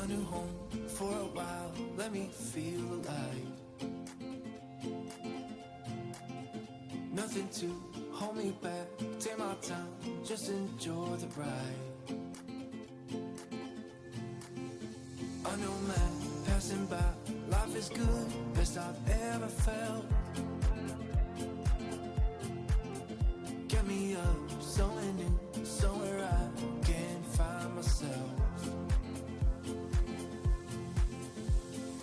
new home for a while, let me feel alive. Nothing to hold me back, take my time, just enjoy the ride. A new man passing by, life is good, best I've ever felt. Get me up, somewhere new, somewhere I can find myself.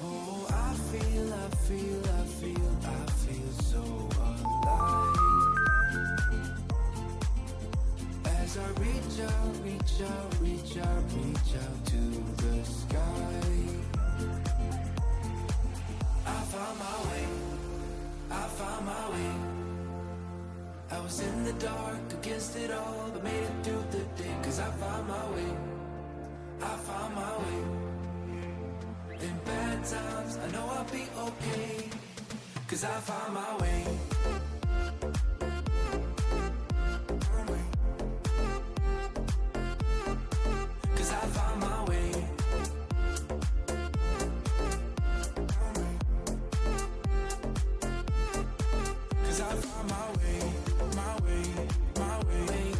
Oh, I feel so alive. As I reach out to the sky. I found my way. I was in the dark against it all, but made it through the day. Cause I found my way. In bad times, I know I'll be okay. Cause I found my way. Cause I found my way. Cause I found my way. My way.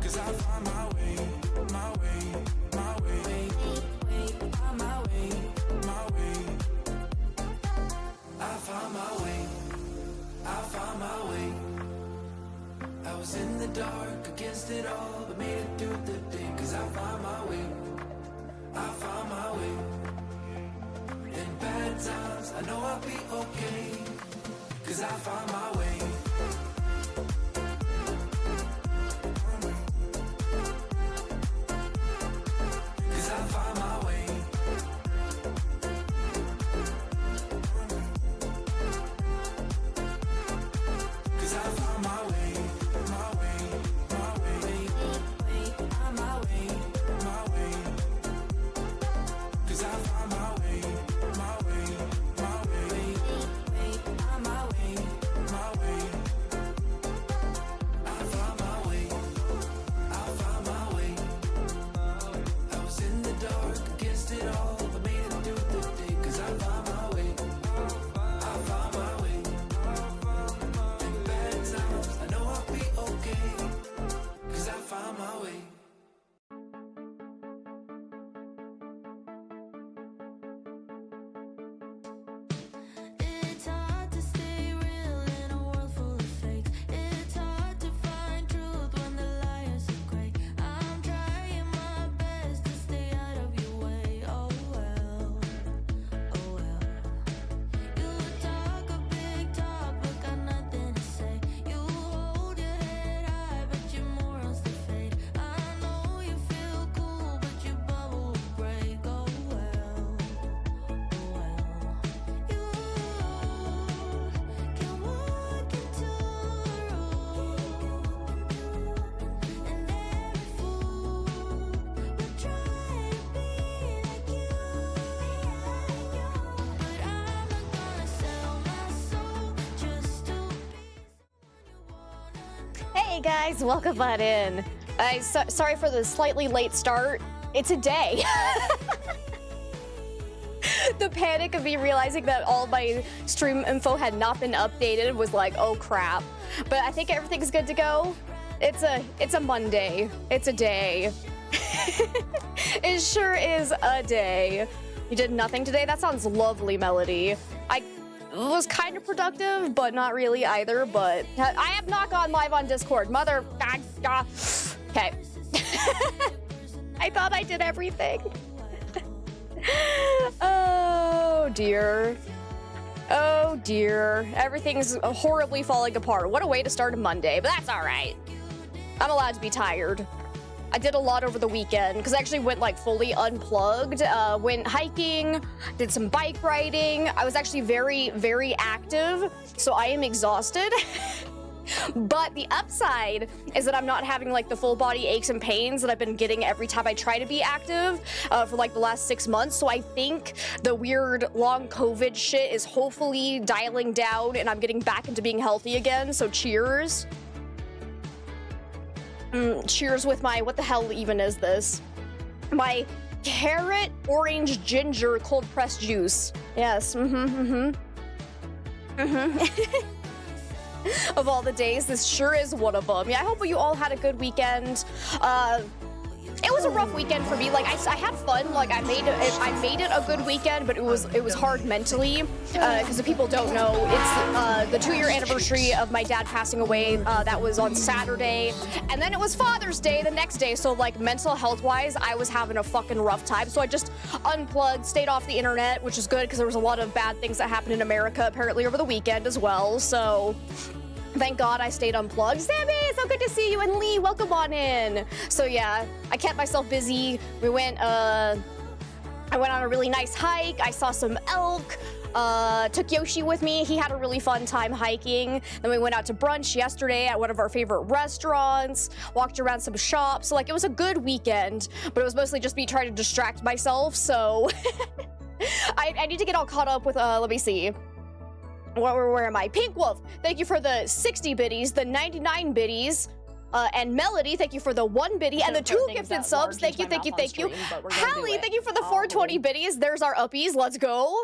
Cause I found my way. My way. I was in the dark against it all, but made it through the day. Cause I found my way. In bad times, I know I'll be okay. Cause I found my way. Cause I found my way. Cause I found my way. Hey guys, welcome on in. Sorry for the slightly late start. It's a day. The panic of me realizing that all my stream info had not been updated was like, oh crap. But I think everything's good to go. It's a Monday. It's a day. It sure is a day. You did nothing today? That sounds lovely, Melody. I was kind of productive, but not really either, but I have not gone live on Discord. Mother... Okay. I thought I did everything. Oh, dear. Oh, dear. Everything's horribly falling apart. What a way to start a Monday, but that's all right. I'm allowed to be tired. I did a lot over the weekend because I actually went like fully unplugged, went hiking, did some bike riding. I was actually very, very active, so I am exhausted. But the upside is that I'm not having like the full body aches and pains that I've been getting every time I try to be active for like the last 6 months. So I think the weird long COVID shit is hopefully dialing down and I'm getting back into being healthy again. So cheers. cheers with my, what the hell even is this? My carrot orange ginger cold pressed juice. Yes, Of all the days, this sure is one of them. Yeah, I hope you all had a good weekend. It was a rough weekend for me. Like I had fun. Like I made it a good weekend, but it was hard mentally because if people don't know, it's the 2-year anniversary of my dad passing away. That was on Saturday, and then it was Father's Day the next day. So like mental health wise, I was having a fucking rough time. So I just unplugged, stayed off the internet, which is good because there was a lot of bad things that happened in America apparently over the weekend as well. So thank God I stayed unplugged. Sammy, so good to see you, and Lee, welcome on in. So yeah, I kept myself busy. We went, I went on a really nice hike. I saw some elk. Took Yoshi with me. He had a really fun time hiking. Then we went out to brunch yesterday at one of our favorite restaurants. Walked around some shops. So like it was a good weekend, but it was mostly just me trying to distract myself. So I need to get all caught up with, let me see. Where am I? Pink Wolf, thank you for the 60 biddies, the 99 biddies, and Melody, thank you for the 1 biddy, and the 2 gifted subs. Thank you. Hallie, thank you for the 420 biddies. There's our uppies. Let's go.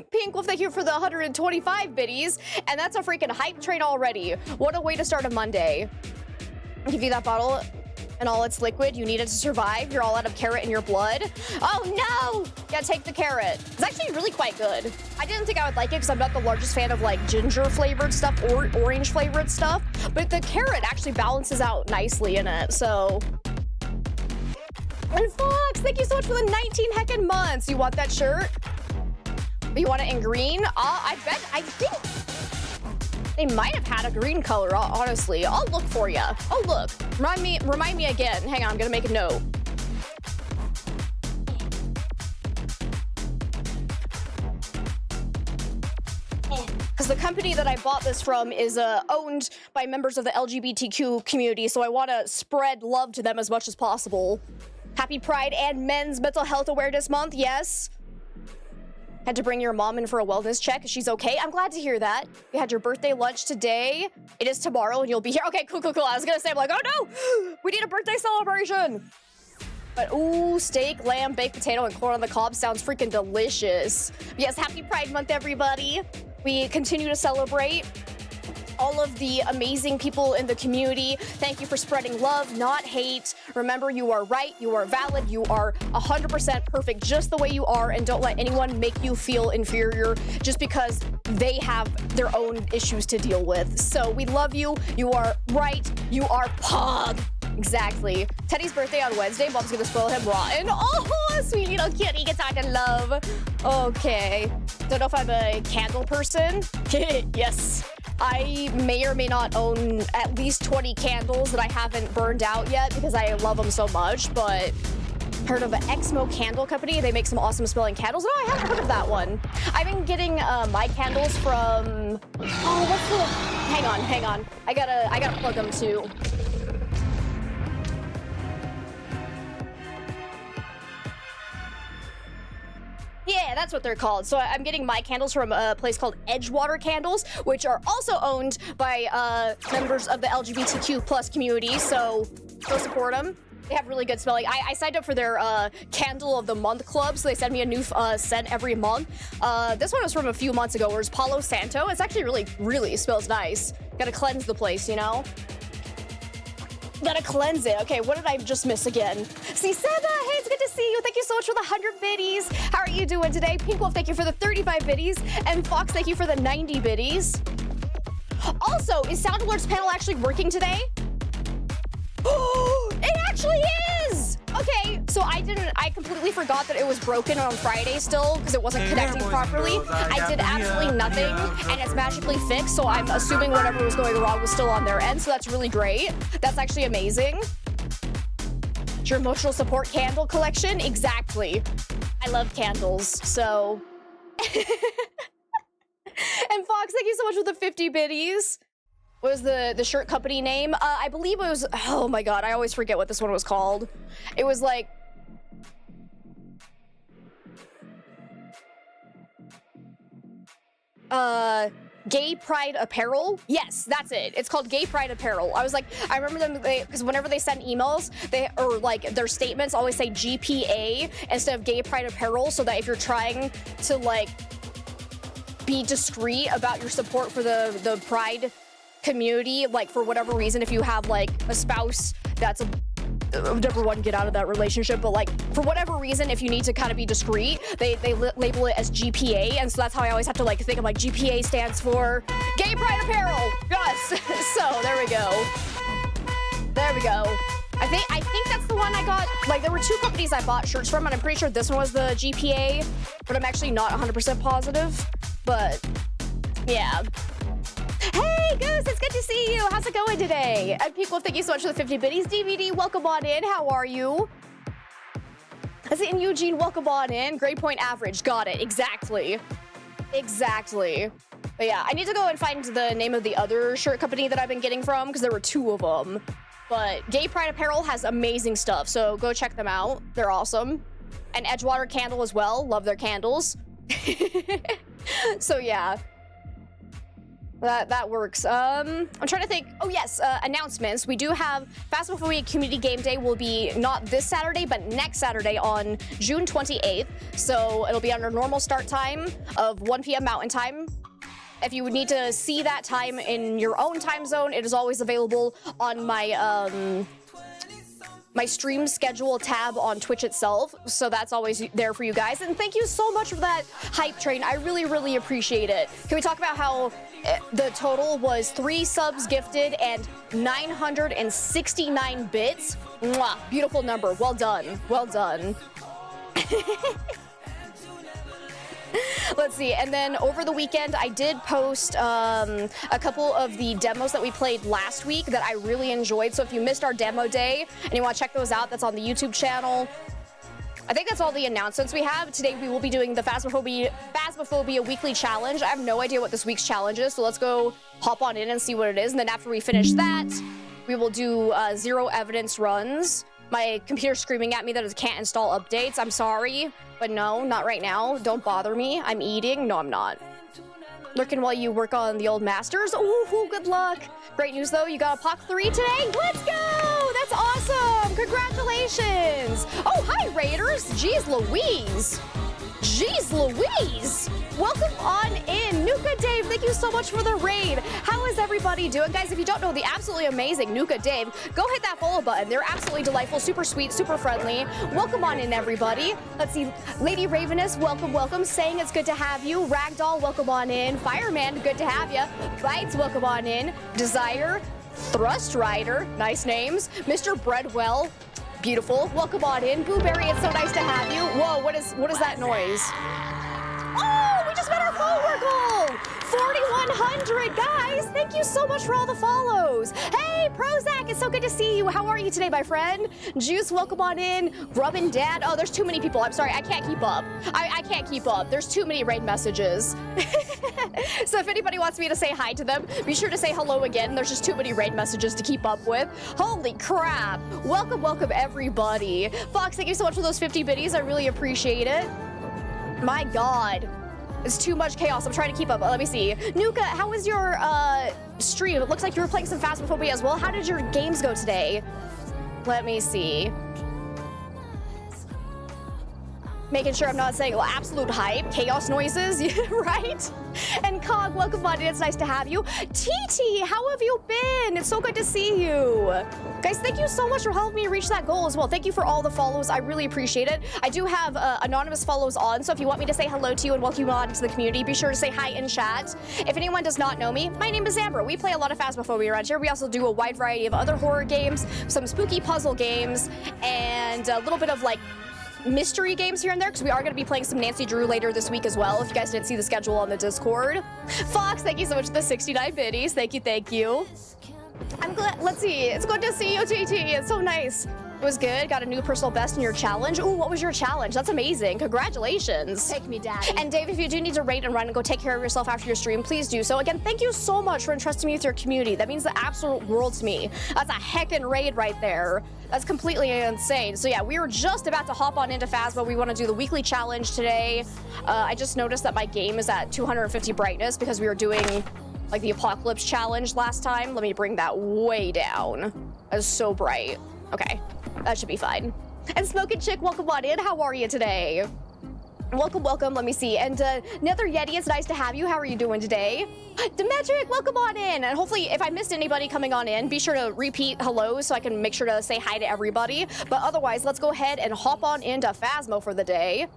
Pink Wolf, thank you for the 125 biddies, and that's a freaking hype train already. What a way to start a Monday. I'll give you that bottle. And all its liquid, you need it to survive. You're all out of carrot in your blood. Oh no! Yeah, take the carrot. It's actually really quite good. I didn't think I would like it because I'm not the largest fan of like ginger flavored stuff or orange flavored stuff, but the carrot actually balances out nicely in it, so. And Fox, thank you so much for the 19 heckin' months. You want that shirt? You want it in green? I think they might have had a green color, honestly. I'll look for you. Oh, look. Remind me again. Hang on, I'm gonna make a note. Because the company that I bought this from is owned by members of the LGBTQ community, so I want to spread love to them as much as possible. Happy Pride and Men's Mental Health Awareness Month, yes. Had to bring your mom in for a wellness check. She's okay. I'm glad to hear that. You had your birthday lunch today. It is tomorrow and you'll be here. Okay, cool. I was gonna say, I'm like, oh no, we need a birthday celebration. But ooh, steak, lamb, baked potato, and corn on the cob sounds freaking delicious. Yes, happy Pride Month, everybody. We continue to celebrate all of the amazing people in the community. Thank you for spreading love, not hate. Remember, you are right, you are valid, you are 100% perfect just the way you are, and don't let anyone make you feel inferior just because they have their own issues to deal with. So we love you, you are right, you are pog. Exactly. Teddy's birthday on Wednesday. Mom's gonna spoil him rotten. Oh, sweet little kitty gets out of love. Okay. Don't know if I'm a candle person. Yes. I may or may not own at least 20 candles that I haven't burned out yet because I love them so much, but heard of an Exmo Candle Company? They make some awesome smelling candles. No, I haven't heard of that one. I've been getting my candles from, oh, what's the, hang on. I gotta plug them too. Yeah, that's what they're called. So I'm getting my candles from a place called Edgewater Candles, which are also owned by members of the LGBTQ plus community. So go support them. They have really good smelling. I signed up for their Candle of the Month club, so they send me a new scent every month. This one was from a few months ago, where it's Palo Santo. It's actually really smells nice. Gotta cleanse the place, you know? Gotta cleanse it. Okay, what did I just miss again? See, Seba, hey, it's good to see you. Thank you so much for the 100 biddies. How are you doing today? Pink Wolf, thank you for the 35 biddies. And Fox, thank you for the 90 biddies. Also, is Sound Alert's panel actually working today? It actually is! Okay, so I completely forgot that it was broken on Friday still because it wasn't connecting properly. I did absolutely nothing and it's magically fixed, so I'm assuming whatever was going wrong was still on their end, so that's really great. That's actually amazing. It's your emotional support candle collection? Exactly. I love candles, so. And Fox, thank you so much for the 50 biddies. What was the shirt company name? I believe it was, oh my god, I always forget what this one was called. It was like, Gay Pride Apparel. Yes, that's it. It's called Gay Pride Apparel. I was like, I remember them because whenever they send emails, or like their statements always say GPA instead of Gay Pride Apparel, so that if you're trying to like be discreet about your support for the Pride community, like for whatever reason, if you have like a spouse that's number one, get out of that relationship, but like for whatever reason, if you need to kind of be discreet, they label it as GPA, and so that's how I always have to like think of like GPA stands for Gay Pride Apparel. Yes. So there we go. There we go. I think that's the one I got. Like there were two companies I bought shirts from, and I'm pretty sure this one was the GPA, but I'm actually not 100% positive. But yeah. Hey, Goose, it's good to see you. How's it going today? And people, thank you so much for the 50 biddies. DVD, welcome on in. How are you? Is it in Eugene? Welcome on in. Grade point average. Got it. Exactly. Exactly. But yeah, I need to go and find the name of the other shirt company that I've been getting from because there were two of them. But Gay Pride Apparel has amazing stuff, so go check them out. They're awesome. And Edgewater Candle as well. Love their candles. So yeah. That works. I'm trying to think. Oh yes, announcements. We do have Phasmophobia Community Game Day will be not this Saturday, but next Saturday on June 28th. So it'll be on our normal start time of 1 p.m. Mountain Time. If you would need to see that time in your own time zone, it is always available on my my stream schedule tab on Twitch itself, so that's always there for you guys. And thank you so much for that hype train. I really, really appreciate it. Can we talk about how the total was 3 subs gifted and 969 bits? Mwah, beautiful number. Well done. Well done. Let's see, and then over the weekend I did post a couple of the demos that we played last week that I really enjoyed. So if you missed our demo day and you want to check those out, that's on the YouTube channel. I think that's all the announcements we have. Today we will be doing the Phasmophobia weekly challenge. I have no idea what this week's challenge is, so let's go hop on in and see what it is. And then after we finish that, we will do 0 evidence runs. My computer's screaming at me that it can't install updates. I'm sorry, but no, not right now. Don't bother me. I'm eating. No, I'm not. Lurking while you work on the old masters. Ooh, good luck. Great news, though. You got a POC 3 today. Let's go. That's awesome. Congratulations. Oh, hi, Raiders. Jeez Louise. Jeez Louise! Welcome on in. Nuka Dave, thank you so much for the raid. How is everybody doing? Guys, if you don't know the absolutely amazing Nuka Dave, go hit that follow button. They're absolutely delightful, super sweet, super friendly. Welcome on in, everybody. Let's see. Lady Ravenous, welcome, welcome. Saying it's good to have you. Ragdoll, welcome on in. Fireman, good to have you. Bites, welcome on in. Desire, Thrust Rider, nice names. Mr. Breadwell, beautiful. Welcome on in. Blueberry, it's so nice to have you. Whoa, what is that noise? Oh, we just met our follower goal! 4,100, guys! Thank you so much for all the follows. Hey, Prozac, it's so good to see you. How are you today, my friend? Juice, welcome on in. Grubbin Dad. Oh, there's too many people. I'm sorry, I can't keep up. I can't keep up. There's too many raid messages. So if anybody wants me to say hi to them, be sure to say hello again. There's just too many raid messages to keep up with. Holy crap. Welcome, welcome, everybody. Fox, thank you so much for those 50 biddies. I really appreciate it. My God, it's too much chaos. I'm trying to keep up. Let me see. Nuka, how was your stream? It looks like you were playing some Phasmophobia as well. How did your games go today? Let me see. Making sure I'm not saying absolute hype, chaos noises, right? And Cog, welcome on in. It's nice to have you. TT, how have you been? It's so good to see you. Guys, thank you so much for helping me reach that goal as well. Thank you for all the follows. I really appreciate it. I do have anonymous follows on, so if you want me to say hello to you and welcome you on to the community, be sure to say hi in chat. If anyone does not know me, my name is Amber. We play a lot of Phasmophobia around here. We also do a wide variety of other horror games, some spooky puzzle games, and a little bit of like mystery games here and there, because we are going to be playing some Nancy Drew later this week as well, if you guys didn't see the schedule on the Discord. Fox, thank you so much for the 69 biddies. Thank you, thank you. I'm glad. Let's see. It's good to see you, TT. It's so nice. was good. Got a new personal best in your challenge. Ooh, what was your challenge? That's amazing. Congratulations. Take me, Daddy. And Dave, if you do need to rate and run and go take care of yourself after your stream, please do so. Again, thank you so much for entrusting me with your community. That means the absolute world to me. That's a heckin' raid right there. That's completely insane. So yeah, we were just about to hop on into Phasmo. We want to do the weekly challenge today. I just noticed that my game is at 250 brightness because we were doing like the apocalypse challenge last time. Let me bring that way down. That's so bright. Okay, that should be fine. And Smoking Chick, welcome on in. How are you today? Welcome, welcome. Let me see. And Nether Yeti, it's nice to have you. How are you doing today? Demetric, welcome on in. And hopefully, if I missed anybody coming on in, be sure to repeat hello so I can make sure to say hi to everybody. But otherwise, let's go ahead and hop on into Phasmo for the day.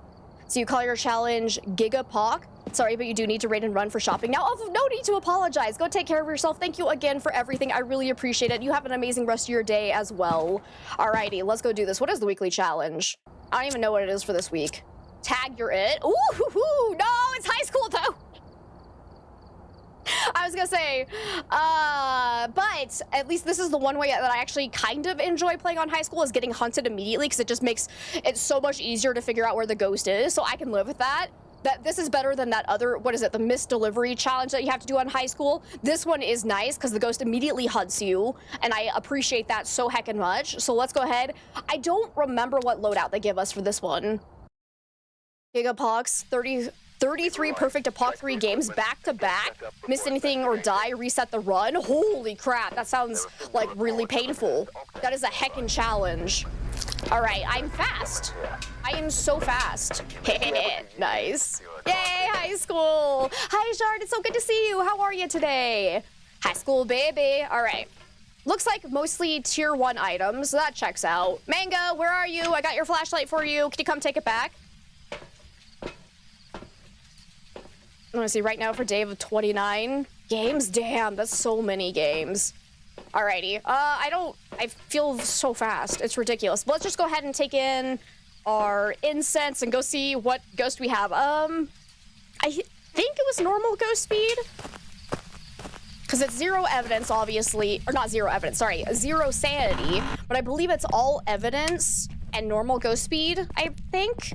So you call your challenge Gigapoc. Sorry, but you do need to rate and run for shopping now. Oh, no need to apologize. Go take care of yourself. Thank you again for everything. I really appreciate it. You have an amazing rest of your day as well. Alrighty, let's go do this. What is the weekly challenge? I don't even know what it is for this week. Tag your it. Ooh, no, it's high school though. I was gonna say, but at least this is the one way that I actually kind of enjoy playing on high school is getting hunted immediately because it just makes it so much easier to figure out where the ghost is. So I can live with that. That this is better than that other, what is it, the missed delivery challenge that you have to do on high school. This one is nice because the ghost immediately hunts you, and I appreciate that so heckin' much. So let's go ahead. I don't remember what loadout they give us for this one. Gigapox, 33 perfect Apoc 3 games back to back. Miss anything or die, reset the run. Holy crap, that sounds like really painful. That is a heckin' challenge. All right, I'm fast. I am so fast. Nice. Yay, high school. Hi, Shard, it's so good to see you. How are you today? High school, baby. All right. Looks like mostly tier 1 items, so that checks out. Mango, where are you? I got your flashlight for you. Can you come take it back? I want to see right now for Dave of 29 games. Damn, that's so many games. Alrighty. I feel so fast. It's ridiculous. But let's just go ahead and take in our incense and go see what ghost we have. I think it was normal ghost speed. Because it's 0 evidence, obviously. Or not 0 evidence, sorry. 0 sanity. But I believe it's all evidence and normal ghost speed, I think.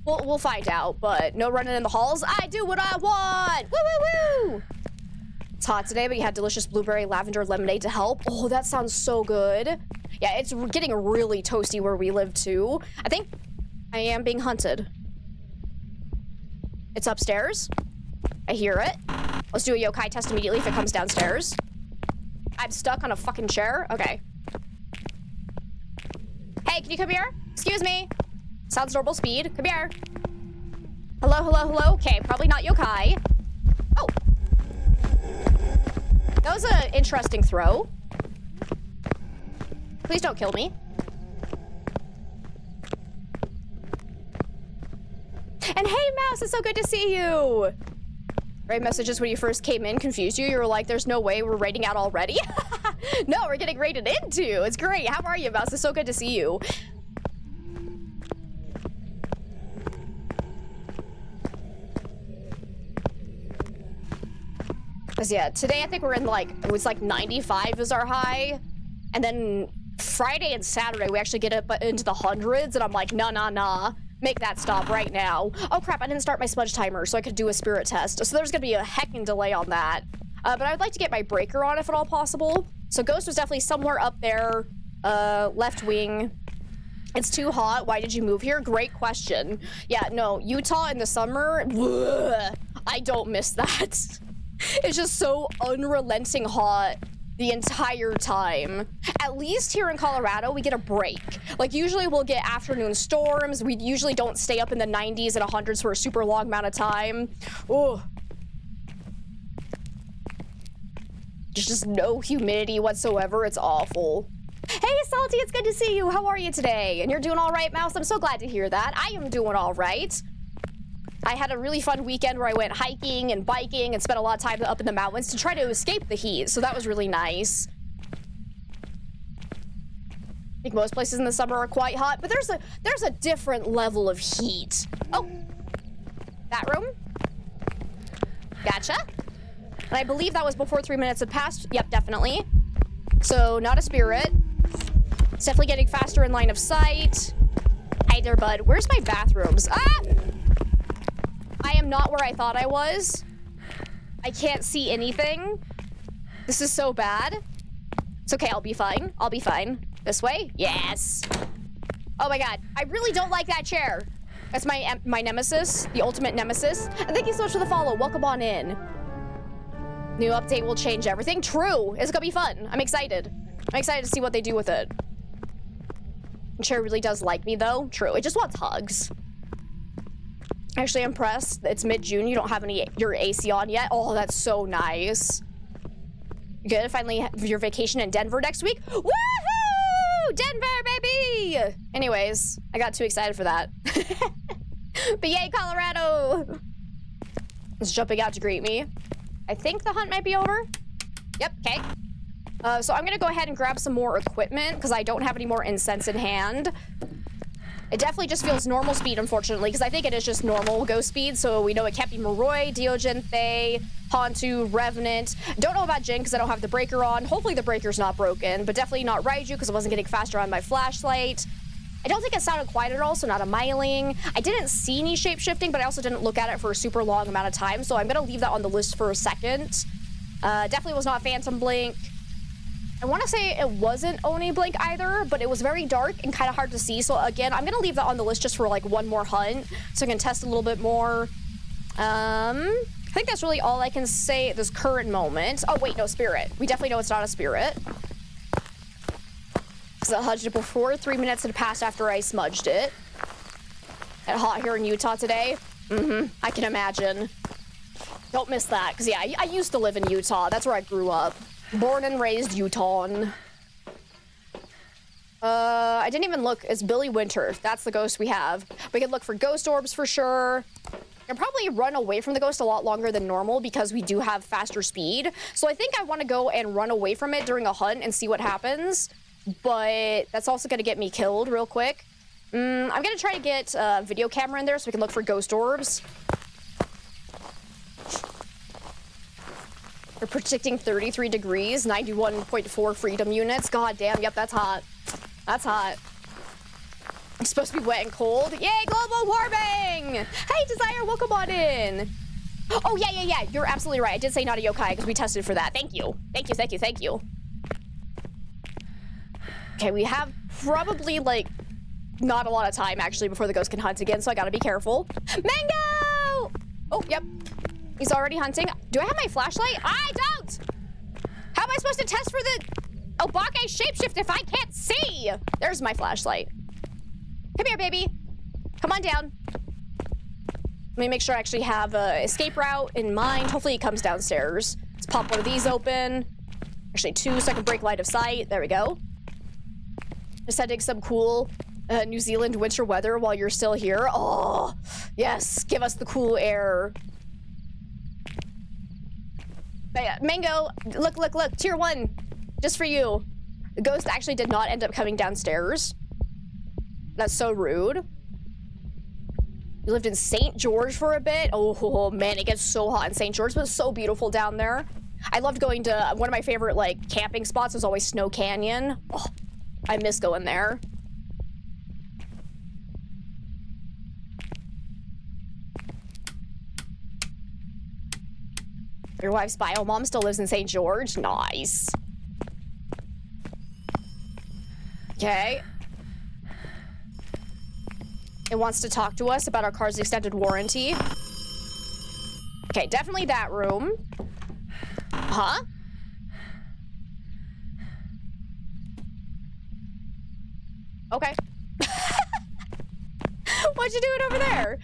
We'll find out, but no running in the halls. I do what I want! Woo, woo, woo! It's hot today, but you had delicious blueberry lavender lemonade to help. Oh, that sounds so good. Yeah, it's getting really toasty where we live, too. I think I am being hunted. It's upstairs. I hear it. Let's do a yokai test immediately if it comes downstairs. I'm stuck on a fucking chair. Okay. Hey, can you come here? Excuse me. Sounds normal speed. Come here. Hello, hello, hello. Okay, probably not yokai. Oh. That was an interesting throw. Please don't kill me. And hey, Mouse, it's so good to see you. Right, messages when you first came in confused you. You were like, there's no way we're raiding out already. No, we're getting raided into. It's great. How are you, Mouse? It's so good to see you. Cause yeah, today I think we're in like, it was like 95 is our high. And then Friday and Saturday, we actually get up into the hundreds and I'm like, nah. Make that stop right now. Oh crap, I didn't start my smudge timer so I could do a spirit test. So there's gonna be a heckin' delay on that. But I would like to get my breaker on if at all possible. So Ghost was definitely somewhere up there, left wing. It's too hot. Why did you move here? Great question. Yeah, no, Utah in the summer, bleh, I don't miss that. It's just so unrelenting hot the entire time. At least here in Colorado, we get a break. Like usually we'll get afternoon storms. We usually don't stay up in the 90s and 100s for a super long amount of time. Oh. There's just no humidity whatsoever. It's awful. Hey, Salty, it's good to see you. How are you today? And you're doing all right, Mouse? I'm so glad to hear that. I am doing all right. I had a really fun weekend where I went hiking and biking and spent a lot of time up in the mountains to try to escape the heat, so that was really nice. I think most places in the summer are quite hot, but there's a different level of heat. Oh, that room. Gotcha. And I believe that was before 3 minutes had passed. Yep, definitely. So, not a spirit. It's definitely getting faster in line of sight. Hi there, bud. Where's my bathrooms? Ah! I am not where I thought I was. I can't see anything. This is so bad. It's okay, I'll be fine. I'll be fine. This way? Yes. Oh my god. I really don't like that chair. That's my nemesis, the ultimate nemesis. And thank you so much for the follow. Welcome on in. New update will change everything. True. It's gonna be fun. I'm excited. I'm excited to see what they do with it. The chair really does like me though. True. It just wants hugs. Actually impressed. It's mid-June. You don't have your AC on yet. Oh, that's so nice. You good? Finally have your vacation in Denver next week. Woohoo! Denver, baby! Anyways, I got too excited for that. But yay, Colorado! It's jumping out to greet me. I think the hunt might be over. Yep, okay. So I'm gonna go ahead and grab some more equipment because I don't have any more incense in hand. It definitely just feels normal speed, unfortunately, because I think it is just normal ghost speed. So we know it can't be Moroi, Diogen, Faye, Hantu, Revenant. Don't know about Jin because I don't have the breaker on. Hopefully the breaker's not broken, but definitely not Raiju because I wasn't getting faster on my flashlight. I don't think it sounded quiet at all, so not a miling. I didn't see any shape-shifting, but I also didn't look at it for a super long amount of time, so I'm gonna leave that on the list for a second. Definitely was not Phantom Blink. I want to say it wasn't Oni Blink either, but it was very dark and kind of hard to see. So again, I'm going to leave that on the list just for like one more hunt so I can test a little bit more. I think that's really all I can say at this current moment. Oh, wait, no, Spirit. We definitely know it's not a Spirit. Because I hugged it before. 3 minutes had passed after I smudged it. It's hot here in Utah today. I can imagine. Don't miss that. Because, yeah, I used to live in Utah. That's where I grew up. Born and raised Utah. I didn't even look. It's Billy Winter. That's the ghost we have. We could look for ghost orbs for sure. And probably run away from the ghost a lot longer than normal because we do have faster speed. So I think I want to go and run away from it during a hunt and see what happens. But that's also going to get me killed real quick. I'm going to try to get a video camera in there so we can look for ghost orbs. We're predicting 33 degrees, 91.4 freedom units. God damn, yep, that's hot. That's hot. It's supposed to be wet and cold. Yay, global warming! Hey, Desire, welcome on in. Oh, yeah. You're absolutely right. I did say not a yokai because we tested for that. Thank you. Thank you. Okay, we have probably, like, not a lot of time, actually, before the ghost can hunt again, so I gotta be careful. Mango! Oh, yep. He's already hunting. Do I have my flashlight? I don't! How am I supposed to test for the Obake shapeshift if I can't see? There's my flashlight. Come here, baby. Come on down. Let me make sure I actually have an escape route in mind. Hopefully he comes downstairs. Let's pop one of these open. Actually, 2 so I can break line of sight. There we go. Just sending some cool New Zealand winter weather while you're still here. Oh, yes. Give us the cool air. But yeah, Mango, look. Tier 1. Just for you. The ghost actually did not end up coming downstairs. That's so rude. You lived in St. George for a bit. Oh, man, it gets so hot in St. George, but it's so beautiful down there. I loved going to one of my favorite, like, camping spots was always Snow Canyon. Oh, I miss going there. Your wife's bio mom still lives in St. George? Nice. Okay. It wants to talk to us about our car's extended warranty. Okay, definitely that room. Huh? Okay. What you doing over there?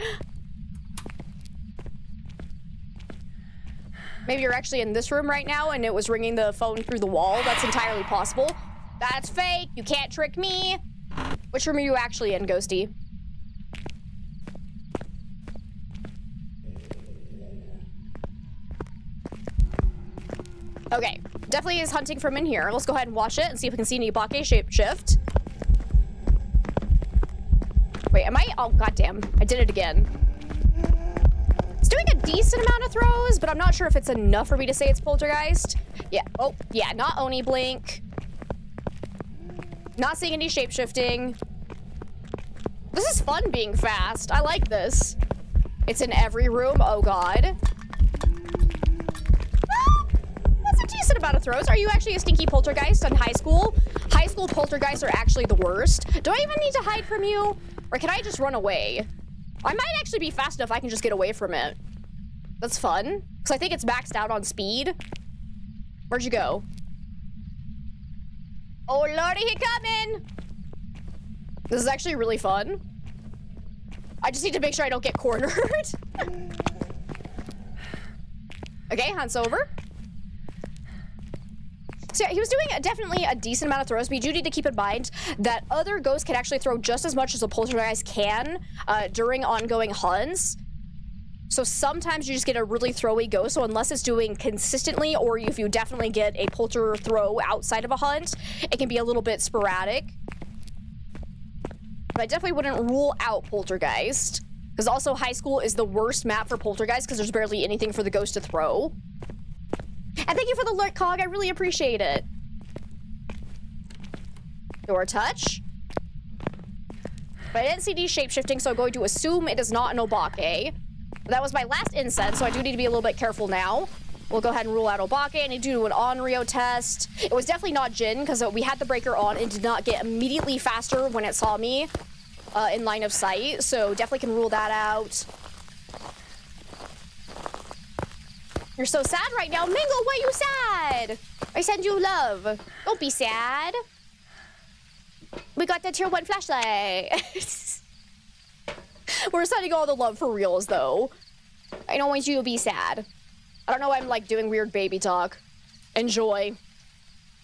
Maybe you're actually in this room right now and it was ringing the phone through the wall. That's entirely possible. That's fake. You can't trick me. Which room are you actually in, Ghosty? Okay. Definitely is hunting from in here. Let's go ahead and watch it and see if we can see any Obake shapeshift. Wait, am I? Oh, goddamn. I did it again. It's doing a decent amount of throws, but I'm not sure if it's enough for me to say it's poltergeist. Yeah. Oh, yeah. Not Oni Blink. Not seeing any shape-shifting. This is fun being fast. I like this. It's in every room. Oh, God. That's a decent amount of throws. Are you actually a stinky poltergeist in high school? High school poltergeists are actually the worst. Do I even need to hide from you? Or can I just run away? I might actually be fast enough I can just get away from it. That's fun. Because I think it's maxed out on speed. Where'd you go? Oh, lordy, he coming! This is actually really fun. I just need to make sure I don't get cornered. Okay, Hunt's over. So yeah, he was doing definitely a decent amount of throws, but you do need to keep in mind that other ghosts can actually throw just as much as a poltergeist can during ongoing hunts. So sometimes you just get a really throwy ghost, so unless it's doing consistently, or if you definitely get a polter throw outside of a hunt, it can be a little bit sporadic. But I definitely wouldn't rule out poltergeist, because also high school is the worst map for poltergeist because there's barely anything for the ghost to throw. And thank you for the alert, Cog. I really appreciate it. Door touch. But I didn't see any shape-shifting, so I'm going to assume it is not an Obake. But that was my last incense, so I do need to be a little bit careful now. We'll go ahead and rule out Obake. I need to do an Onryo test. It was definitely not Jinn, because we had the breaker on and did not get immediately faster when it saw me in line of sight. So definitely can rule that out. You're so sad right now. Mingle, why you sad? I send you love. Don't be sad. We got the tier 1 flashlight. We're sending all the love for reals, though. I don't want you to be sad. I don't know why I'm, like, doing weird baby talk. Enjoy.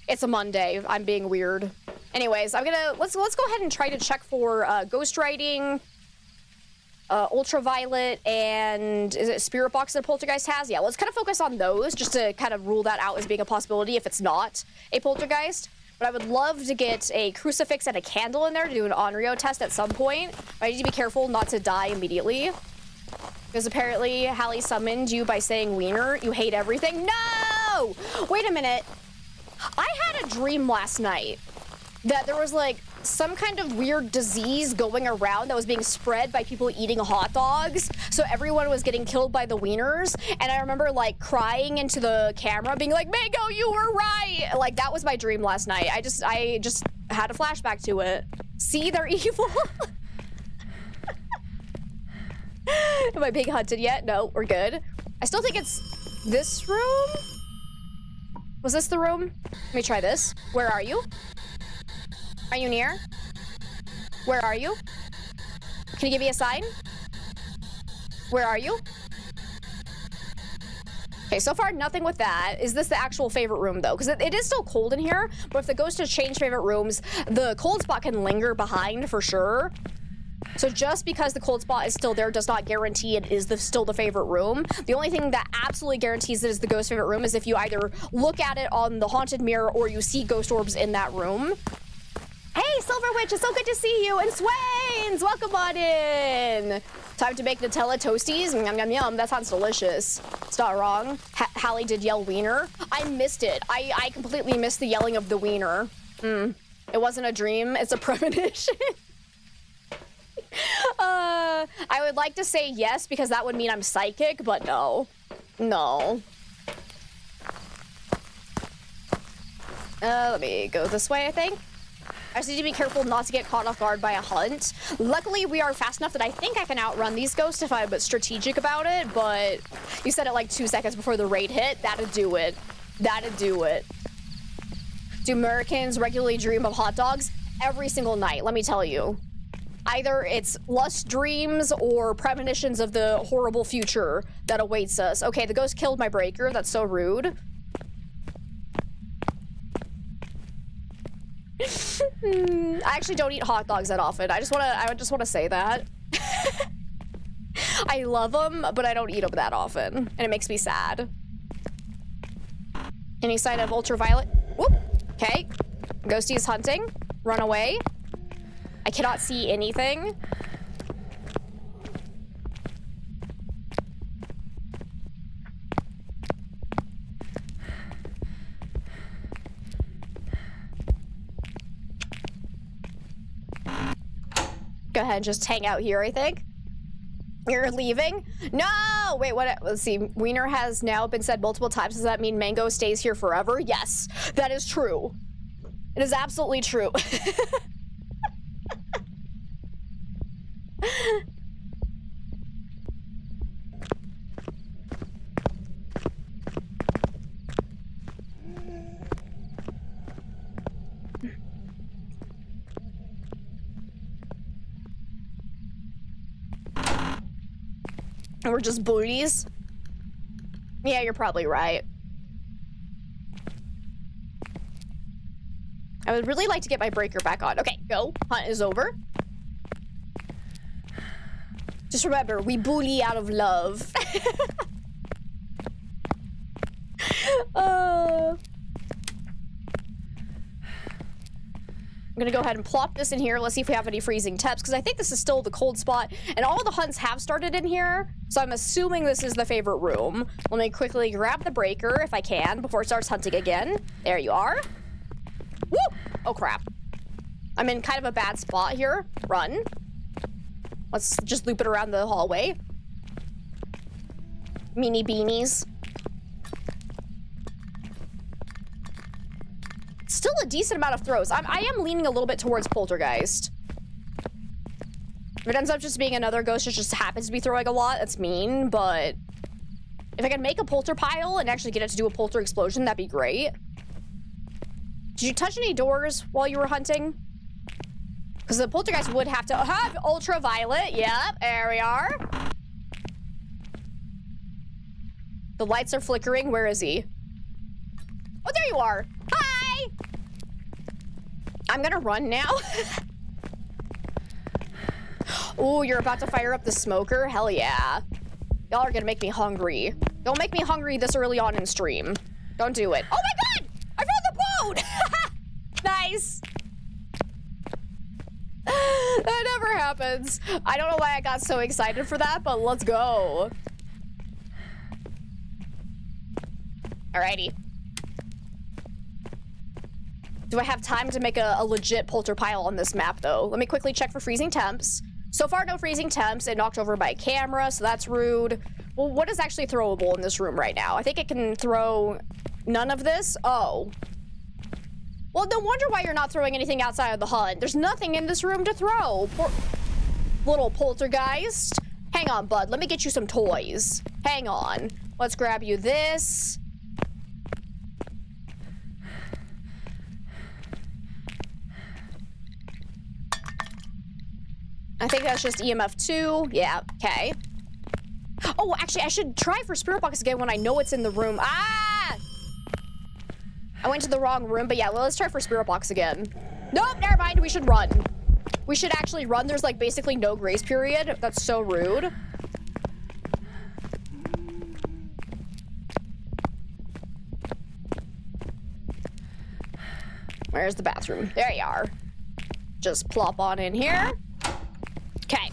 It's a Monday. I'm being weird. Anyways, let's go ahead and try to check for ghostwriting, ultraviolet, and is it spirit box that poltergeist has? Yeah, let's kind of focus on those just to kind of rule that out as being a possibility if it's not a poltergeist. But I would love to get a crucifix and a candle in there to do an Onryo test at some point. But I need to be careful not to die immediately. Because apparently Hallie summoned you by saying wiener. You hate everything. No! Wait a minute. I had a dream last night that there was like some kind of weird disease going around that was being spread by people eating hot dogs. So everyone was getting killed by the wieners. And I remember like crying into the camera being like, Mango, you were right. Like that was my dream last night. I just had a flashback to it. See, they're evil. Am I being hunted yet? No, we're good. I still think it's this room. Was this the room? Let me try this. Where are you? Are you near? Where are you? Can you give me a sign? Where are you? Okay, so far nothing with that. Is this the actual favorite room though? Because it is still cold in here, but if the ghost has changed favorite rooms, the cold spot can linger behind for sure. So just because the cold spot is still there does not guarantee it is still the favorite room. The only thing that absolutely guarantees it is the ghost favorite room is if you either look at it on the haunted mirror or you see ghost orbs in that room. Hey, Silver Witch, it's so good to see you. And Swains, welcome on in. Time to make Nutella toasties. Yum, yum, yum. That sounds delicious. It's not wrong. Hallie did yell wiener. I missed it. I completely missed the yelling of the wiener. It wasn't a dream. It's a premonition. I would like to say yes because that would mean I'm psychic, but no. No. Let me go this way, I think. I just need to be careful not to get caught off guard by a hunt. Luckily, we are fast enough that I think I can outrun these ghosts if I'm strategic about it, but you said it like 2 seconds before the raid hit. That'd do it. That'd do it. Do Americans regularly dream of hot dogs? Every single night, let me tell you. Either it's lust dreams or premonitions of the horrible future that awaits us. Okay, the ghost killed my breaker. That's so rude. I actually don't eat hot dogs that often. I just wanna say that. I love them, but I don't eat them that often, and it makes me sad. Any sign of ultraviolet? Whoop. Okay. Ghosty is hunting. Run away. I cannot see anything. go ahead and just hang out here, I think. You're leaving? No! Wait, what? Let's see. Wiener has now been said multiple times. Does that mean Mango stays here forever? Yes, that is true. It is absolutely true. We're just booties. Yeah, you're probably right. I would really like to get my breaker back on. Okay, go. Hunt is over. Just remember, we bully out of love. I'm gonna go ahead and plop this in here. Let's see if we have any freezing temps, because I think this is still the cold spot, and all the hunts have started in here, so I'm assuming this is the favorite room. Let me quickly grab the breaker, if I can, before it starts hunting again. There you are. Woo! Oh, crap. I'm in kind of a bad spot here. Run. Let's just loop it around the hallway. Meanie beanies. Still a decent amount of throws. I am leaning a little bit towards Poltergeist. If it ends up just being another ghost that just happens to be throwing a lot, that's mean, but if I can make a polter pile and actually get it to do a polter explosion, that'd be great. Did you touch any doors while you were hunting? Because the Poltergeist would have to have ultraviolet. Yep, there we are. The lights are flickering. Where is he? Oh, there you are. Hi! I'm gonna run now. Oh, you're about to fire up the smoker? Hell yeah. Y'all are gonna make me hungry. Don't make me hungry this early on in stream. Don't do it. Oh my god! I found the boat! Nice! That never happens. I don't know why I got so excited for that, but let's go. Alrighty. Do I have time to make a legit polter pile on this map, though? Let me quickly check for freezing temps. So far, no freezing temps. It knocked over my camera, so that's rude. Well, what is actually throwable in this room right now? I think it can throw none of this. Oh. Well, no wonder why you're not throwing anything outside of the hunt. There's nothing in this room to throw. Poor little poltergeist. Hang on, bud. Let me get you some toys. Hang on. Let's grab you this. I think that's just EMF 2. Yeah, okay. Oh, actually, I should try for Spirit Box again when I know it's in the room. Ah! I went to the wrong room, but yeah, well, let's try for Spirit Box again. Nope, never mind. We should run. We should actually run. There's, like, basically no grace period. That's so rude. Where's the bathroom? There you are. Just plop on in here. Okay.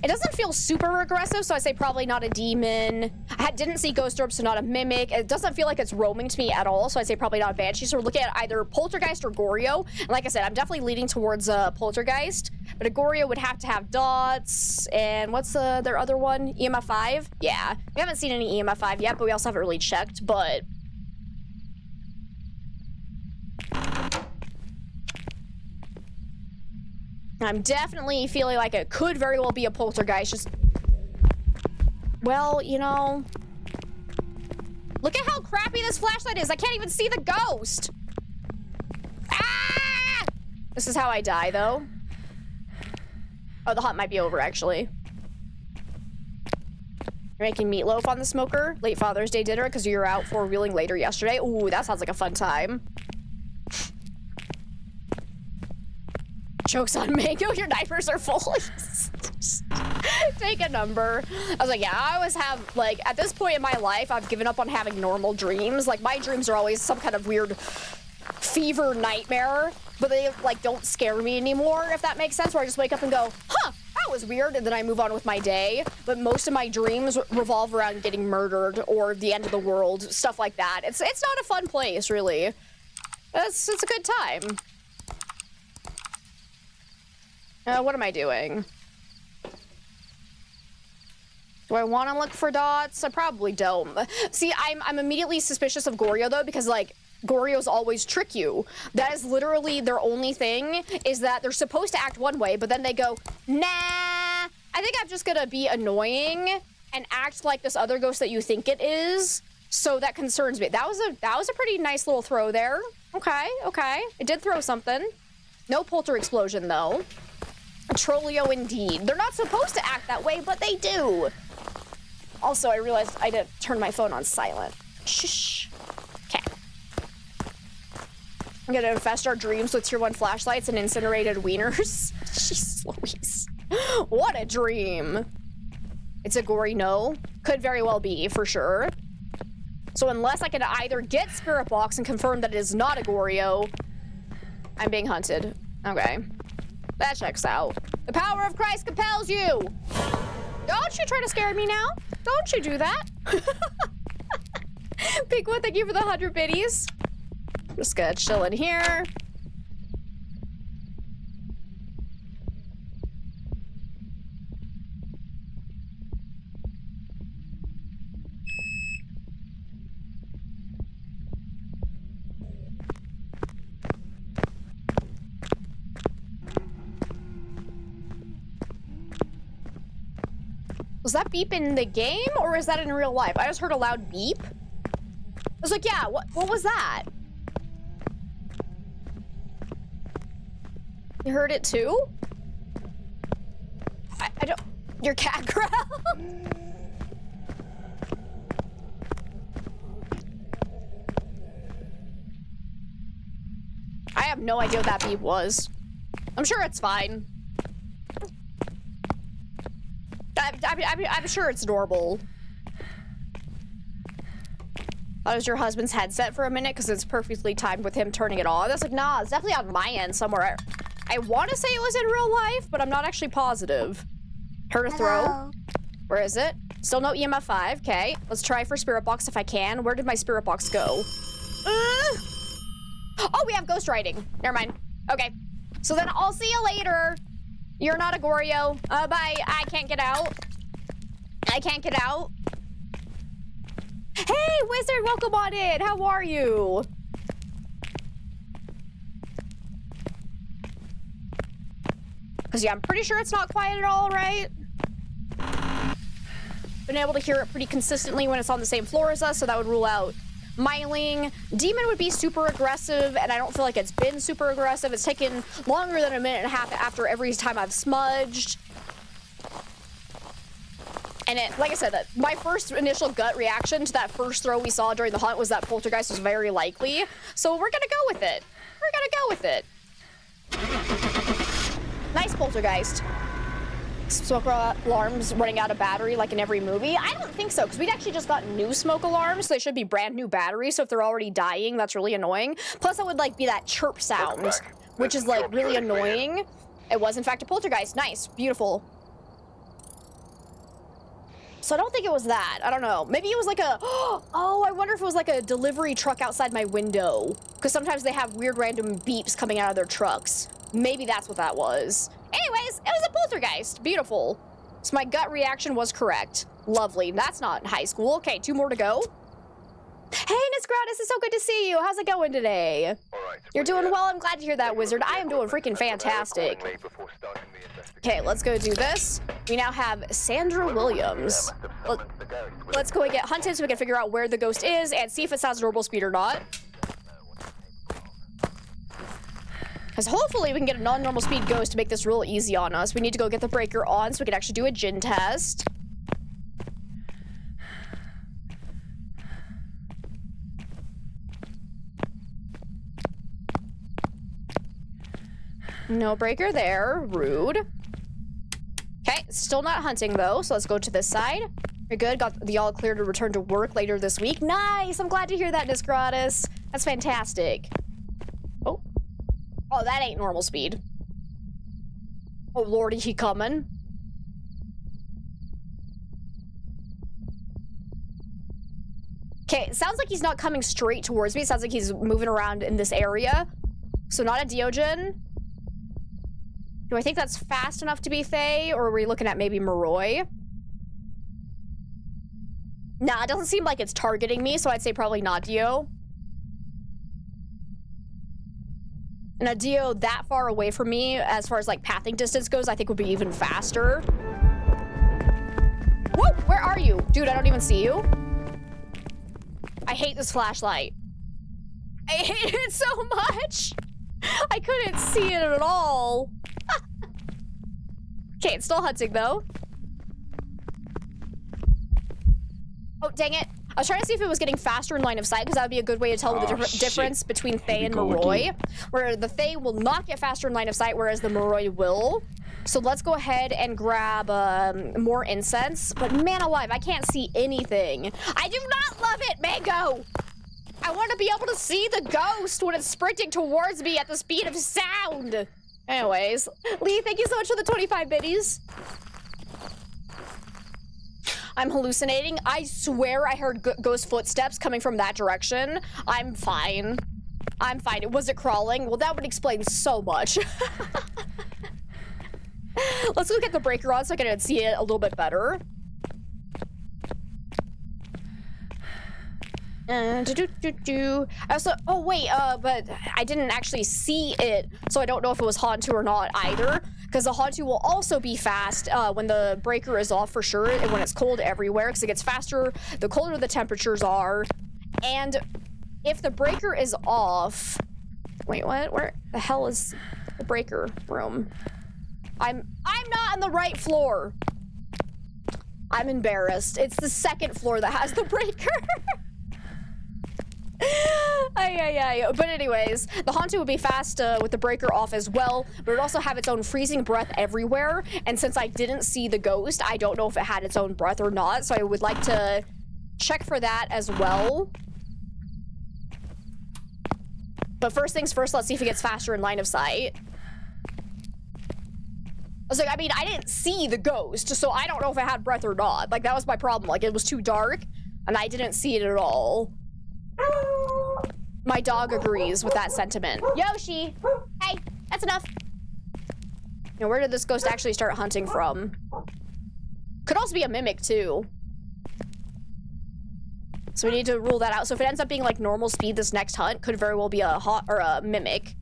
It doesn't feel super aggressive, so I say probably not a demon. I didn't see ghost orb, so not a mimic. It doesn't feel like it's roaming to me at all, so I say probably not a banshee. So we're looking at either poltergeist or Goryo. And like I said, I'm definitely leaning towards poltergeist, but a Goryo would have to have dots. And what's their other one? EMF 5? Yeah, we haven't seen any EMF 5 yet, but we also haven't really checked. But I'm definitely feeling like it could very well be a poltergeist. Just, well, you know, look at how crappy this flashlight is. I can't even see the ghost. Ah! This is how I die, though. Oh, the hunt might be over, actually. You're making meatloaf on the smoker. Late Father's Day dinner because you were out four-wheeling later yesterday. Ooh, that sounds like a fun time. Jokes on Mango, your diapers are full. Take a number. I was like, yeah, I always have, like, at this point in my life, I've given up on having normal dreams. Like, my dreams are always some kind of weird fever nightmare, but they, like, don't scare me anymore, if that makes sense, where I just wake up and go, huh, that was weird, and then I move on with my day. But most of my dreams revolve around getting murdered or the end of the world, stuff like that. It's not a fun place, really. It's a good time. What am I doing? Do I want to look for dots? I probably don't. See, I'm immediately suspicious of Goryo though, because like Goryos always trick you. That is literally their only thing, is that they're supposed to act one way, but then they go, nah, I think I'm just gonna be annoying and act like this other ghost that you think it is. So that concerns me. That was a pretty nice little throw there. Okay, okay. It did throw something. No polter explosion though. Trollio indeed. They're not supposed to act that way, but they do. Also, I realized I didn't turn my phone on silent. Shh. Okay. I'm gonna infest our dreams with tier 1 flashlights and incinerated wieners. Jeez Louise. What a dream. It's a gory no. Could very well be, for sure. So unless I can either get Spirit Box and confirm that it is not a Goryo, I'm being hunted. Okay. That checks out. The power of Christ compels you! Don't you try to scare me now. Don't you do that. Pigwood, thank you for the 100 biddies. Just gonna chill in here. Was that beep in the game or is that in real life? I just heard a loud beep. I was like, yeah, what was that? You heard it too? I don't, your cat growl? I have no idea what that beep was. I'm sure it's fine. I'm sure it's normal. That was your husband's headset for a minute because it's perfectly timed with him turning it on. That's like, nah, it's definitely on my end somewhere. I want to say it was in real life, but I'm not actually positive. Heard a throw. Where is it? Still no EMF 5. Okay, let's try for Spirit Box if I can. Where did my Spirit Box go? Oh, we have ghost writing. Never mind. Okay, so then I'll see you later. You're not a Goryo. Bye. I can't get out. I can't get out. Hey, Wizard, welcome on in. How are you? Because, yeah, I'm pretty sure it's not quiet at all, right? Been able to hear it pretty consistently when it's on the same floor as us, so that would rule out Myling. Demon would be super aggressive, and I don't feel like it's been super aggressive. It's taken longer than a minute and a half after every time I've smudged. And it, like I said, my first initial gut reaction to that first throw we saw during the hunt was that Poltergeist was very likely. So we're gonna go with it. We're gonna go with it. Nice Poltergeist. Smoke alarms running out of battery like in every movie? I don't think so, because we'd actually just got new smoke alarms, so they should be brand new batteries, so if they're already dying, that's really annoying. Plus, it would like be that chirp sound, which is like really annoying. It was in fact a poltergeist. Nice, beautiful. So I don't think it was that. I don't know. Maybe it was like a, oh, I wonder if it was like a delivery truck outside my window, because sometimes they have weird random beeps coming out of their trucks. Maybe that's what that was. Anyways, it was a poltergeist. Beautiful. So my gut reaction was correct. Lovely. That's not high school. Okay, 2 more to go. Hey, Nisgratis, it's so good to see you. How's it going today? Right, you're doing well. I'm glad to hear that, Wizard. I am doing freaking fantastic. Okay, let's go do this. We now have Sandra Williams. Let's go and get hunted so we can figure out where the ghost is and see if it sounds normal speed or not. Because hopefully we can get a non-normal speed ghost to make this real easy on us. We need to go get the breaker on so we can actually do a gin test. No breaker there. Rude. Okay, still not hunting though, so let's go to this side. You're good. Got the all clear to return to work later this week. Nice! I'm glad to hear that, Nisgratis. That's fantastic. Oh. Oh, that ain't normal speed. Oh, lordy, he coming. Okay, it sounds like he's not coming straight towards me. It sounds like he's moving around in this area. So not a Diogen. Do I think that's fast enough to be Faye, or are we looking at maybe Moroi? Nah, it doesn't seem like it's targeting me, so I'd say probably not Dio. And a Dio that far away from me, as far as like pathing distance goes, I think would be even faster. Whoa, where are you? Dude, I don't even see you. I hate this flashlight. I hate it so much. I couldn't see it at all. Okay, it's still hunting though. Oh, dang it. I was trying to see if it was getting faster in line of sight, because that would be a good way to tell the difference between Faye and Moroi, where the Faye will not get faster in line of sight, whereas the Moroi will. So let's go ahead and grab more incense. But man alive, I can't see anything. I do not love it, Mango! I want to be able to see the ghost when it's sprinting towards me at the speed of sound. Anyways, Lee, thank you so much for the 25 biddies. I'm hallucinating. I swear I heard ghost footsteps coming from that direction. I'm fine. I'm fine. Was it crawling? Well, that would explain so much. Let's look at the breaker on so I can see it a little bit better. I also, oh wait, but I didn't actually see it, so I don't know if it was Hantu or not either, because the Hantu will also be fast when the breaker is off for sure, and when it's cold everywhere, because it gets faster the colder the temperatures are. And if the breaker is off, wait, what? Where the hell is the breaker room? I'm not on the right floor. I'm embarrassed. It's the second floor that has the breaker. But anyways, the Hantu would be fast with the breaker off as well, but it would also have its own freezing breath everywhere. And since I didn't see the ghost, I don't know if it had its own breath or not, so I would like to check for that as well. But first things first, let's see if it gets faster in line of sight. I was like, I mean, I didn't see the ghost, so I don't know if it had breath or not. Like, that was my problem. Like, it was too dark, and I didn't see it at all. My dog agrees with that sentiment. Yoshi! Hey, that's enough. Now, where did this ghost actually start hunting from? Could also be a mimic, too. So we need to rule that out. So if it ends up being, like, normal speed, this next hunt could very well be a mimic.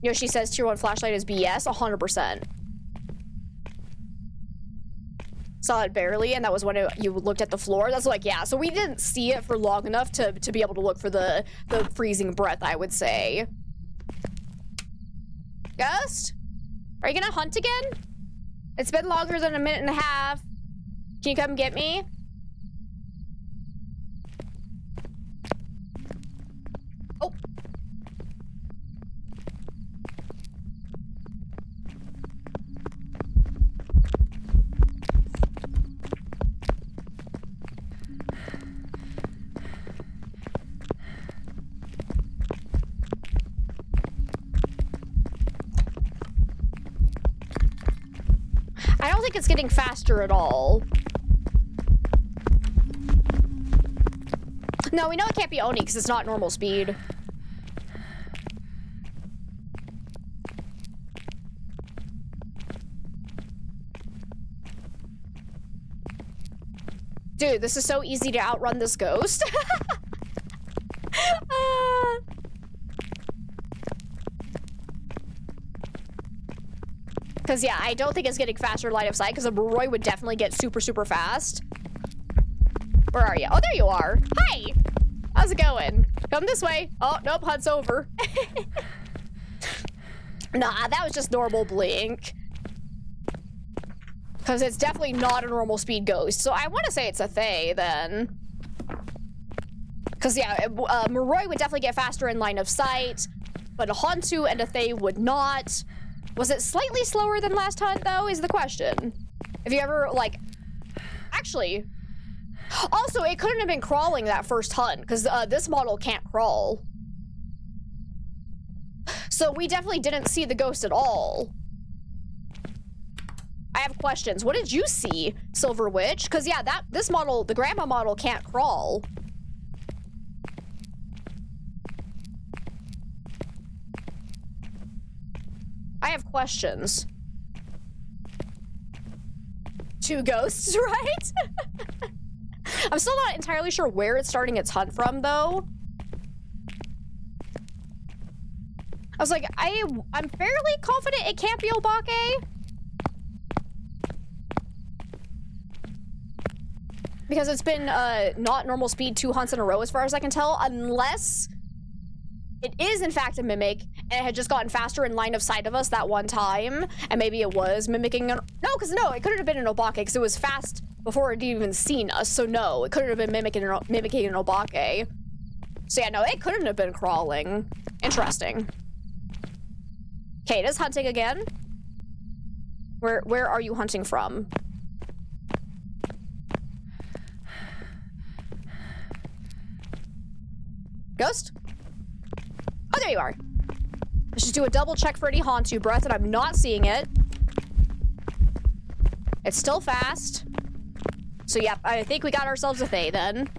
Yoshi says tier 1 flashlight is BS, 100%. Saw it barely, and that was when you looked at the floor. That's like, yeah, so we didn't see it for long enough to be able to look for the freezing breath, I would say. Ghost? Are you gonna hunt again? It's been longer than a minute and a half. Can you come get me? Oh. I don't think it's getting faster at all. No, we know it can't be Oni because it's not normal speed. Dude, this is so easy to outrun this ghost. Because, yeah, I don't think it's getting faster line of sight, because a Moroi would definitely get super, super fast. Where are you? Oh, there you are. Hi! How's it going? Come this way. Oh, nope, hunt's over. Nah, that was just normal blink. Because it's definitely not a normal speed ghost. So I want to say it's a Thay, then. Because, yeah, Moroi would definitely get faster in line of sight, but a Hantu and a Thay would not. Was it slightly slower than last hunt, though, is the question. If you ever, like... Actually... Also, it couldn't have been crawling that first hunt, because this model can't crawl. So we definitely didn't see the ghost at all. I have questions. What did you see, Silver Witch? Because, yeah, this model, the grandma model, can't crawl. I have questions. 2 ghosts, right? I'm still not entirely sure where it's starting its hunt from, though. I was like, I'm fairly confident it can't be Obake. Because it's been not normal speed 2 hunts in a row as far as I can tell, unless it is in fact a mimic and it had just gotten faster in line of sight of us that one time, and maybe it was mimicking no, it couldn't have been an Obake because it was fast before it even seen us, so no, it couldn't have been mimicking an Obake. So yeah, no, it couldn't have been crawling. Interesting. Okay, it is hunting again. Where are you hunting from? Ghost? Oh, there you are. Let's just do a double check for any Hantu breath, and I'm not seeing it. It's still fast. So, yeah, I think we got ourselves a Thay, then.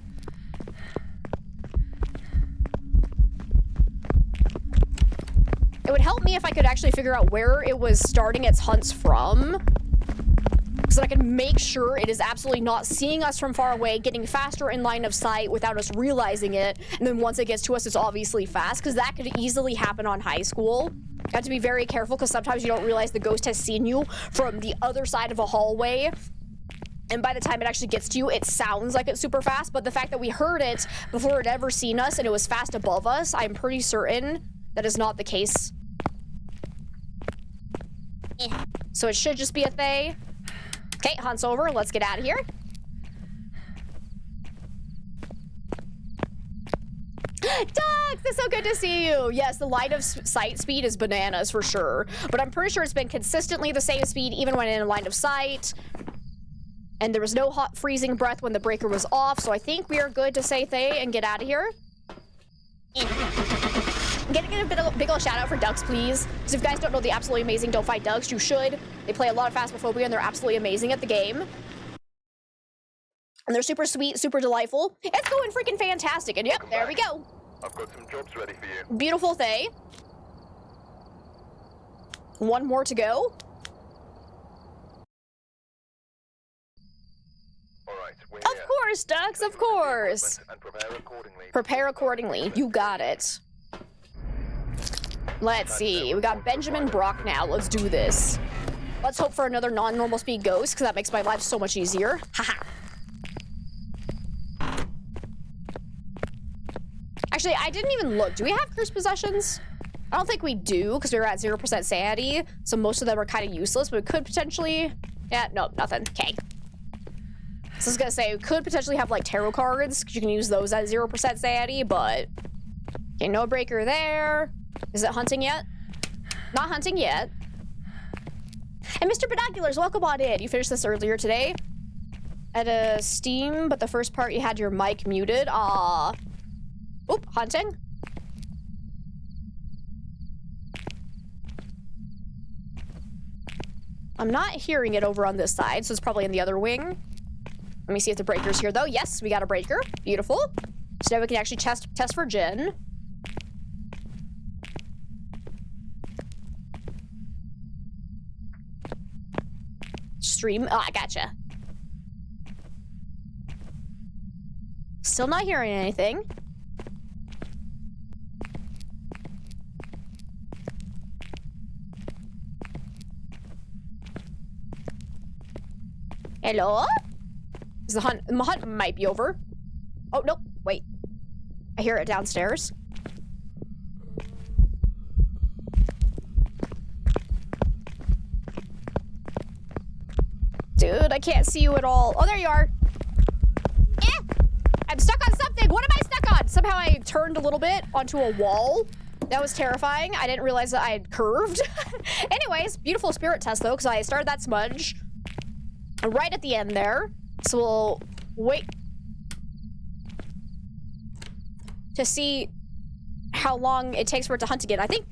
It would help me if I could actually figure out where it was starting its hunts from, so that I can make sure it is absolutely not seeing us from far away, getting faster in line of sight without us realizing it, and then once it gets to us, it's obviously fast, because that could easily happen on high school. You have to be very careful, because sometimes you don't realize the ghost has seen you from the other side of a hallway, and by the time it actually gets to you, it sounds like it's super fast, but the fact that we heard it before it ever seen us, and it was fast above us, I'm pretty certain that is not the case. So it should just be a Thay. Okay, hunt's over. Let's get out of here. Dogs, it's so good to see you. Yes, the line of sight speed is bananas for sure. But I'm pretty sure it's been consistently the same speed even when in a line of sight. And there was no hot freezing breath when the breaker was off. So I think we are good to say Thay and get out of here. Getting a big ol' shout out for Ducks, please. Because if you guys don't know the absolutely amazing Don't Fight Ducks, you should. They play a lot of Phasmophobia and they're absolutely amazing at the game. And they're super sweet, super delightful. It's going freaking fantastic. And yep, there we go. I've got some jobs ready for you. Beautiful Thay. 1 more to go. Of course, Ducks, of course. Prepare accordingly. You got it. Let's see. We got Benjamin Brock now. Let's do this. Let's hope for another non-normal speed ghost, because that makes my life so much easier. Haha. Actually, I didn't even look. Do we have curse possessions? I don't think we do, because we were at 0% sanity, so most of them are kind of useless, but we could potentially... Yeah, no, nothing. Okay. So I was gonna say, we could potentially have, like, tarot cards, because you can use those at 0% sanity, but... Okay, no breaker there. Is it hunting yet? Not hunting yet. And Mr. Binoculars, welcome on in. You finished this earlier today at a Steam, but the first part you had your mic muted. Ah. Oop, hunting. I'm not hearing it over on this side, so it's probably in the other wing. Let me see if the breaker's here, though. Yes, we got a breaker. Beautiful. So now we can actually test for Jinn. Stream. Oh, I gotcha. Still not hearing anything. Hello? Is the hunt might be over. Oh, nope. Wait. I hear it downstairs. Dude, I can't see you at all. Oh, there you are. I'm stuck on something. What am I stuck on? Somehow I turned a little bit onto a wall. That was terrifying. I didn't realize that I had curved. Anyways, beautiful spirit test, though, because I started that smudge right at the end there. So we'll wait to see how long it takes for it to hunt again. I think...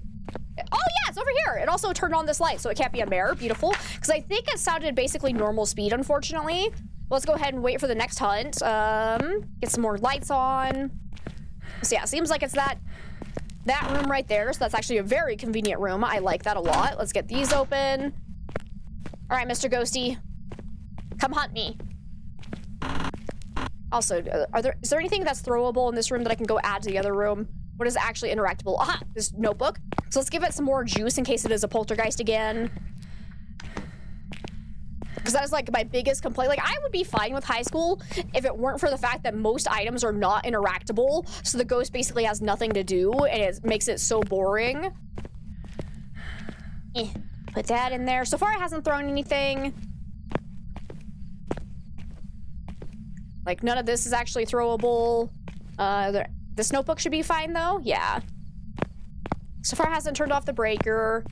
Oh, yeah, it's over here. It also turned on this light, so it can't be a mirror. Beautiful. Because I think it sounded basically normal speed, unfortunately. Let's go ahead and wait for the next hunt. Get some more lights on. So, yeah, seems like it's that that room right there. So that's actually a very convenient room. I like that a lot. Let's get these open. All right, Mr. Ghosty. Come hunt me. Also, is there anything that's throwable in this room that I can go add to the other room? What is actually interactable? Aha, this notebook. So let's give it some more juice in case it is a poltergeist again. Because that is like my biggest complaint. Like, I would be fine with high school if it weren't for the fact that most items are not interactable. So the ghost basically has nothing to do and it makes it so boring. Put that in there. So far it hasn't thrown anything. Like, none of this is actually throwable. This notebook should be fine, though. Yeah. So far, it hasn't turned off the breaker.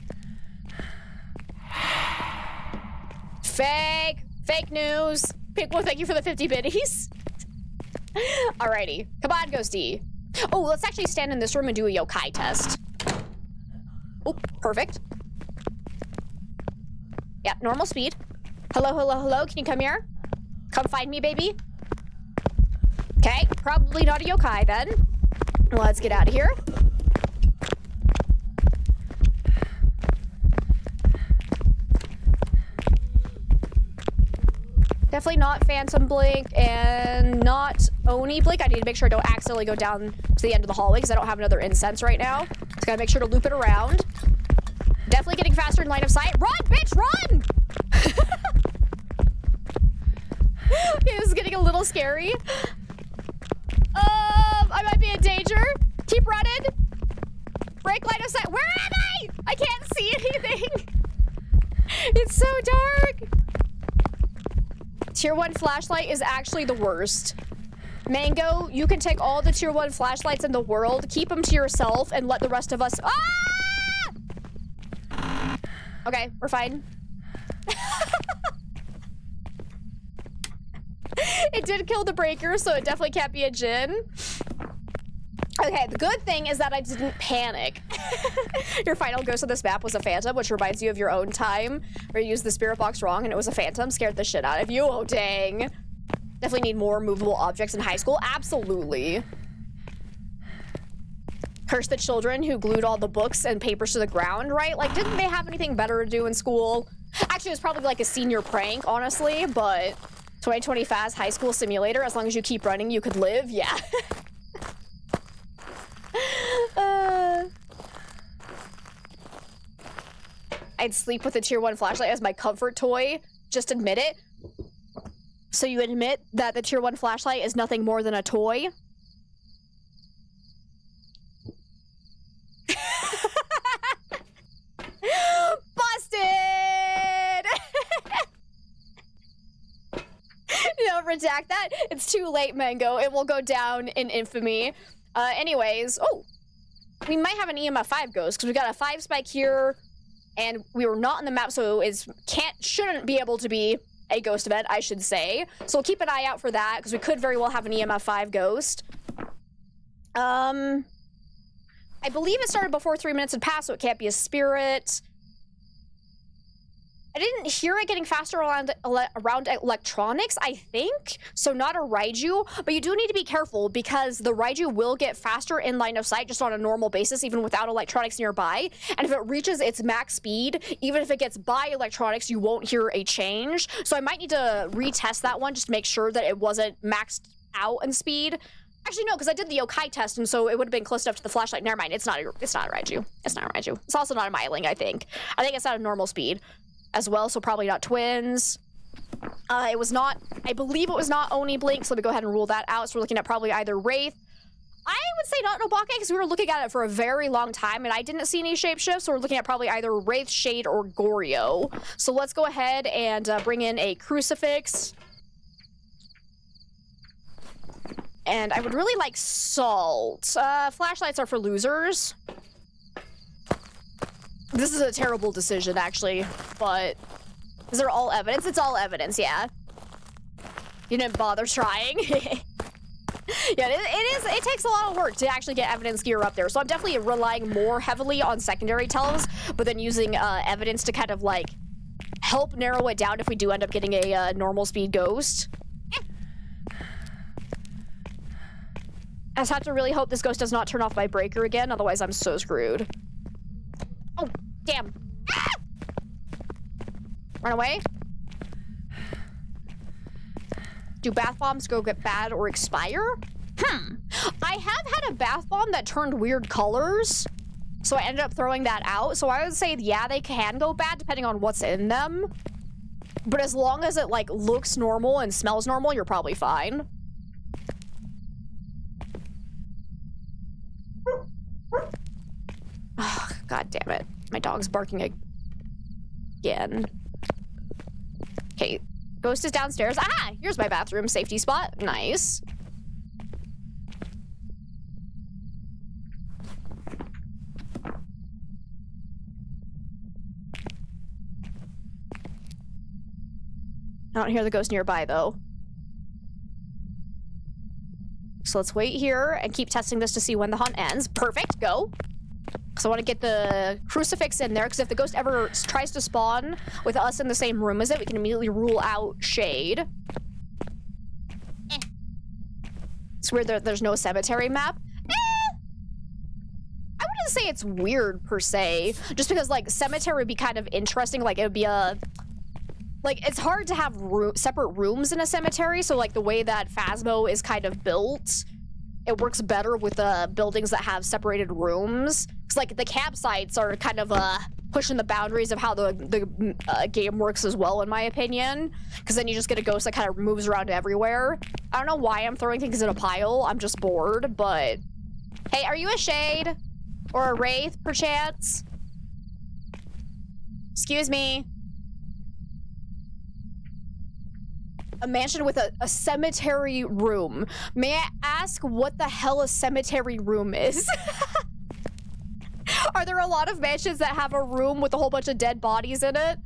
Fake! Fake news! Well, thank you for the 50 biddies. Alrighty. Come on, Ghosty. Oh, let's actually stand in this room and do a yokai test. Oh, perfect. Yeah, normal speed. Hello, hello, hello. Can you come here? Come find me, baby. Okay, probably not a yokai then. Let's get out of here. Definitely not Phantom Blink and not Oni Blink. I need to make sure I don't accidentally go down to the end of the hallway because I don't have another incense right now. Just gotta make sure to loop it around. Definitely getting faster in line of sight. Run, bitch, run! Okay, this is getting a little scary. I might be in danger. Keep running. Break line of sight. Where am I? I can't see anything. It's so dark. Tier 1 flashlight is actually the worst. Mango, you can take all the tier 1 flashlights in the world, keep them to yourself, and let the rest of us... Ah! Okay, we're fine. It did kill the breaker, so it definitely can't be a Jinn. Okay, the good thing is that I didn't panic. Your final ghost of this map was a phantom, which reminds you of your own time where you used the spirit box wrong and it was a phantom. Scared the shit out of you. Oh, dang. Definitely need more movable objects in high school. Absolutely. Curse the children who glued all the books and papers to the ground, right? Like, didn't they have anything better to do in school? Actually, it was probably like a senior prank, honestly, but 2020 Phas high school simulator, as long as you keep running, you could live. Yeah. I'd sleep with a tier 1 flashlight as my comfort toy. Just admit it. So you admit that the tier 1 flashlight is nothing more than a toy? Busted! No, redact that. It's too late, Mango. It will go down in infamy. Anyways, oh, we might have an EMF 5 ghost because we got a 5 spike here, and we were not on the map, so it shouldn't be able to be a ghost event, I should say. So we'll keep an eye out for that because we could very well have an EMF 5 ghost. I believe it started before 3 minutes had passed, so it can't be a spirit. I didn't hear it getting faster around electronics, I think. So not a Raiju, but you do need to be careful because the Raiju will get faster in line of sight just on a normal basis, even without electronics nearby. And if it reaches its max speed, even if it gets by electronics, you won't hear a change. So I might need to retest that one just to make sure that it wasn't maxed out in speed. Actually, no, because I did the yokai test, and so it would have been close enough to the flashlight. Never mind, it's not a Raiju. It's not a Raiju. It's also not a Myling, I think. I think it's not a normal speed as well, so probably not twins. It was not, I believe it was not Oni Blink, so let me go ahead and rule that out. So we're looking at probably either Wraith. I would say not Nobake, because we were looking at it for a very long time, and I didn't see any shapeshifts, so we're looking at probably either Wraith, Shade, or Goryo. So let's go ahead and bring in a Crucifix. And I would really like Salt. Flashlights are for losers. This is a terrible decision, actually, but is there all evidence? It's all evidence, yeah. You didn't bother trying. Yeah, it takes a lot of work to actually get evidence gear up there, so I'm definitely relying more heavily on secondary tells, but then using evidence to kind of, like, help narrow it down if we do end up getting a normal speed ghost. I just have to really hope this ghost does not turn off my breaker again, otherwise I'm so screwed. Oh, damn. Ah! Run away. Do bath bombs go get bad or expire? I have had a bath bomb that turned weird colors, so I ended up throwing that out. So I would say, yeah, they can go bad depending on what's in them. But as long as it, like, looks normal and smells normal, you're probably fine. Oh, God damn it. My dog's barking again. Okay, ghost is downstairs. Ah, here's my bathroom safety spot. Nice. I don't hear the ghost nearby, though. So let's wait here and keep testing this to see when the hunt ends. Perfect, go. So I want to get the crucifix in there, because if the ghost ever tries to spawn with us in the same room as it, we can immediately rule out shade. It's weird that there's no cemetery map. I wouldn't say it's weird, per se. Just because, like, cemetery would be kind of interesting. Like, it would be a... Like, it's hard to have separate rooms in a cemetery, so, like, the way that Phasmo is kind of built, it works better with buildings that have separated rooms. Because, like, the campsites are kind of pushing the boundaries of how the game works as well, in my opinion. Because then you just get a ghost that kind of moves around everywhere. I don't know why I'm throwing things in a pile. I'm just bored, but... Hey, are you a shade? Or a wraith, perchance? Excuse me. A mansion with a cemetery room. May I ask what the hell a cemetery room is? Are there a lot of mansions that have a room with a whole bunch of dead bodies in it?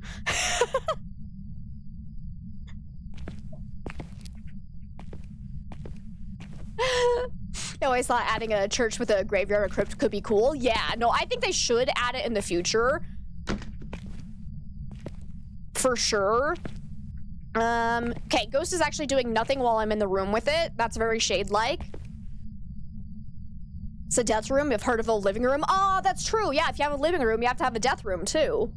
I always thought adding a church with a graveyard or crypt could be cool. Yeah, no, I think they should add it in the future. For sure. Okay, ghost is actually doing nothing while I'm in the room with it. That's very shade-like. It's a death room. You've heard of a living room? Oh, that's true. Yeah, if you have a living room, you have to have a death room, too.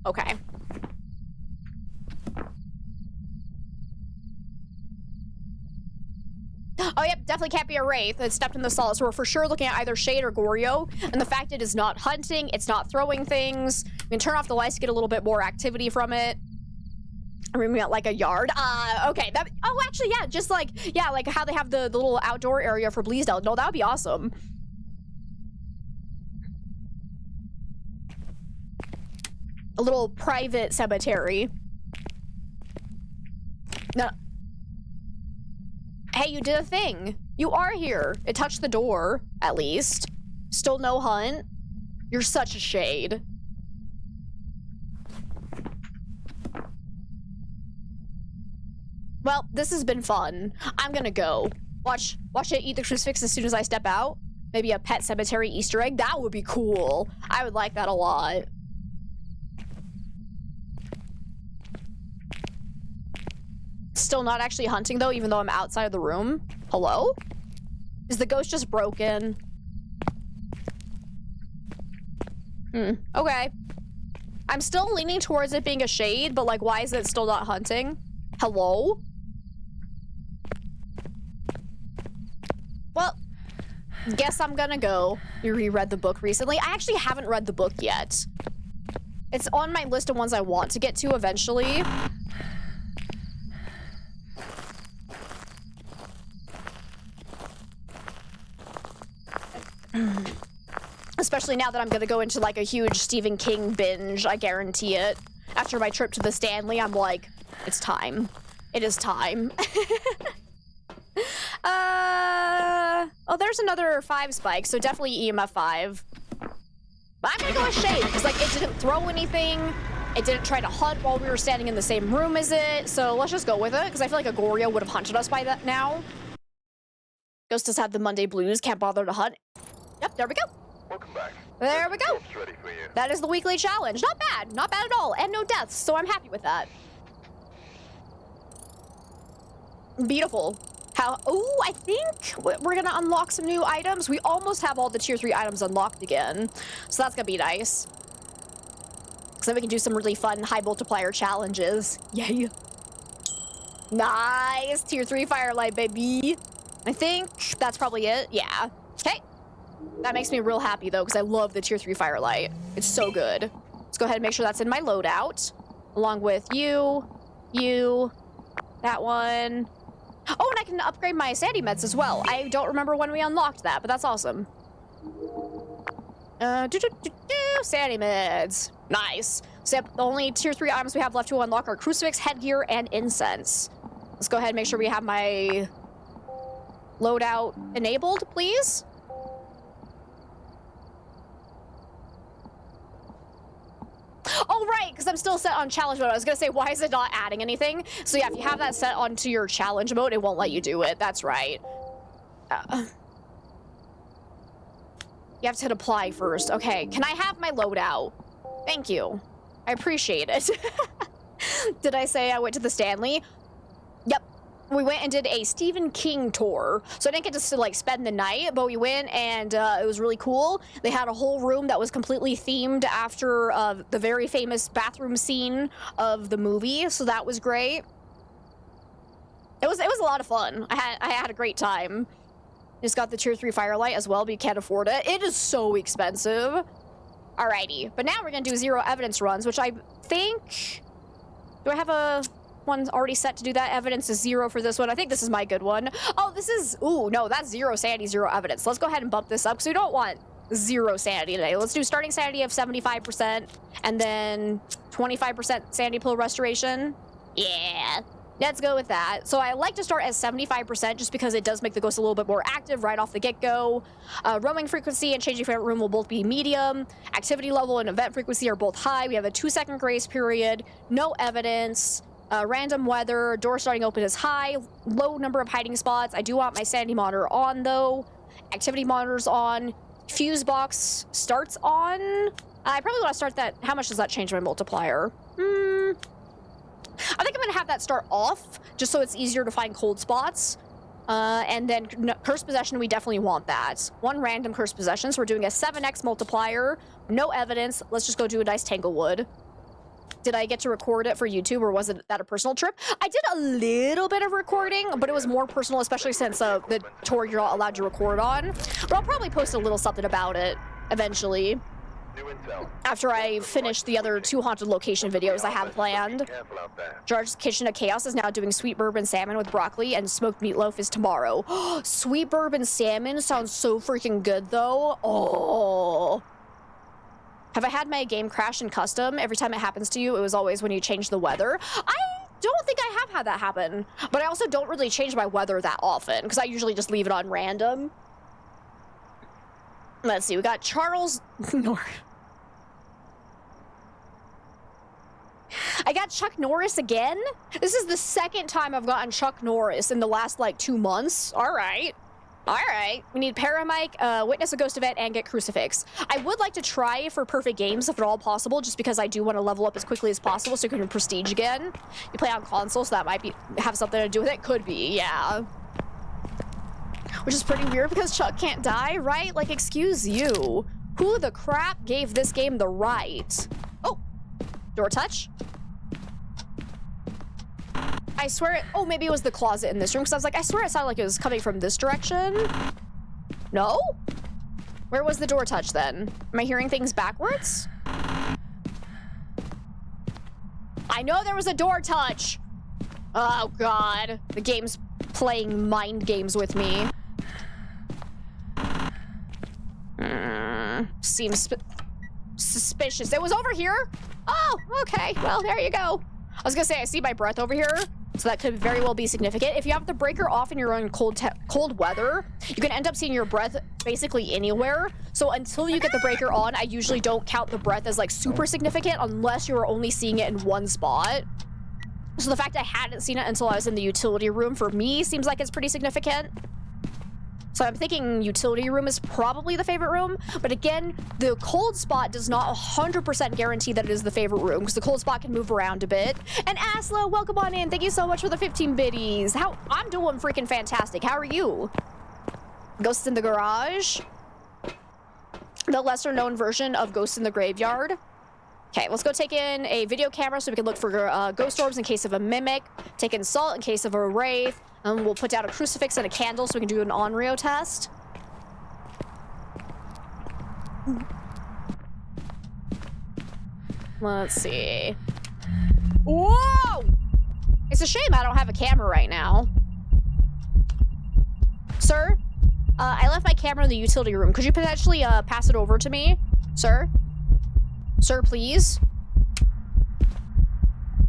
Okay. Oh, yep, definitely can't be a wraith. It stepped in the salt, so we're for sure looking at either Shade or Goryo. And the fact it is not hunting, it's not throwing things. We can turn off the lights to get a little bit more activity from it. I mean, we got like a yard. Okay. Oh, actually, yeah, just like, yeah, like how they have the little outdoor area for Bleasdale. No, that would be awesome. A little private cemetery. No. Hey, you did a thing. You are here. It touched the door, at least. Still no hunt. You're such a shade. Well, this has been fun. I'm gonna go. Watch it eat the crucifix as soon as I step out. Maybe a pet cemetery Easter egg. That would be cool. I would like that a lot. Still not actually hunting, though, even though I'm outside of the room. Hello? Is the ghost just broken? Okay. I'm still leaning towards it being a shade, but, like, why is it still not hunting? Hello? Well, guess I'm gonna go. You reread the book recently? I actually haven't read the book yet. It's on my list of ones I want to get to eventually. Especially now that I'm gonna go into like a huge Stephen King binge, I guarantee it. After my trip to the Stanley, I'm like, it's time. It is time. Oh, there's another 5 spike, so definitely EMF 5. But I'm gonna go with Shade, because like it didn't throw anything. It didn't try to hunt while we were standing in the same room as it. So let's just go with it, because I feel like a Goryo would have hunted us by that now. Ghost has had the Monday blues, can't bother to hunt. Yep, there we go. Welcome back. There we go. Job's ready for you. That is the weekly challenge. Not bad. Not bad at all. And no deaths, so I'm happy with that. Beautiful. Oh, I think we're gonna unlock some new items. We almost have all the tier 3 items unlocked again. So that's gonna be nice. So then we can do some really fun high multiplier challenges. Yay. Nice. Tier 3 firelight, baby. I think that's probably it. Yeah. Okay. That makes me real happy, though, because I love the tier 3 firelight. It's so good. Let's go ahead and make sure that's in my loadout. Along with you, that one. Oh, and I can upgrade my sandy meds as well. I don't remember when we unlocked that, but that's awesome. Sandy meds. Nice. So yep, the only tier 3 items we have left to unlock are crucifix, headgear, and incense. Let's go ahead and make sure we have my loadout enabled, please. Oh, right, because I'm still set on challenge mode. I was going to say, why is it not adding anything? So yeah, if you have that set onto your challenge mode, it won't let you do it. That's right. You have to hit apply first. Okay, can I have my loadout? Thank you. I appreciate it. Did I say I went to the Stanley? Yep. We went and did a Stephen King tour. So I didn't get to like spend the night, but we went and it was really cool. They had a whole room that was completely themed after the very famous bathroom scene of the movie. So that was great. It was a lot of fun. I had a great time. Just got the tier 3 firelight as well, but you can't afford it. It is so expensive. Alrighty, but now we're gonna do 0 evidence runs, which I think, do I have a one already set to do that? Evidence is 0 for this one. I think this is my good one. Oh, this is, ooh, no, that's 0 sanity, 0 evidence. Let's go ahead and bump this up because we don't want 0 sanity today. Let's do starting sanity of 75% and then 25% sanity pill restoration. Yeah. Let's go with that. So I like to start at 75% just because it does make the ghost a little bit more active right off the get-go. Roaming frequency and changing favorite room will both be medium. Activity level and event frequency are both high. We have a 2-second grace period. No evidence. Random weather. Door starting open is high. Low number of hiding spots. I do want my sanity monitor on, though. Activity monitor's on. Fuse box starts on. I probably want to start that. How much does that change my multiplier? I think I'm going to have that start off, just so it's easier to find cold spots. And then Cursed Possession, we definitely want that. 1 random Cursed Possession, so we're doing a 7x multiplier. No evidence. Let's just go do a nice Tanglewood. Did I get to record it for YouTube, or was it that a personal trip? I did a little bit of recording, but it was more personal, especially since the tour you're not allowed to record on. But I'll probably post a little something about it eventually. After I finish the other 2 haunted location videos I have planned. George's Kitchen of Chaos is now doing sweet bourbon salmon with broccoli, and smoked meatloaf is tomorrow. Sweet bourbon salmon sounds so freaking good, though. Oh. Have I had my game crash in custom? Every time it happens to you, it was always when you change the weather. I don't think I have had that happen, but I also don't really change my weather that often because I usually just leave it on random. Let's see, we got Charles Norris. I got Chuck Norris again? This is the 2nd time I've gotten Chuck Norris in the last, like, 2 months. All right. All right. We need Paramike, Witness a Ghost Event, and get Crucifix. I would like to try for Perfect Games if at all possible, just because I do want to level up as quickly as possible so you can Prestige again. You play on console, so that might have something to do with it. Could be, yeah. Which is pretty weird because Chuck can't die, right? Like, excuse you. Who the crap gave this game the right? Oh, door touch. I swear it, oh, maybe it was the closet in this room because I was like, I swear it sounded like it was coming from this direction. No? Where was the door touch then? Am I hearing things backwards? I know there was a door touch. Oh, God. The game's playing mind games with me. Seems suspicious. It was over here? Oh, okay. Well, there you go. I was gonna say, I see my breath over here, so that could very well be significant. If you have the breaker off and you're in cold weather, you can end up seeing your breath basically anywhere. So until you get the breaker on, I usually don't count the breath as like super significant unless you're only seeing it in one spot. So the fact I hadn't seen it until I was in the utility room for me seems like it's pretty significant. So I'm thinking utility room is probably the favorite room, but again, the cold spot does not 100% guarantee that it is the favorite room because the cold spot can move around a bit. And Aslo, welcome on in. Thank you so much for the 15 biddies. I'm doing freaking fantastic. How are you? Ghosts in the Garage. The lesser known version of Ghosts in the Graveyard. Okay, let's go take in a video camera so we can look for ghost orbs in case of a mimic. Take in salt in case of a wraith. And we'll put down a crucifix and a candle so we can do an Onryo test. Let's see. Whoa! It's a shame I don't have a camera right now. Sir, I left my camera in the utility room. Could you potentially pass it over to me, sir? Sir, please?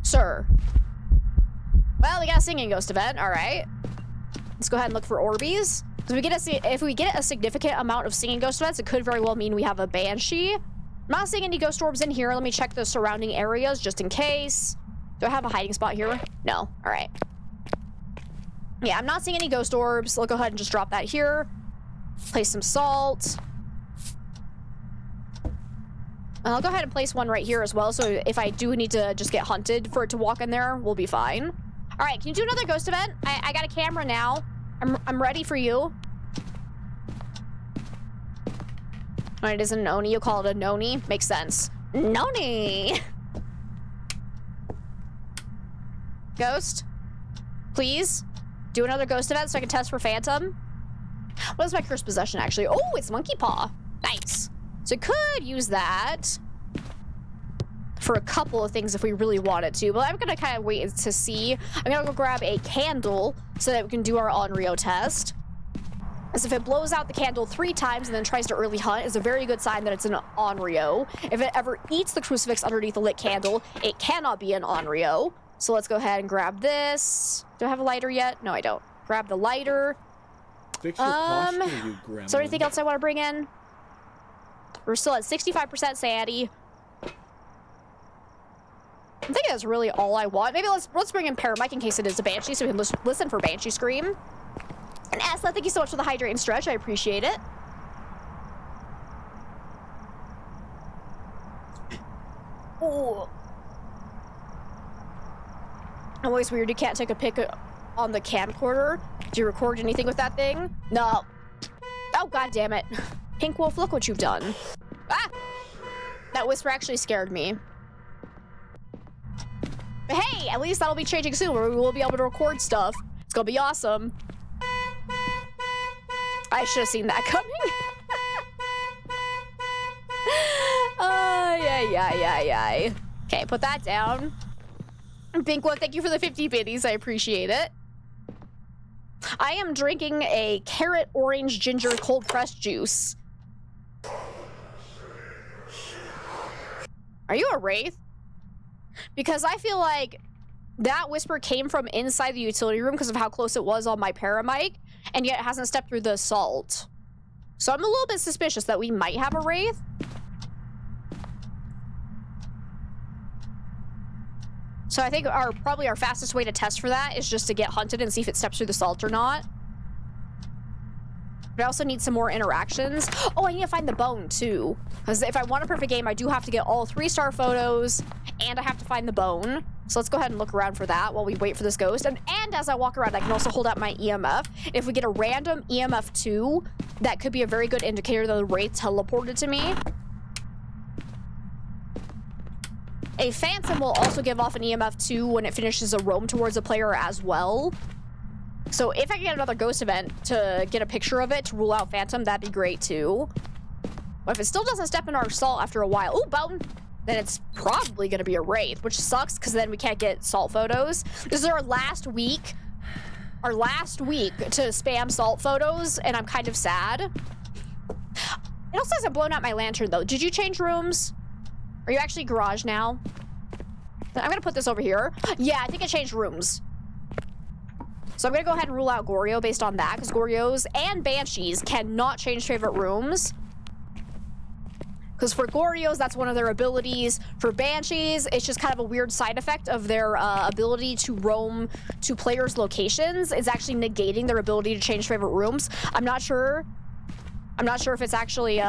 Sir. Well, we got a singing ghost event. All right. Let's go ahead and look for Orbeez. If we get a significant amount of singing ghost events, it could very well mean we have a Banshee. I'm not seeing any ghost orbs in here. Let me check the surrounding areas just in case. Do I have a hiding spot here? No. All right. Yeah, I'm not seeing any ghost orbs. I'll go ahead and just drop that here. Place some salt. And I'll go ahead and place one right here as well. So if I do need to just get hunted for it to walk in there, we'll be fine. All right, can you do another ghost event? I got a camera now. I'm ready for you. Oh, it isn't an Oni. You call it a Noni. Makes sense. Noni. Ghost, please do another ghost event so I can test for Phantom. What is my cursed possession actually? Oh, it's Monkey Paw. Nice. So I could use that for a couple of things if we really wanted to, but I'm gonna kind of wait to see. I'm gonna go grab a candle so that we can do our Onryo test. As if it blows out the candle 3 times and then tries to early hunt is a very good sign that it's an Onryo. If it ever eats the crucifix underneath the lit candle, it cannot be an Onryo. So let's go ahead and grab this. Do I have a lighter yet? No, I don't. Grab the lighter. Fix your posture, you gremlin. Is there anything else I want to bring in? We're still at 65% sanity. I think that's really all I want. Maybe let's bring in Paramic in case it is a Banshee so we can listen for Banshee Scream. And Asla, thank you so much for the hydrate and stretch. I appreciate it. Oh. Always weird you can't take a pic on the camcorder. Do you record anything with that thing? No. Oh, god damn it. Pink Wolf, look what you've done. Ah! That whisper actually scared me. But hey, at least that'll be changing soon where we will be able to record stuff. It's gonna be awesome. I should have seen that coming. Yeah. Okay, put that down. Pink Wolf, thank you for the 50 biddies. I appreciate it. I am drinking a carrot orange ginger cold pressed juice. Are you a wraith? Because I feel like that whisper came from inside the utility room because of how close it was on my Paramic, and yet it hasn't stepped through the salt. So I'm a little bit suspicious that we might have a wraith. So I think probably our fastest way to test for that is just to get hunted and see if it steps through the salt or not. But I also need some more interactions. Oh, I need to find the bone too. Because if I want a perfect game, I do have to get all 3-star photos and I have to find the bone. So let's go ahead and look around for that while we wait for this ghost. And as I walk around, I can also hold out my EMF. If we get a random EMF 2, that could be a very good indicator that the wraith teleported to me. A Phantom will also give off an EMF 2 when it finishes a roam towards a player as well. So if I can get another ghost event to get a picture of it to rule out Phantom, that'd be great too. But if it still doesn't step in our salt after a while, ooh, bone, then it's probably gonna be a wraith, which sucks because then we can't get salt photos. This is our last week to spam salt photos, and I'm kind of sad. It also hasn't blown out my lantern though. Did you change rooms? Are you actually garage now? I'm gonna put this over here. Yeah, I think I changed rooms. So I'm gonna go ahead and rule out Goryo based on that, because Goryos and Banshees cannot change favorite rooms. Because for Gorios, that's one of their abilities. For Banshees, it's just kind of a weird side effect of their ability to roam to players' locations. It's actually negating their ability to change favorite rooms. I'm not sure if it's actually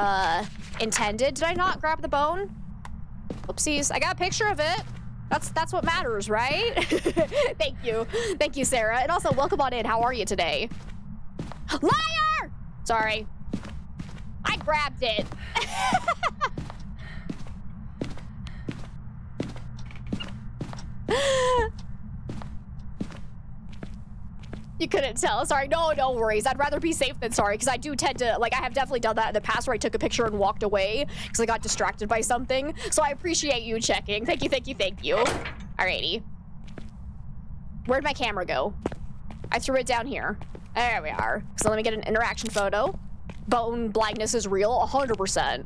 intended. Did I not grab the bone? Oopsies. I got a picture of it. That's what matters, right? Thank you, Sarah. And also, welcome on in. How are you today? Liar! Sorry. I grabbed it. You couldn't tell. Sorry. No worries. I'd rather be safe than sorry, because I do tend to, like, I have definitely done that in the past where I took a picture and walked away because I got distracted by something. So I appreciate you checking. Thank you. Alrighty. Where'd my camera go? I threw it down here. There we are. So let me get an interaction photo. Bone blindness is real, 100%.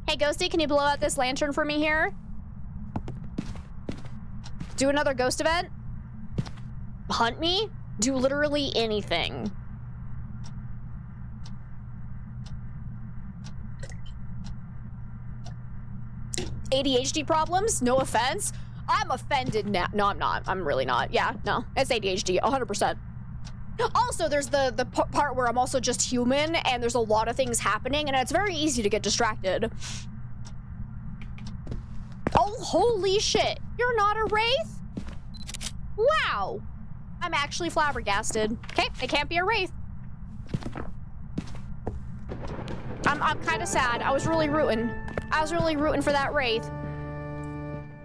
Hey, Ghosty, can you blow out this lantern for me here? Do another ghost event? Hunt me? Do literally anything. ADHD problems? No offense. I'm offended now. No, I'm not. I'm really not. Yeah, no. It's ADHD, 100%. Also, there's the part where I'm also just human, and there's a lot of things happening, and it's very easy to get distracted. Oh, holy shit. You're not a wraith? Wow. I'm actually flabbergasted. Okay, it can't be a wraith. I'm kind of sad. I was really rooting for that wraith.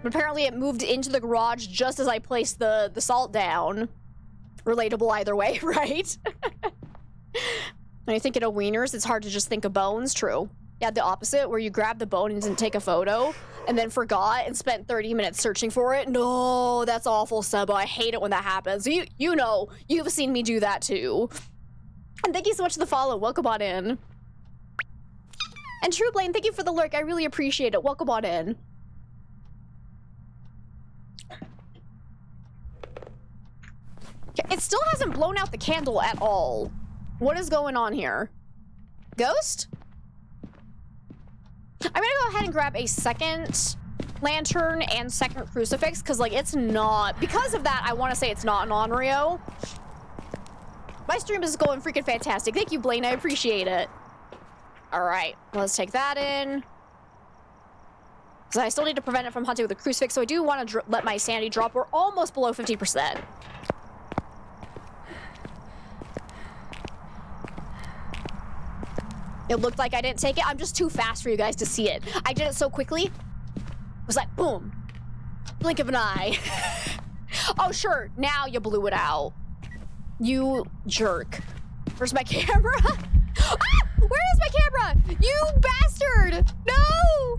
But apparently it moved into the garage just as I placed the salt down. Relatable either way, right? When you're thinking of wieners, it's hard to just think of bones. True. Yeah, the opposite, where you grab the bone and didn't take a photo and then forgot and spent 30 minutes searching for it. No, that's awful, Seba. I hate it when that happens. You know, you've seen me do that too. And thank you so much for the follow. Welcome on in. And True Blaine, thank you for the lurk. I really appreciate it. Welcome on in. It still hasn't blown out the candle at all. What is going on here? Ghost? I'm gonna go ahead and grab a second lantern and second crucifix, because, like, it's not... Because of that, I want to say it's not an Onryo. My stream is going freaking fantastic. Thank you, Blaine. I appreciate it. All right, let's take that in. Because I still need to prevent it from hunting with a crucifix, so I do want to let my sanity drop. We're almost below 50%. It looked like I didn't take it. I'm just too fast for you guys to see it. I did it so quickly. It was like, boom. Blink of an eye. Oh, sure. Now you blew it out. You jerk. Where's my camera? Ah! Where is my camera? You bastard! No!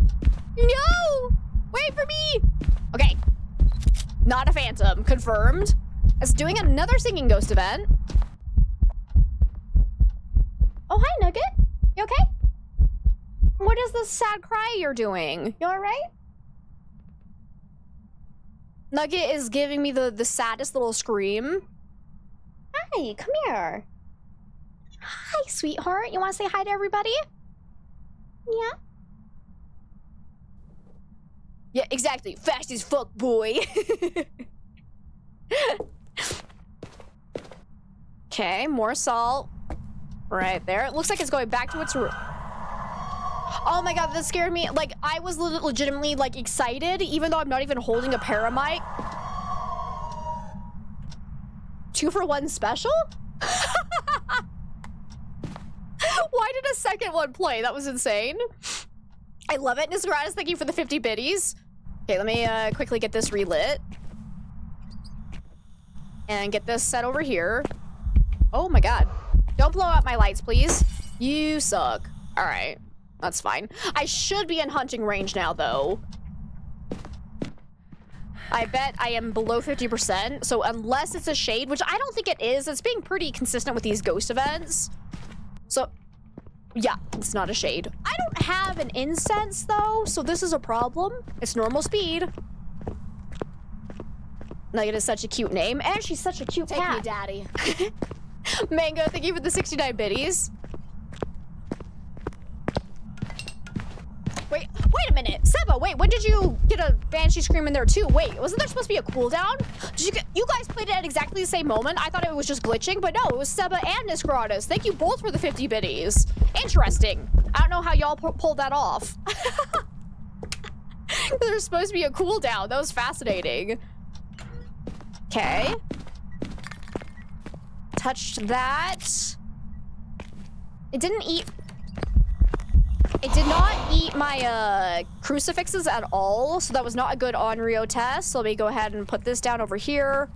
No! Wait for me! Okay. Not a phantom. Confirmed. It's doing another singing ghost event. Oh, hi, Nugget. You okay? What is this sad cry you're doing? You alright? Nugget is giving me the saddest little scream. Hi, come here. Hi, sweetheart. You want to say hi to everybody? Yeah? Yeah, exactly. Fast as fuck, boy. Okay, more salt. Right there. It looks like it's going back to its root. Oh my god, that scared me. Like, I was legitimately, like, excited, even though I'm not even holding a paramic. 2-for-1 special? Why did a second one play? That was insane. I love it. Nisgaratus, thank you for the 50 biddies. Okay, let me quickly get this relit. And get this set over here. Oh my god. Don't blow out my lights, please. You suck. All right, that's fine. I should be in hunting range now, though. I bet I am below 50%, so unless it's a shade, which I don't think it is, it's being pretty consistent with these ghost events. So, yeah, it's not a shade. I don't have an incense, though, so this is a problem. It's normal speed. Nugget is such a cute name, and she's such a cute cat. Take me, daddy. Mango, thank you for the 69 biddies. Wait a minute, Seba, wait, when did you get a Banshee scream in there too? Wait, wasn't there supposed to be a cooldown? You guys played it at exactly the same moment? I thought it was just glitching, but no, it was Seba and Nisgratus. Thank you both for the 50 biddies. Interesting. I don't know how y'all pulled that off. There's supposed to be a cooldown. That was fascinating. Okay. Touched that. It didn't eat... It did not eat my crucifixes at all, so that was not a good Onryo test. So let me go ahead and put this down over here.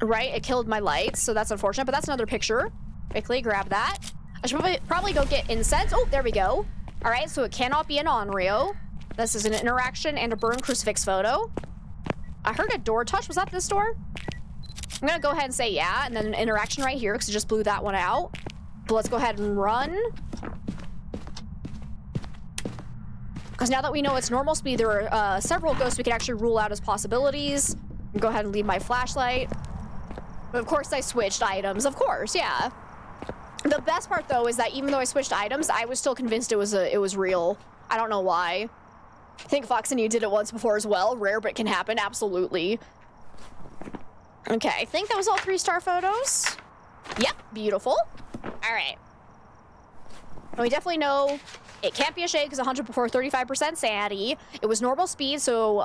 Right, it killed my lights, so that's unfortunate, but that's another picture. Quickly grab that. I should probably go get incense. Oh, there we go. All right, so it cannot be an Onryo. This is an interaction and a burn crucifix photo. I heard a door touch. Was that this door? I'm gonna go ahead and say yeah, and then an interaction right here because it just blew that one out. But let's go ahead and run. Because now that we know it's normal speed, there are several ghosts we can actually rule out as possibilities. Go ahead and leave my flashlight. But of course I switched items, of course, yeah. The best part though is that even though I switched items, I was still convinced it was real. I don't know why. I think Fox and you did it once before as well. Rare, but it can happen, absolutely. Okay, I think that was all 3-star photos. Yep, beautiful. All right. And we definitely know it can't be a shade because 100 before 35% sanity. It was normal speed, so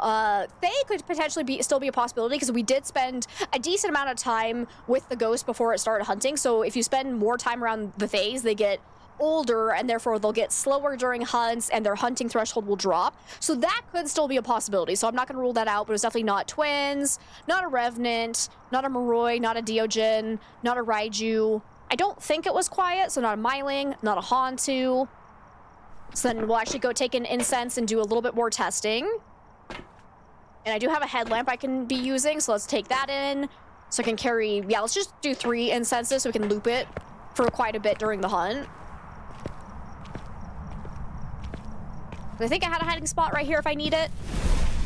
they could potentially still be a possibility because we did spend a decent amount of time with the ghost before it started hunting. So if you spend more time around the phase, they get older and therefore they'll get slower during hunts and their hunting threshold will drop. So that could still be a possibility. So I'm not going to rule that out, but it's definitely not twins, not a Revenant, not a Moroi, not a Deogen, not a Raiju. I don't think it was quiet, so not a Myling, not a Hantu. So then we'll actually go take an incense and do a little bit more testing. And I do have a headlamp I can be using, so let's take that in. So I can carry, yeah, let's just do 3 incenses so we can loop it for quite a bit during the hunt. I think I had a hiding spot right here if I need it.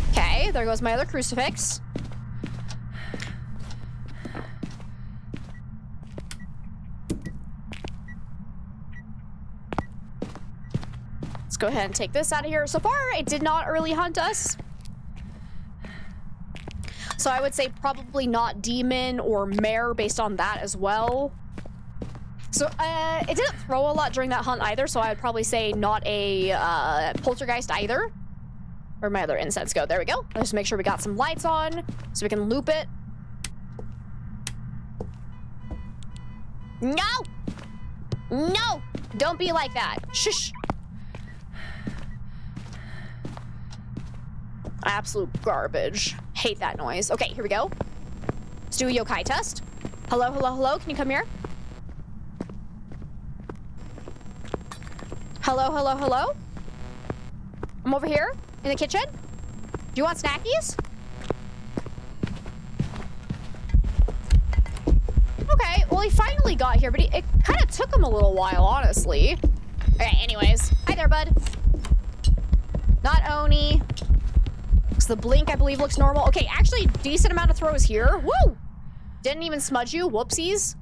Okay, there goes my other crucifix. Let's go ahead and take this out of here. So far, it did not early hunt us. So I would say probably not demon or mare based on that as well. So it didn't throw a lot during that hunt either, so I would probably say not a poltergeist either. Where'd my other incense go? There we go. Let's just make sure we got some lights on so we can loop it. No! No! Don't be like that. Shush! Absolute garbage. Hate that noise. Okay, here we go. Let's do a yokai test. Hello, hello, hello. Can you come here? Hello, hello, hello? I'm over here in the kitchen. Do you want snackies? Okay, well, he finally got here, but it kind of took him a little while, honestly. Okay, anyways. Hi there, bud. Not Oni. So the blink, I believe, looks normal. Okay, actually, decent amount of throws here. Woo! Didn't even smudge you. Whoopsies.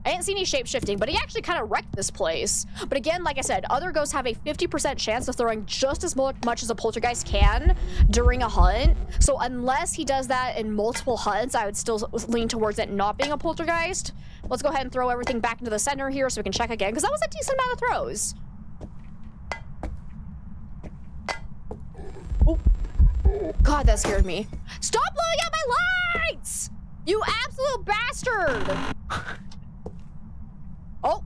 I didn't see any shape-shifting, but he actually kind of wrecked this place. But again, like I said, other ghosts have a 50% chance of throwing just as much as a poltergeist can during a hunt. So unless he does that in multiple hunts, I would still lean towards it not being a poltergeist. Let's go ahead and throw everything back into the center here so we can check again, because that was a decent amount of throws. Oh. God, that scared me. Stop blowing out my lights! You absolute bastard! Oh,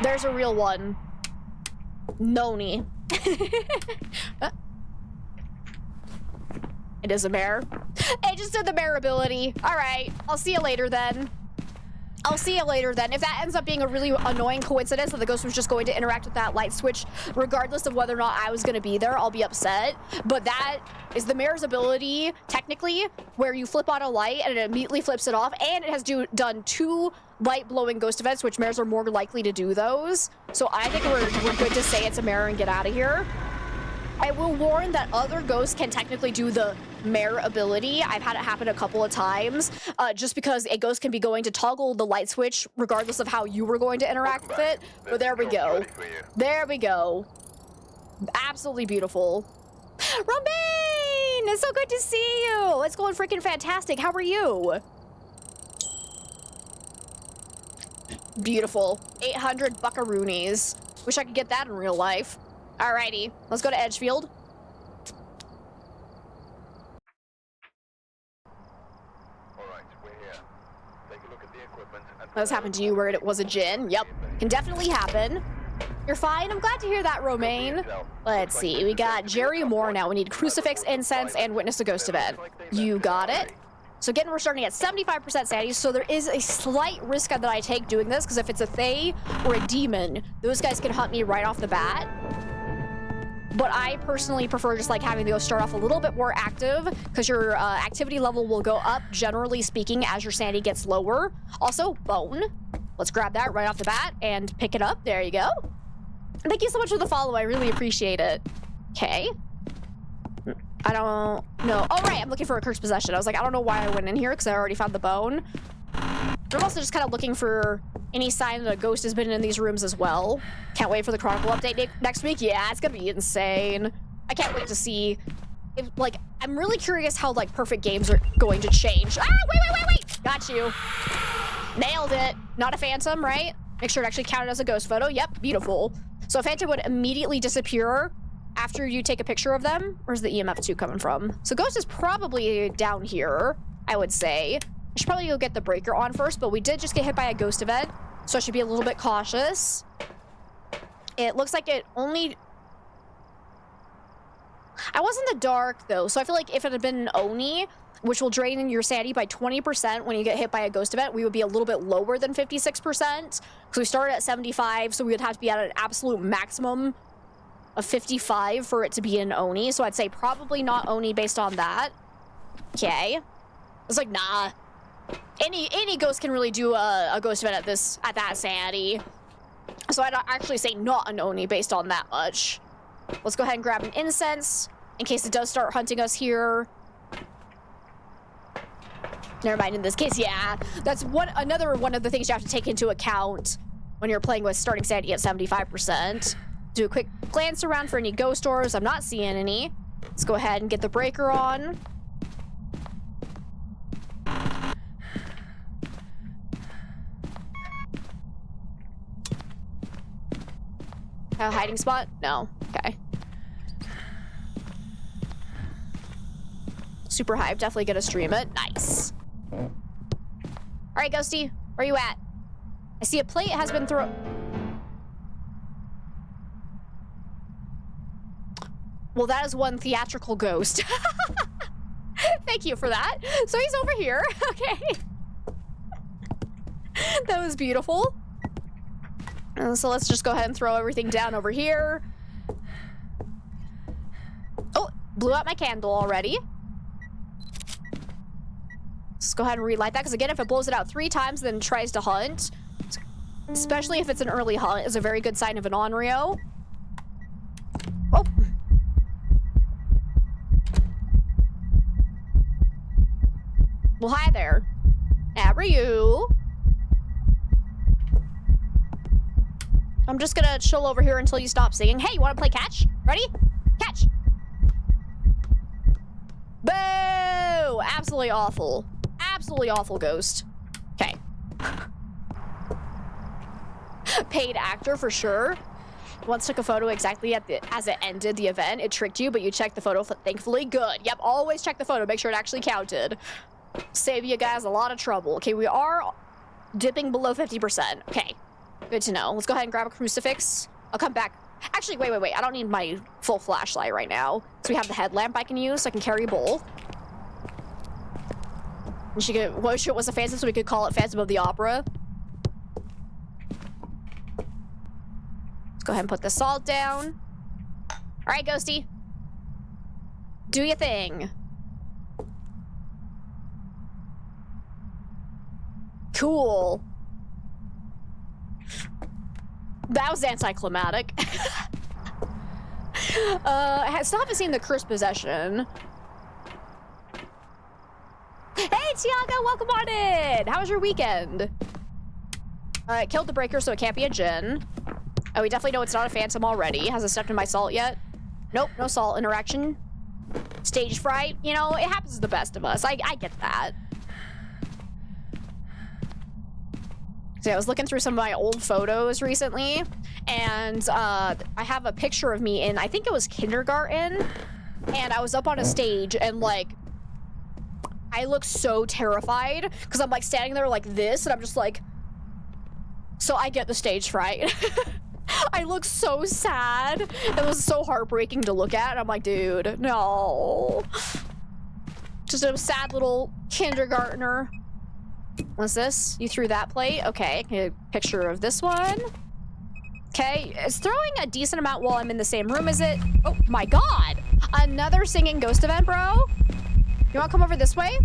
there's a real one. Noni. It is a mare. It just did the mare ability. All right, I'll see you later then. I'll see you later then. If that ends up being a really annoying coincidence that the ghost was just going to interact with that light switch, regardless of whether or not I was going to be there, I'll be upset. But that is the mare's ability, technically, where you flip on a light and it immediately flips it off. And it has done 2 light blowing ghost events, which mares are more likely to do those. So I think we're good to say it's a mare and get out of here. I will warn that other ghosts can technically do the mare ability. I've had it happen a couple of times, just because a ghost can be going to toggle the light switch regardless of how you were going to interact with it. But there we go. There we go. Absolutely beautiful. Romaine! It's so good to see you! It's going freaking fantastic. How are you? Beautiful. 800 buckaroonies. Wish I could get that in real life. Alrighty, let's go to Edgefield. Alright, we're here. Take a look at the equipment and That's happened to you where it was a djinn. Yep, can definitely happen. You're fine. I'm glad to hear that, Romaine. Let's see. We got Jerry Moore now. We need crucifix, incense, and witness a ghost event. You got it. So again, we're starting at 75% sanity, so there is a slight risk that I take doing this, because if it's a Fae or a demon, those guys can hunt me right off the bat. But I personally prefer just like having the ghost start off a little bit more active, because your activity level will go up, generally speaking, as your sanity gets lower. Also, bone. Let's grab that right off the bat and pick it up. There you go. Thank you so much for the follow. I really appreciate it. Okay. I don't know. Oh, right. I'm looking for a cursed possession. I was like, I don't know why I went in here because I already found the bone. But I'm also just kind of looking for any sign that a ghost has been in these rooms as well. Can't wait for the Chronicle update next week. Yeah, it's going to be insane. I can't wait to see if, like, I'm really curious how, like, perfect games are going to change. Ah, wait. Got you. Nailed it. Not a phantom, right? Make sure it actually counted as a ghost photo. Yep, beautiful. So a phantom would immediately disappear after you take a picture of them. Where's the EMF 2 coming from? So ghost is probably down here, I would say. I should probably go get the breaker on first, but we did just get hit by a ghost event, so I should be a little bit cautious. It looks like it only... I was in the dark, though, so I feel like if it had been an Oni, which will drain your sanity by 20% when you get hit by a ghost event, we would be a little bit lower than 56%. So we started at 75, so we would have to be at an absolute maximum of 55 for it to be an Oni. So I'd say probably not Oni based on that. Okay. It's like, nah. Any ghost can really do a ghost event at that sanity. So I'd actually say not an Oni based on that much. Let's go ahead and grab an incense in case it does start hunting us here. Never mind, in this case, yeah. That's another one of the things you have to take into account when you're playing with starting sanity at 75%. Do a quick glance around for any ghost doors. I'm not seeing any. Let's go ahead and get the breaker on. A hiding spot? No. Okay. Super hype. Definitely gonna stream it. Nice. All right, Ghosty. Where you at? I see a plate has been thrown. Well, that is one theatrical ghost. Thank you for that. So he's over here. Okay. That was beautiful. So let's just go ahead and throw everything down over here. Oh, blew out my candle already. Let's go ahead and relight that, because again, if it blows it out 3 times and then tries to hunt, especially if it's an early hunt, is a very good sign of an Onryo. Oh. Well, hi there. How are you? I'm just gonna chill over here until you stop singing. Hey, you wanna play catch? Ready? Catch. Boo! Absolutely awful. Absolutely awful ghost. Okay. Paid actor for sure. Once took a photo exactly as it ended the event. It tricked you, but you checked the photo, thankfully. Good. Yep, always check the photo. Make sure it actually counted. Save you guys a lot of trouble. Okay, we are dipping below 50%. Okay. Good to know. Let's go ahead and grab a crucifix. I'll come back. Actually, wait. I don't need my full flashlight right now. So we have the headlamp I can use, so I can carry both. And she could, wish it was a phantom, so we could call it Phantom of the Opera. Let's go ahead and put the salt down. All right, Ghosty. Do your thing. Cool. That was anticlimactic. I still haven't seen the cursed possession. Hi, Tiago. Welcome on in. How was your weekend? It killed the breaker, so it can't be a Jinn. Oh, we definitely know it's not a phantom already. Has it stepped in my salt yet? Nope, no salt interaction. Stage fright. You know, it happens to the best of us. I get that. So I was looking through some of my old photos recently, and I have a picture of me in, I think it was kindergarten, and I was up on a stage, and like, I look so terrified, because I'm like standing there like this, and I'm just like, so I get the stage fright. I look so sad. It was so heartbreaking to look at, and I'm like, dude, no. Just a sad little kindergartner. What's this? You threw that plate? Okay, a picture of this one. Okay, it's throwing a decent amount while I'm in the same room as it. Oh my god! Another singing ghost event, bro? You wanna come over this way?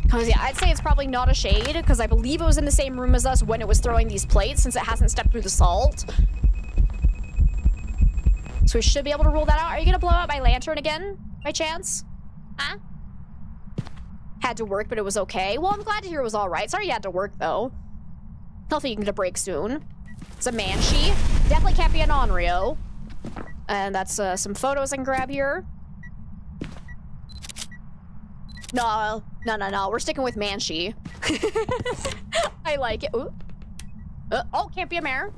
Because yeah, I'd say it's probably not a shade, because I believe it was in the same room as us when it was throwing these plates, since it hasn't stepped through the salt. So we should be able to rule that out. Are you gonna blow out my lantern again, by chance? Huh? Had to work, but it was okay. Well, I'm glad to hear it was all right. Sorry you had to work, though. Hopefully you can get a break soon. It's a Manshi. Definitely can't be an Onryo. And that's some photos I can grab here. No. We're sticking with Manshi. I like it. Ooh. Oh, can't be a mare.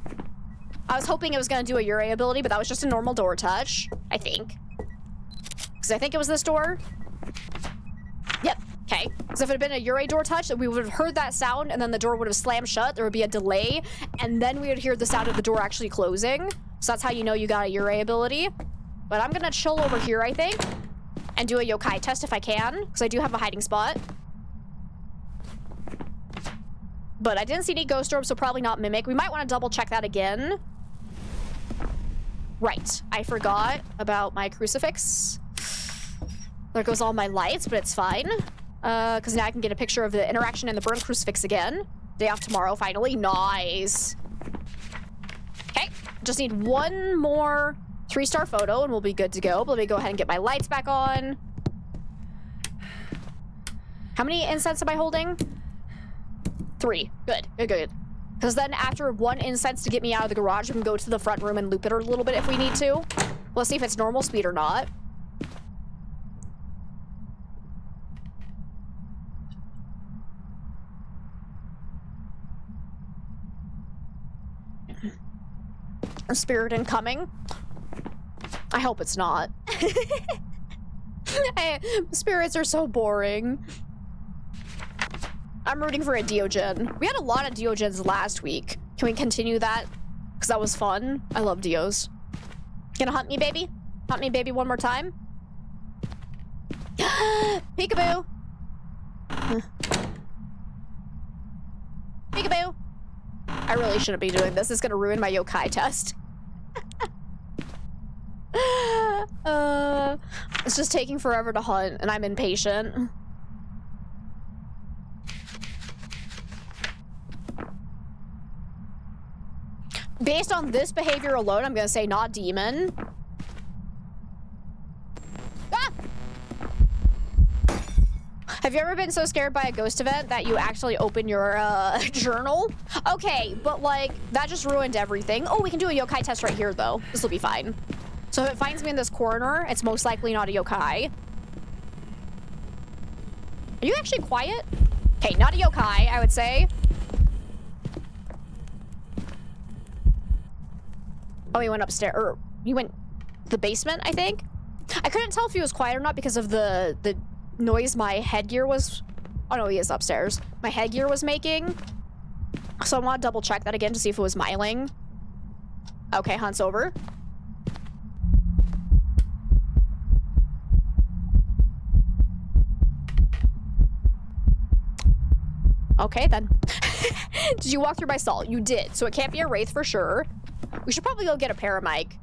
I was hoping it was going to do a Yurei ability, but that was just a normal door touch. I think. Because I think it was this door. Yep. Okay, because if it had been a Yurei door touch, we would have heard that sound, and then the door would have slammed shut. There would be a delay, and then we would hear the sound of the door actually closing. So that's how you know you got a Yurei ability. But I'm gonna chill over here, I think, and do a yokai test if I can, because I do have a hiding spot. But I didn't see any ghost orbs, so probably not mimic. We might want to double check that again. Right, I forgot about my crucifix. There goes all my lights, but it's fine. Because now I can get a picture of the interaction and the burnt crucifix again. Day off tomorrow, finally. Nice. Okay, just need one more 3-star photo and we'll be good to go. But let me go ahead and get my lights back on. How many incense am I holding? 3. Good. Because then after 1 incense to get me out of the garage, we can go to the front room and loop it a little bit if we need to. Let's see if it's normal speed or not. A spirit incoming. I hope it's not. Spirits are so boring. I'm rooting for a Diogen. We had a lot of Diogens last week. Can we continue that? Because that was fun. I love Dios. Gonna hunt me, baby? Hunt me, baby, one more time? Peekaboo! Peekaboo! I really shouldn't be doing this. It's gonna ruin my yokai test. It's just taking forever to hunt, and I'm impatient. Based on this behavior alone, I'm gonna say not demon. Ah! Have you ever been so scared by a ghost event that you actually open your journal? Okay, but like, that just ruined everything. Oh, we can do a yokai test right here, though. This will be fine. So if it finds me in this corner, it's most likely not a yokai. Are you actually quiet? Okay, not a yokai, I would say. Oh, he went upstairs, or he went to the basement, I think? I couldn't tell if he was quiet or not because of the noise my headgear was... Oh no, he is upstairs. My headgear was making. So I want to double check that again to see if it was miling. Okay, hunt's over. Okay, then. Did you walk through my salt? You did, so it can't be a wraith for sure. We should probably go get a paramic.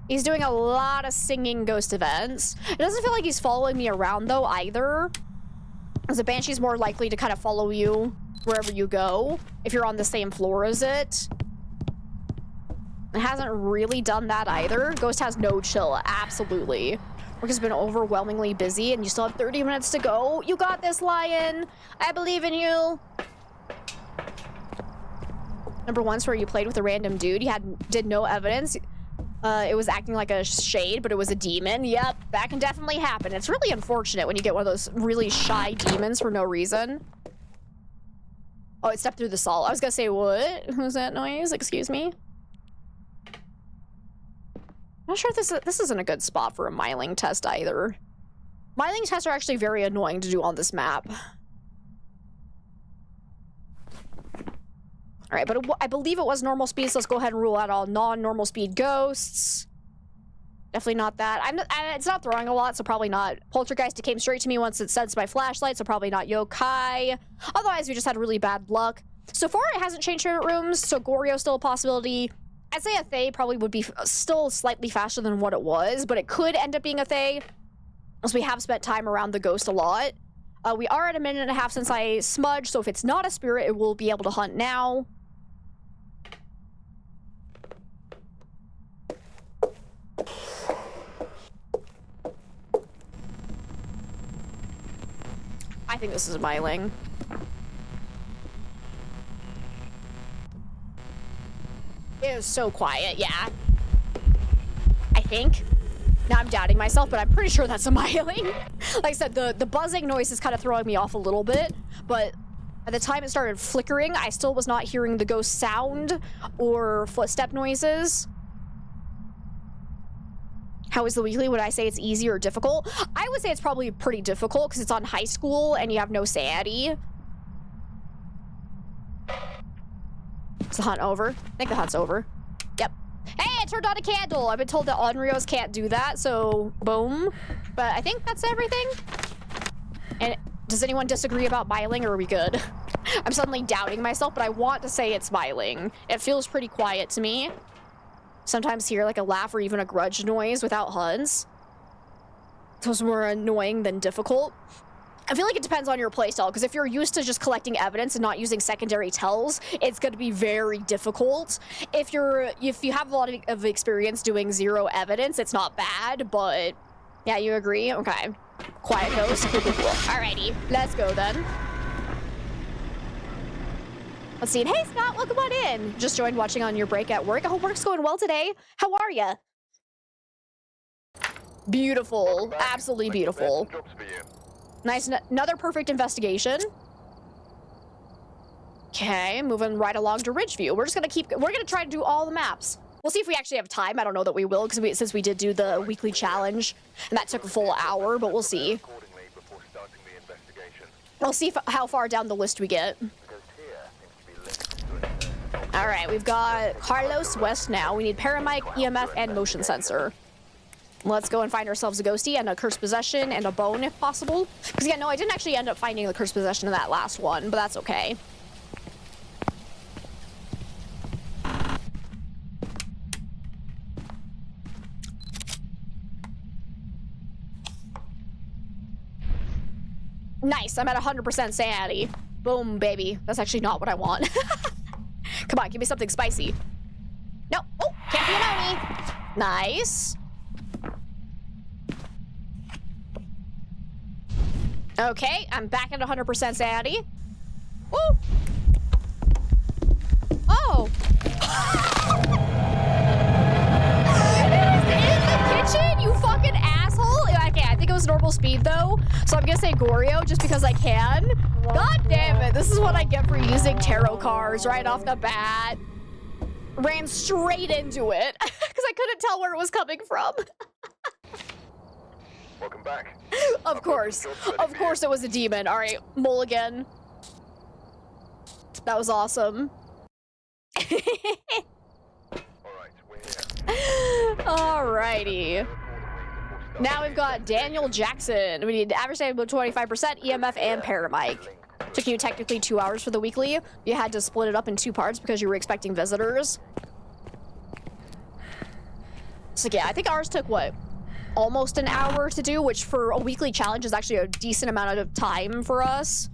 He's doing a lot of singing ghost events. It doesn't feel like he's following me around, though, either. Because a banshee's more likely to kind of follow you wherever you go, if you're on the same floor as it. It hasn't really done that either. Ghost has no chill, absolutely. Work has been overwhelmingly busy and you still have 30 minutes to go. You got this, Lion. I believe in you. Number one's where you played with a random dude. You did no evidence. It was acting like a shade, but it was a demon. Yep, that can definitely happen. It's really unfortunate when you get one of those really shy demons for no reason. Oh, it stepped through the salt. I was gonna say, what? Who's that noise? Excuse me? I'm not sure if this isn't a good spot for a miling test either. Miling tests are actually very annoying to do on this map. All right, but I believe it was normal speed, so let's go ahead and rule out all non-normal speed ghosts. Definitely not that. It's not throwing a lot, so probably not. Poltergeist, it came straight to me once it sensed my flashlight, so probably not yokai. Otherwise, we just had really bad luck. So far, it hasn't changed favorite rooms, so Goryo's still a possibility. I'd say a Thay probably would be still slightly faster than what it was, but it could end up being a Thay, as we have spent time around the ghost a lot. We are at 1.5 minutes since I smudged, so if it's not a spirit, it will be able to hunt now. I think this is miling. It was so quiet, yeah. I think. Now I'm doubting myself, but I'm pretty sure that's a miling. Like I said, the buzzing noise is kind of throwing me off a little bit, but at the time it started flickering, I still was not hearing the ghost sound or footstep noises. How is the weekly? Would I say it's easy or difficult? I would say it's probably pretty difficult because it's on high school and you have no sanity. Is the hunt over? I think the hunt's over. Yep. Hey, I turned on a candle. I've been told that Onryos can't do that, so boom. But I think that's everything. And does anyone disagree about miling, or are we good? I'm suddenly doubting myself, but I want to say it's miling. It feels pretty quiet to me. Sometimes hear like a laugh or even a grudge noise without hunts. Those are more annoying than difficult. I feel like it depends on your playstyle, because if you're used to just collecting evidence and not using secondary tells, it's going to be very difficult. If you have a lot of experience doing zero evidence, it's not bad, but yeah, you agree? Okay. Quiet ghost. Cool, cool, cool. Alrighty, let's go then. Let's see. Hey, Scott, welcome on in. Just joined watching on your break at work. I hope work's going well today. How are ya? Beautiful. Absolutely beautiful. Nice. Another perfect investigation. Okay, moving right along to Ridgeview. We're gonna try to do all the maps. We'll see if we actually have time. I don't know that we will, because since we did do the weekly challenge, and that took a full hour, but we'll see. We'll see how far down the list we get. All right, we've got Carlos West now. We need Paramic, EMF, and motion sensor. Let's go and find ourselves a ghosty and a cursed possession and a bone if possible. Because yeah, no, I didn't actually end up finding the cursed possession in that last one, but that's okay. Nice, I'm at 100% sanity. Boom, baby. That's actually not what I want. Come on, give me something spicy. No, oh, can't be an Oni. Nice. Okay, I'm back at 100% sanity. Woo! Oh! It was in the kitchen, you fucking asshole! Okay, I think it was normal speed though, so I'm gonna say Goryo just because I can. God damn it, this is what I get for using tarot cards right off the bat. Ran straight into it, because I couldn't tell where it was coming from. Welcome back. Of course it was a demon. All right, mulligan. That was awesome. Alrighty. Now we've got Daniel Jackson. We need average time about 25%, EMF, and Paramic. Took you technically 2 hours for the weekly. You had to split it up in 2 parts because you were expecting visitors. So yeah, I think ours took what? Almost an hour to do, which for a weekly challenge is actually a decent amount of time for us.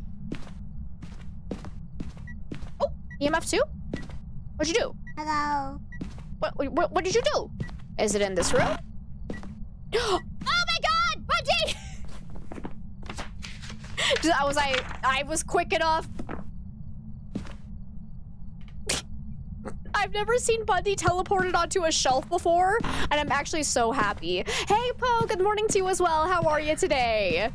Oh, EMF 2? What'd you do? Hello. What did you do? Is it in this room? Oh my I was quick enough. I've never seen Bundy teleported onto a shelf before, and I'm actually so happy. Hey, Poe, good morning to you as well. How are you today?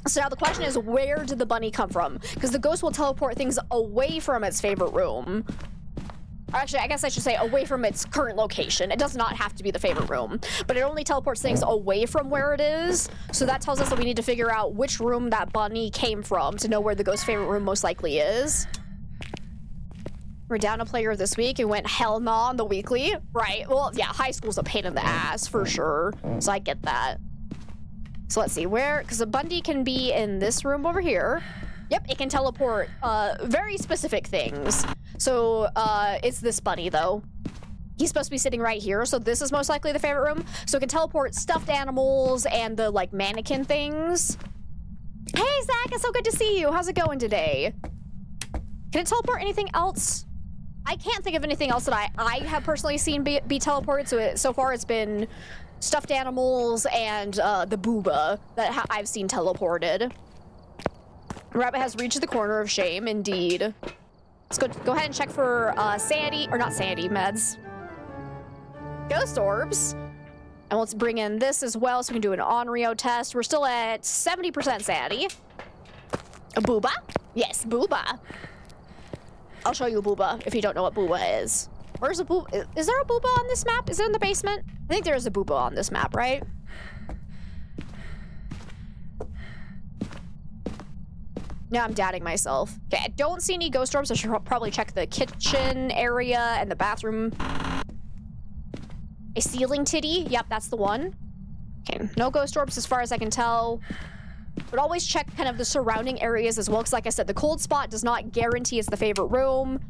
So now the question is, where did the bunny come from? Because the ghost will teleport things away from its favorite room. Actually, I guess I should say away from its current location. It does not have to be the favorite room, but it only teleports things away from where it is. So that tells us that we need to figure out which room that bunny came from to know where the ghost's favorite room most likely is. We're down a player this week and went hell nah on the weekly. Right, well, yeah, high school's a pain in the ass for sure. So I get that. So let's see, where, because a bunny can be in this room over here. Yep, it can teleport very specific things. So it's this bunny though. He's supposed to be sitting right here, so this is most likely the favorite room. So it can teleport stuffed animals and the like mannequin things. Hey Zach, it's so good to see you. How's it going today? Can it teleport anything else? I can't think of anything else that I have personally seen be teleported. So far it's been stuffed animals and the booba that I've seen teleported. Rabbit has reached the corner of shame, indeed. Let's go ahead and check for sanity, or not sanity, meds. Ghost orbs. And let's bring in this as well so we can do an Onryo test. We're still at 70% sanity. A booba? Yes, booba. I'll show you a booba if you don't know what booba is. Where's a booba? Is there a booba on this map? Is it in the basement? I think there is a booba on this map, right? Now I'm doubting myself. Okay, I don't see any ghost orbs. I should probably check the kitchen area and the bathroom. A ceiling titty. Yep, that's the one. Okay, no ghost orbs as far as I can tell. But always check kind of the surrounding areas as well, because like I said, the cold spot does not guarantee it's the favorite room.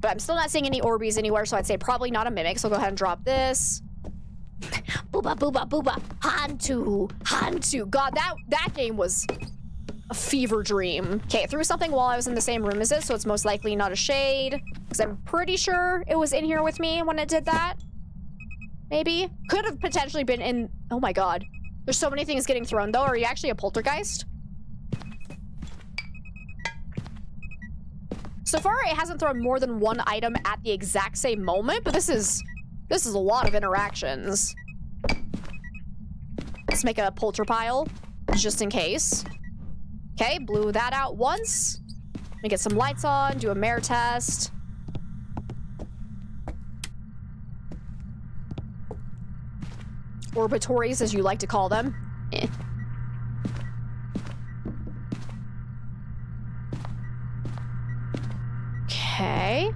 But I'm still not seeing any Orbeez anywhere, so I'd say probably not a mimic. So I'll go ahead and drop this. Booba, booba, booba. Hantu, Hantu. God, that game was a fever dream. Okay, threw something while I was in the same room as it, so it's most likely not a shade. Because I'm pretty sure it was in here with me when it did that. Maybe. Could have potentially been in... Oh my god. There's so many things getting thrown, though. Are you actually a poltergeist? So far, it hasn't thrown more than one item at the exact same moment, but this is a lot of interactions. Let's make a polter pile, just in case. Okay, blew that out once. Let me get some lights on, do a mare test. Orbitories, as you like to call them. Eh. Okay.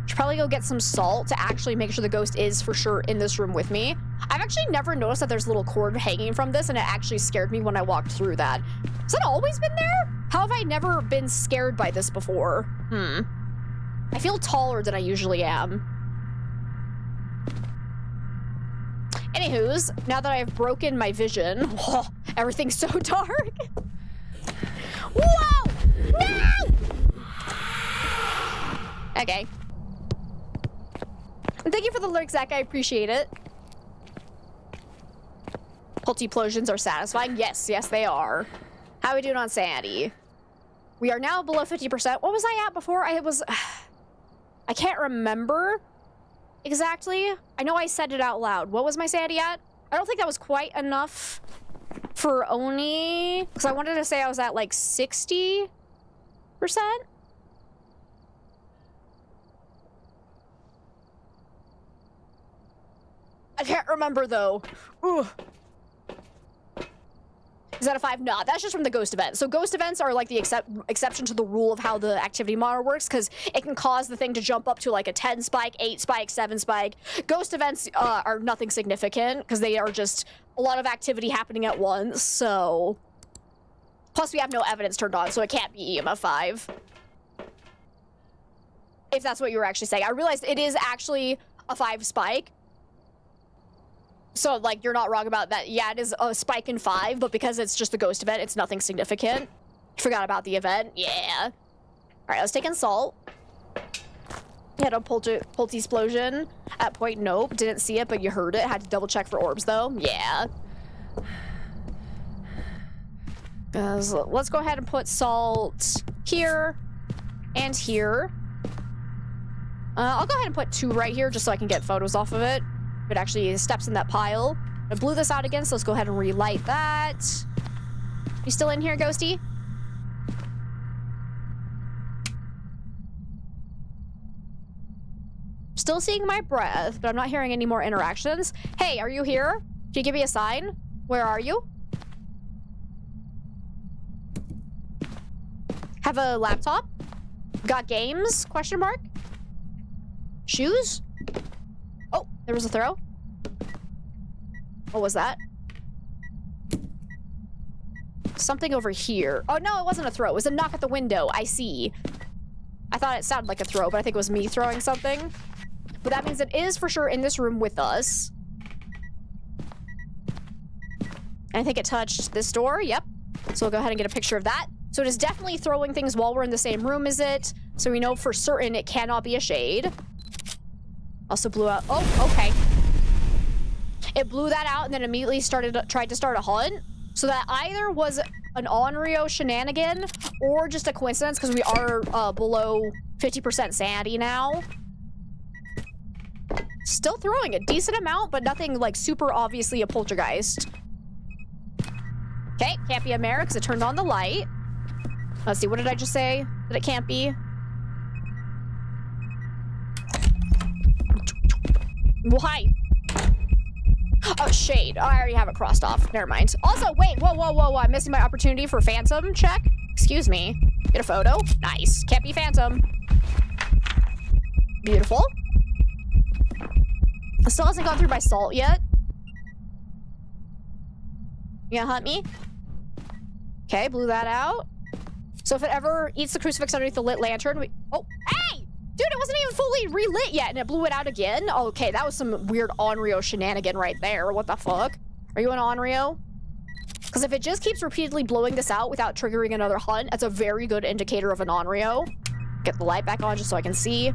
Should probably go get some salt to actually make sure the ghost is for sure in this room with me. I've actually never noticed that there's a little cord hanging from this, and it actually scared me when I walked through that. Has that always been there? How have I never been scared by this before? I feel taller than I usually am. Anywho's, now that I've broken my vision, whoa, everything's so dark. Whoa! No! Okay. Thank you for the lyric, Zach. I appreciate it. Multiplosions are satisfying. Yes, yes, they are. How are we doing on sanity? We are now below 50%. What was I at before? I can't remember exactly. I know I said it out loud. What was my sanity at? I don't think that was quite enough for Oni, because I wanted to say I was at like 60%. I can't remember though. Ooh. Is that a 5? No, that's just from the ghost event. So ghost events are like the exception to the rule of how the activity monitor works, because it can cause the thing to jump up to like a 10 spike, 8 spike, 7 spike. Ghost events are nothing significant, because they are just a lot of activity happening at once, so... Plus we have no evidence turned on, so it can't be EMF 5. If that's what you were actually saying. I realized it is actually a 5 spike. So, like, you're not wrong about that. Yeah, it is a spike in 5, but because it's just a ghost event, it's nothing significant. Forgot about the event. Yeah. All right, let's take in salt. Had a Pulti-explosion at point. Nope, didn't see it, but you heard it. Had to double check for orbs, though. Yeah. Because let's go ahead and put salt here and here. I'll go ahead and put 2 right here just so I can get photos off of it. It actually steps in that pile. I blew this out again, so let's go ahead and relight that. You still in here, Ghosty? Still seeing my breath, but I'm not hearing any more interactions. Hey, are you here? Can you give me a sign? Where are you? Have a laptop? Got games? Question mark? Shoes? Oh, there was a throw. What was that? Something over here. Oh, no, it wasn't a throw. It was a knock at the window. I see. I thought it sounded like a throw, but I think it was me throwing something. But that means it is for sure in this room with us. And I think it touched this door. Yep. So we'll go ahead and get a picture of that. So it is definitely throwing things while we're in the same room as it. So we know for certain it cannot be a shade. Also blew out. Oh, okay. It blew that out and then immediately tried to start a hunt. So that either was an Onryo shenanigan or just a coincidence because we are below 50% sanity now. Still throwing a decent amount, but nothing like super obviously a poltergeist. Okay, can't be a mirror because it turned on the light. Let's see, what did I just say that it can't be? Why? Oh, shade. Oh, I already have it crossed off. Never mind. Also, wait, whoa. I'm missing my opportunity for phantom check. Excuse me. Get a photo. Nice. Can't be phantom. Beautiful. It still hasn't gone through my salt yet. You gonna hunt me? Okay, blew that out. So if it ever eats the crucifix underneath the lit lantern, oh, hey! Dude, it wasn't even fully relit yet, and it blew it out again? Okay, that was some weird Onryo shenanigan right there. What the fuck? Are you an Onryo? Because if it just keeps repeatedly blowing this out without triggering another hunt, that's a very good indicator of an Onryo. Get the light back on just so I can see.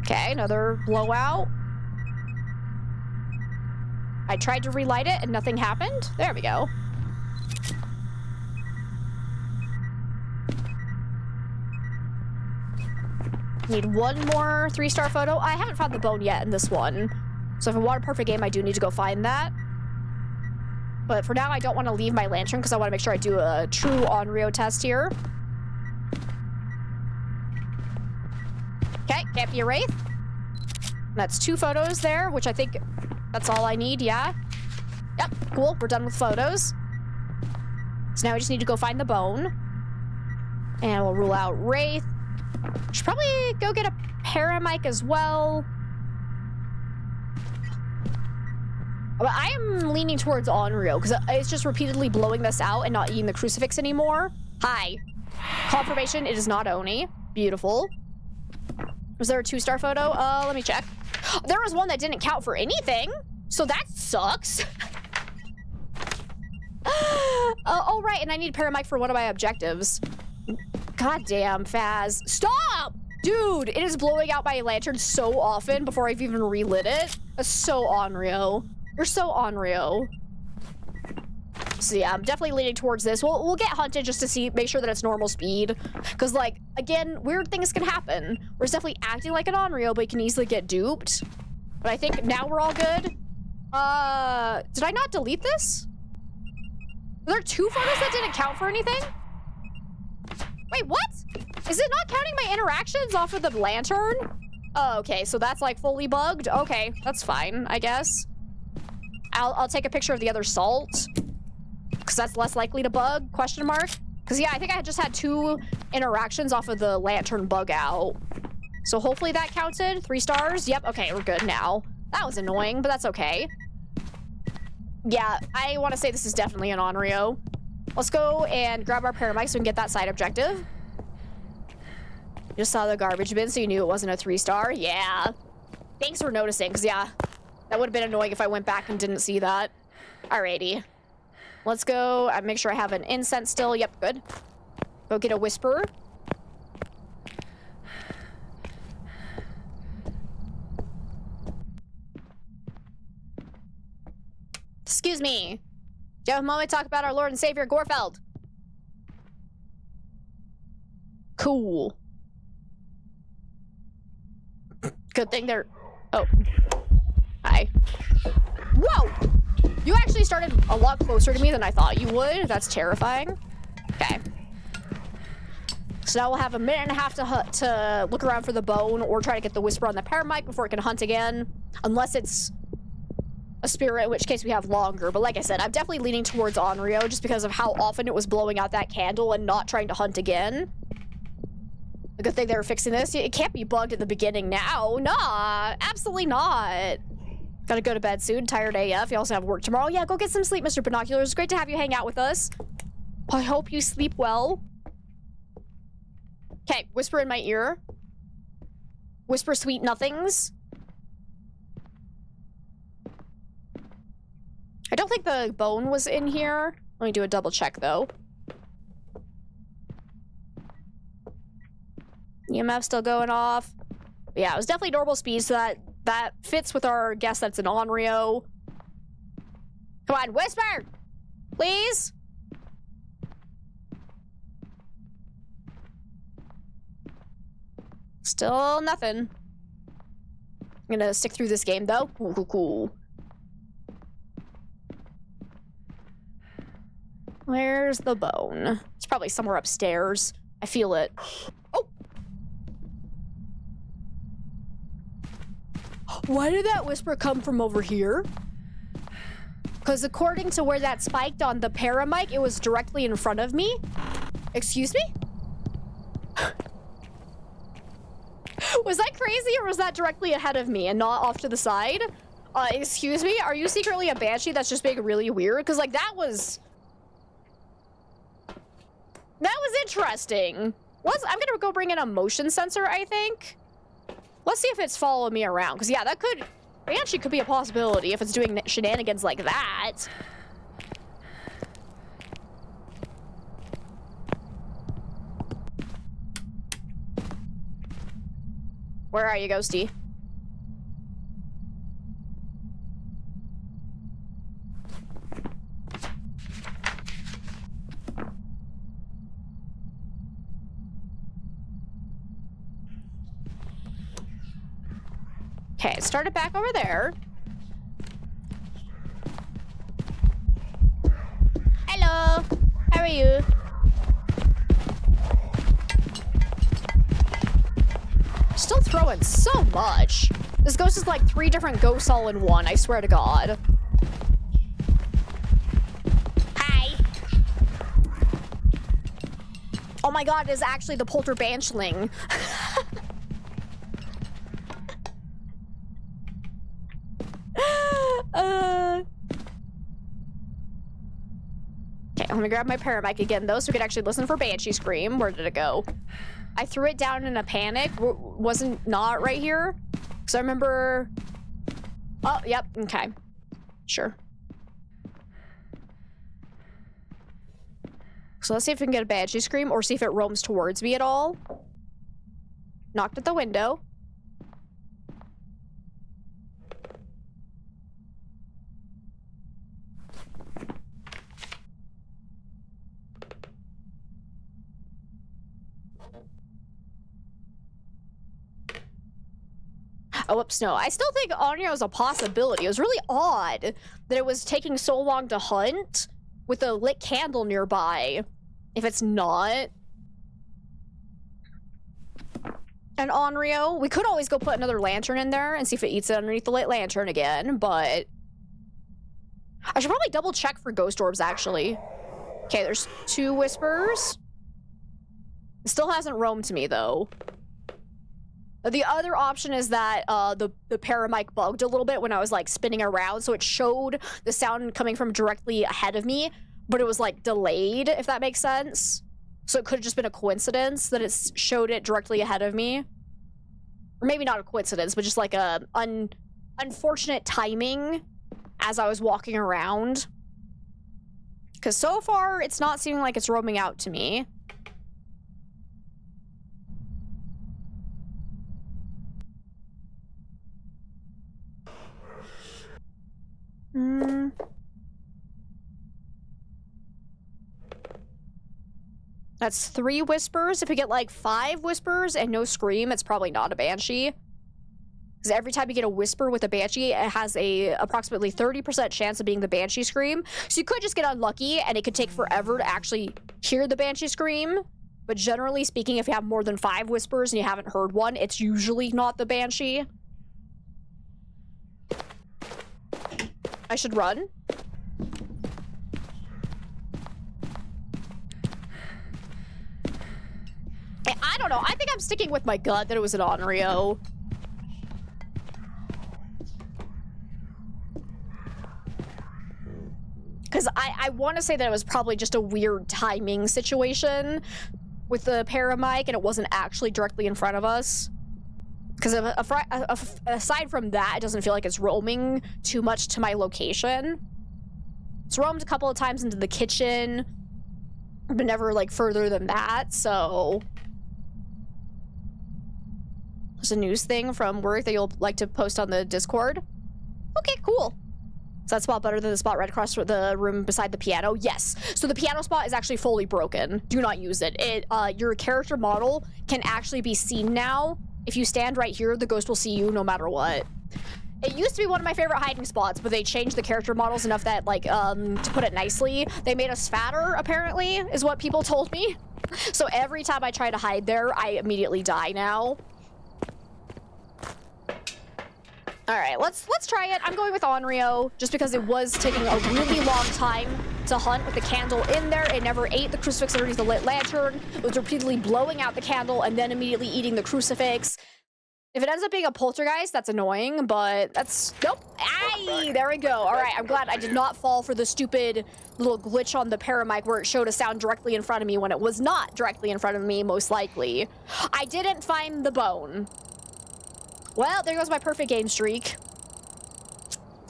Okay, another blowout. I tried to relight it and nothing happened. There we go. Need one more 3-star photo. I haven't found the bone yet in this one. So if I want a perfect game, I do need to go find that. But for now, I don't want to leave my lantern because I want to make sure I do a true Onryo test here. Okay, can't be a wraith. That's 2 photos there, which I think that's all I need, yeah. Yep, cool, we're done with photos. So now we just need to go find the bone. And we'll rule out wraith. Should probably go get a paramic as well. But I am leaning towards Onryo because it's just repeatedly blowing this out and not eating the crucifix anymore. Hi. Confirmation, it is not Oni. Beautiful. Was there a 2-star photo? Let me check. There was one that didn't count for anything. So that sucks. Oh, right, and I need paramic for one of my objectives. God damn, Phaz. Stop! Dude, it is blowing out my lantern so often before I've even relit it. That's so Onryo. You're so Onryo. So yeah, I'm definitely leaning towards this. We'll get hunted just to make sure that it's normal speed. Because, like, again, weird things can happen. We're definitely acting like an Onryo, but you can easily get duped. But I think now we're all good. Did I not delete this? Were there 2 photos that didn't count for anything? Wait, what? Is it not counting my interactions off of the lantern? Oh, okay, so that's like fully bugged? Okay, that's fine, I guess. I'll take a picture of the other salt. Because that's less likely to bug, question mark. Because yeah, I think I just had 2 interactions off of the lantern bug out. So hopefully that counted. 3 stars? Yep, okay, we're good now. That was annoying, but that's okay. Yeah, I want to say this is definitely an Onryo. Let's go and grab our paramic so we can get that side objective. Just saw the garbage bin, so you knew it wasn't a 3-star. Yeah. Thanks for noticing, because yeah, that would have been annoying if I went back and didn't see that. Alrighty. Let's go. Make sure I have an incense still. Yep, good. Go get a whisper. Excuse me. Do you have a moment to talk about our Lord and Savior, Gorfeld? Cool. Good thing they're... Oh. Hi. Whoa! You actually started a lot closer to me than I thought you would. That's terrifying. Okay. So now we'll have a minute and a half to look around for the bone or try to get the whisper on the paramite before it can hunt again. Unless it's a spirit, in which case we have longer. But like I said, I'm definitely leaning towards Onryo just because of how often it was blowing out that candle and not trying to hunt again. A good thing they were fixing this. It can't be bugged at the beginning now. Nah, absolutely not. Gotta go to bed soon. Tired AF. You also have work tomorrow. Yeah, go get some sleep, Mr. Binoculars. Great to have you hang out with us. I hope you sleep well. Okay, whisper in my ear. Whisper sweet nothings. I don't think the bone was in here. Let me do a double check, though. EMF still going off. Yeah, it was definitely normal speed, so that fits with our guess that's an Onryo. Come on, whisper! Please? Still nothing. I'm gonna stick through this game, though. Ooh, cool. Where's the bone? It's probably somewhere upstairs. I feel it. Oh! Why did that whisper come from over here? Because according to where that spiked on the paramic, it was directly in front of me. Excuse me? Was that crazy, or was that directly ahead of me and not off to the side? Excuse me? Are you secretly a banshee that's just being really weird? Because, like, that was interesting. I'm gonna go bring in a motion sensor, I think. Let's see if it's following me around. Because, yeah, Banshee could be a possibility if it's doing shenanigans like that. Where are you, Ghosty? Okay, start it back over there. Hello, how are you? Still throwing so much. This ghost is like 3 different ghosts all in one, I swear to God. Hi. Oh my God, it is actually the Polterbanchling. Okay, let me grab my paramic again, though, so we could actually listen for Banshee scream. Where did it go? I threw it down in a panic. Wasn't not right here? Because I remember... Oh, yep, okay. Sure. So let's see if we can get a Banshee scream, or see if it roams towards me at all. Knocked at the window. Oh, whoops, no. I still think Onryo is a possibility. It was really odd that it was taking so long to hunt with a lit candle nearby. If it's not an Onryo, we could always go put another lantern in there and see if it eats it underneath the lit lantern again, but I should probably double check for ghost orbs, actually. Okay, there's 2 whispers. It still hasn't roamed to me, though. The other option is that the paramic bugged a little bit when I was like spinning around, so it showed the sound coming from directly ahead of me, but it was like delayed, if that makes sense. So it could have just been a coincidence that it showed it directly ahead of me. Or maybe not a coincidence, but just like a unfortunate timing as I was walking around. Because so far, it's not seeming like it's roaming out to me. That's 3 whispers. If we get like 5 whispers and no scream, it's probably not a banshee. Because every time you get a whisper with a banshee, it has a approximately 30% chance of being the banshee scream. So you could just get unlucky and it could take forever to actually hear the banshee scream. But generally speaking, if you have more than 5 whispers and you haven't heard one, it's usually not the banshee. I should run. I don't know. I think I'm sticking with my gut that it was an Onryo. Because I want to say that it was probably just a weird timing situation with the paramic and it wasn't actually directly in front of us. Because aside from that, it doesn't feel like it's roaming too much to my location. It's roamed a couple of times into the kitchen, but never like further than that, so... There's a news thing from work that you'll like to post on the Discord. Okay, cool. Is that spot better than the spot right across the room beside the piano? Yes. So the piano spot is actually fully broken. Do not use it. Your character model can actually be seen now. If you stand right here, the ghost will see you no matter what. It used to be one of my favorite hiding spots, but they changed the character models enough that, like, to put it nicely, they made us fatter, apparently, is what people told me. So every time I try to hide there, I immediately die now. All right, let's try it. I'm going with Onryo just because it was taking a really long time to hunt with the candle in there. It never ate the crucifix underneath the lit lantern. It was repeatedly blowing out the candle and then immediately eating the crucifix. If it ends up being a poltergeist, that's annoying, but that's... Nope. Aye, there we go. All right, I'm glad I did not fall for the stupid little glitch on the paramic where it showed a sound directly in front of me when it was not directly in front of me, most likely. I didn't find the bone. Well, there goes my perfect game streak.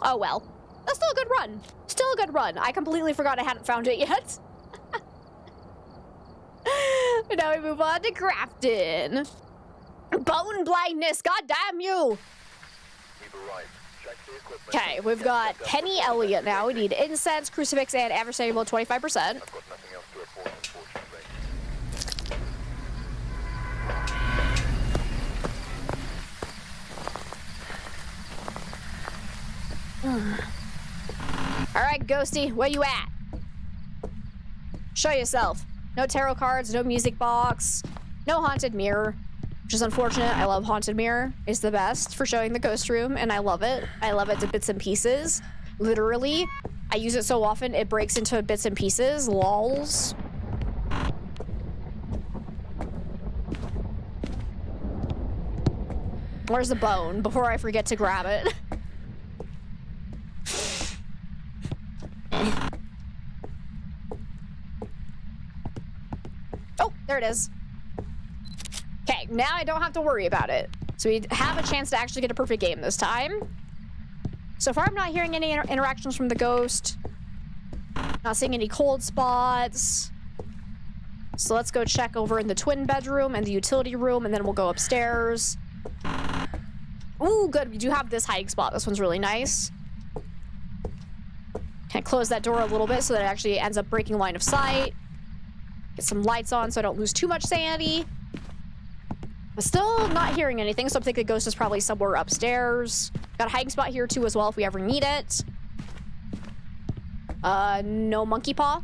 Oh, well. That's still a good run. Still a good run. I completely forgot I hadn't found it yet. But now we move on to Grafton. Bone blindness, god damn you! Okay, we've got Penny Elliott now. We need incense, crucifix, and adversary below 25%. I've got nothing else to report, unfortunately. Alright, Ghosty, where you at? Show yourself. No tarot cards, no music box, no haunted mirror. Which is unfortunate. I love Haunted Mirror. It's the best for showing the ghost room, and I love it. I love it to bits and pieces. Literally. I use it so often, it breaks into bits and pieces. Lols. Where's the bone? Before I forget to grab it. Oh, there it is. Okay, now I don't have to worry about it. So we have a chance to actually get a perfect game this time. So far, I'm not hearing any interactions from the ghost. Not seeing any cold spots. So let's go check over in the twin bedroom and the utility room, and then we'll go upstairs. Ooh, good. We do have this hiding spot. This one's really nice. Can I close that door a little bit so that it actually ends up breaking line of sight? Get some lights on so I don't lose too much sanity. But still not hearing anything, so I'm thinking the ghost is probably somewhere upstairs. Got a hiding spot here too as well if we ever need it. No monkey paw.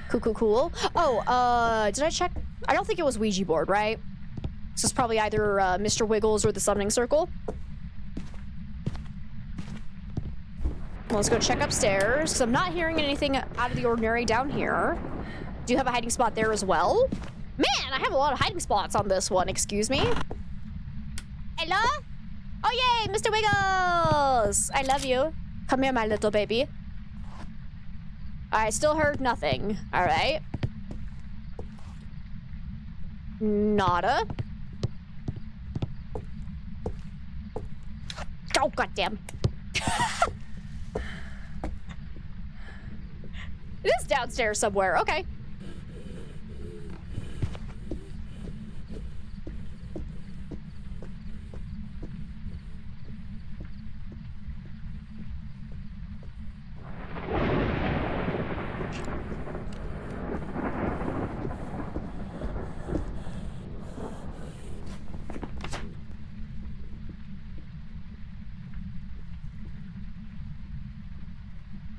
Cool. Oh, did I check? I don't think it was Ouija board, right? This is probably either Mr. Wiggles or the summoning circle. Well, let's go check upstairs, because I'm not hearing anything out of the ordinary down here. Do you have a hiding spot there as well? Man, I have a lot of hiding spots on this one. Excuse me? Hello? Oh, yay, Mr. Wiggles! I love you. Come here, my little baby. I still heard nothing. All right. Nada. Oh, goddamn. It is downstairs somewhere. Okay.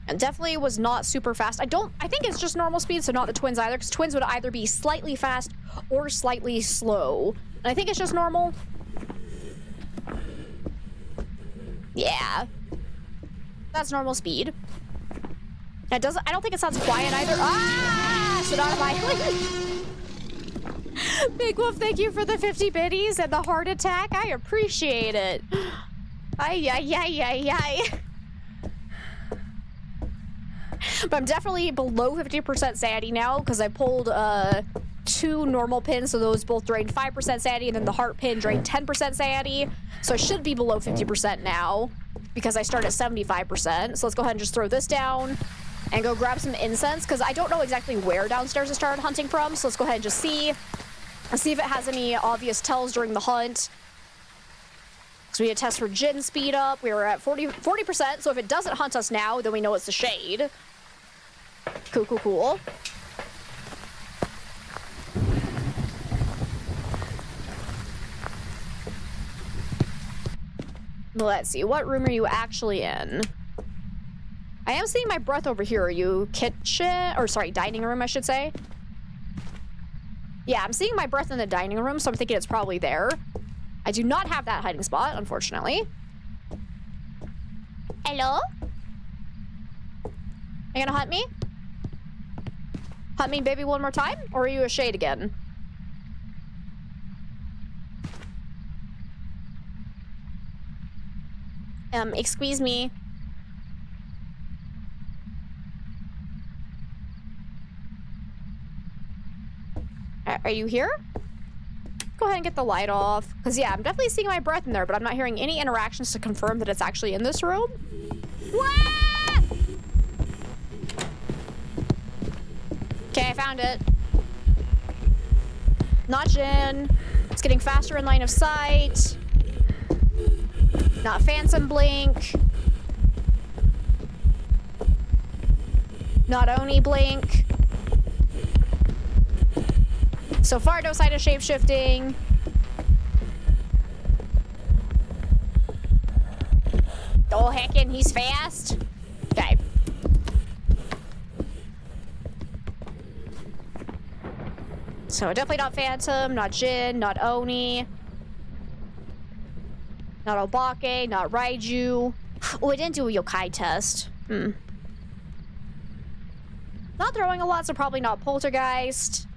And definitely was not super fast. I think it's just normal speed, so not the twins either, because twins would either be slightly fast or slightly slow. And I think it's just normal. Yeah. That's normal speed. It doesn't, I don't think it sounds quiet either. Ah! So not my Big Wolf, thank you for the 50 biddies and the heart attack. I appreciate it. Ay, ay, ay, ay, ay. But I'm definitely below 50% sanity now because I pulled 2 normal pins, so those both drained 5% sanity, and then the heart pin drained 10% sanity. So I should be below 50% now because I start at 75%. So let's go ahead and just throw this down and go grab some incense because I don't know exactly where downstairs I started hunting from. So let's go ahead and just see if it has any obvious tells during the hunt. So we need to test for Jinn speed up. We were at 40%, so if it doesn't hunt us now, then we know it's the shade. Cool, cool, cool. Let's see, what room are you actually in? I am seeing my breath over here. Are you kitchen? Or sorry, dining room, I should say. Yeah, I'm seeing my breath in the dining room, so I'm thinking it's probably there. I do not have that hiding spot, unfortunately. Hello? Are you gonna hunt me? Hunt me, baby, one more time? Or are you a shade again? Excuse me. Are you here? Go ahead and get the light off. Because, yeah, I'm definitely seeing my breath in there, but I'm not hearing any interactions to confirm that it's actually in this room. What? Okay, I found it. Not Jinn. It's getting faster in line of sight. Not Phantom Blink. Not Oni Blink. So far, no sign of shape-shifting. Oh, heckin', he's fast. Okay. So definitely not Phantom, not Jinn, not Oni. Not Obake, not Raiju. Oh, I didn't do a yokai test. Not throwing a lot, so probably not Poltergeist.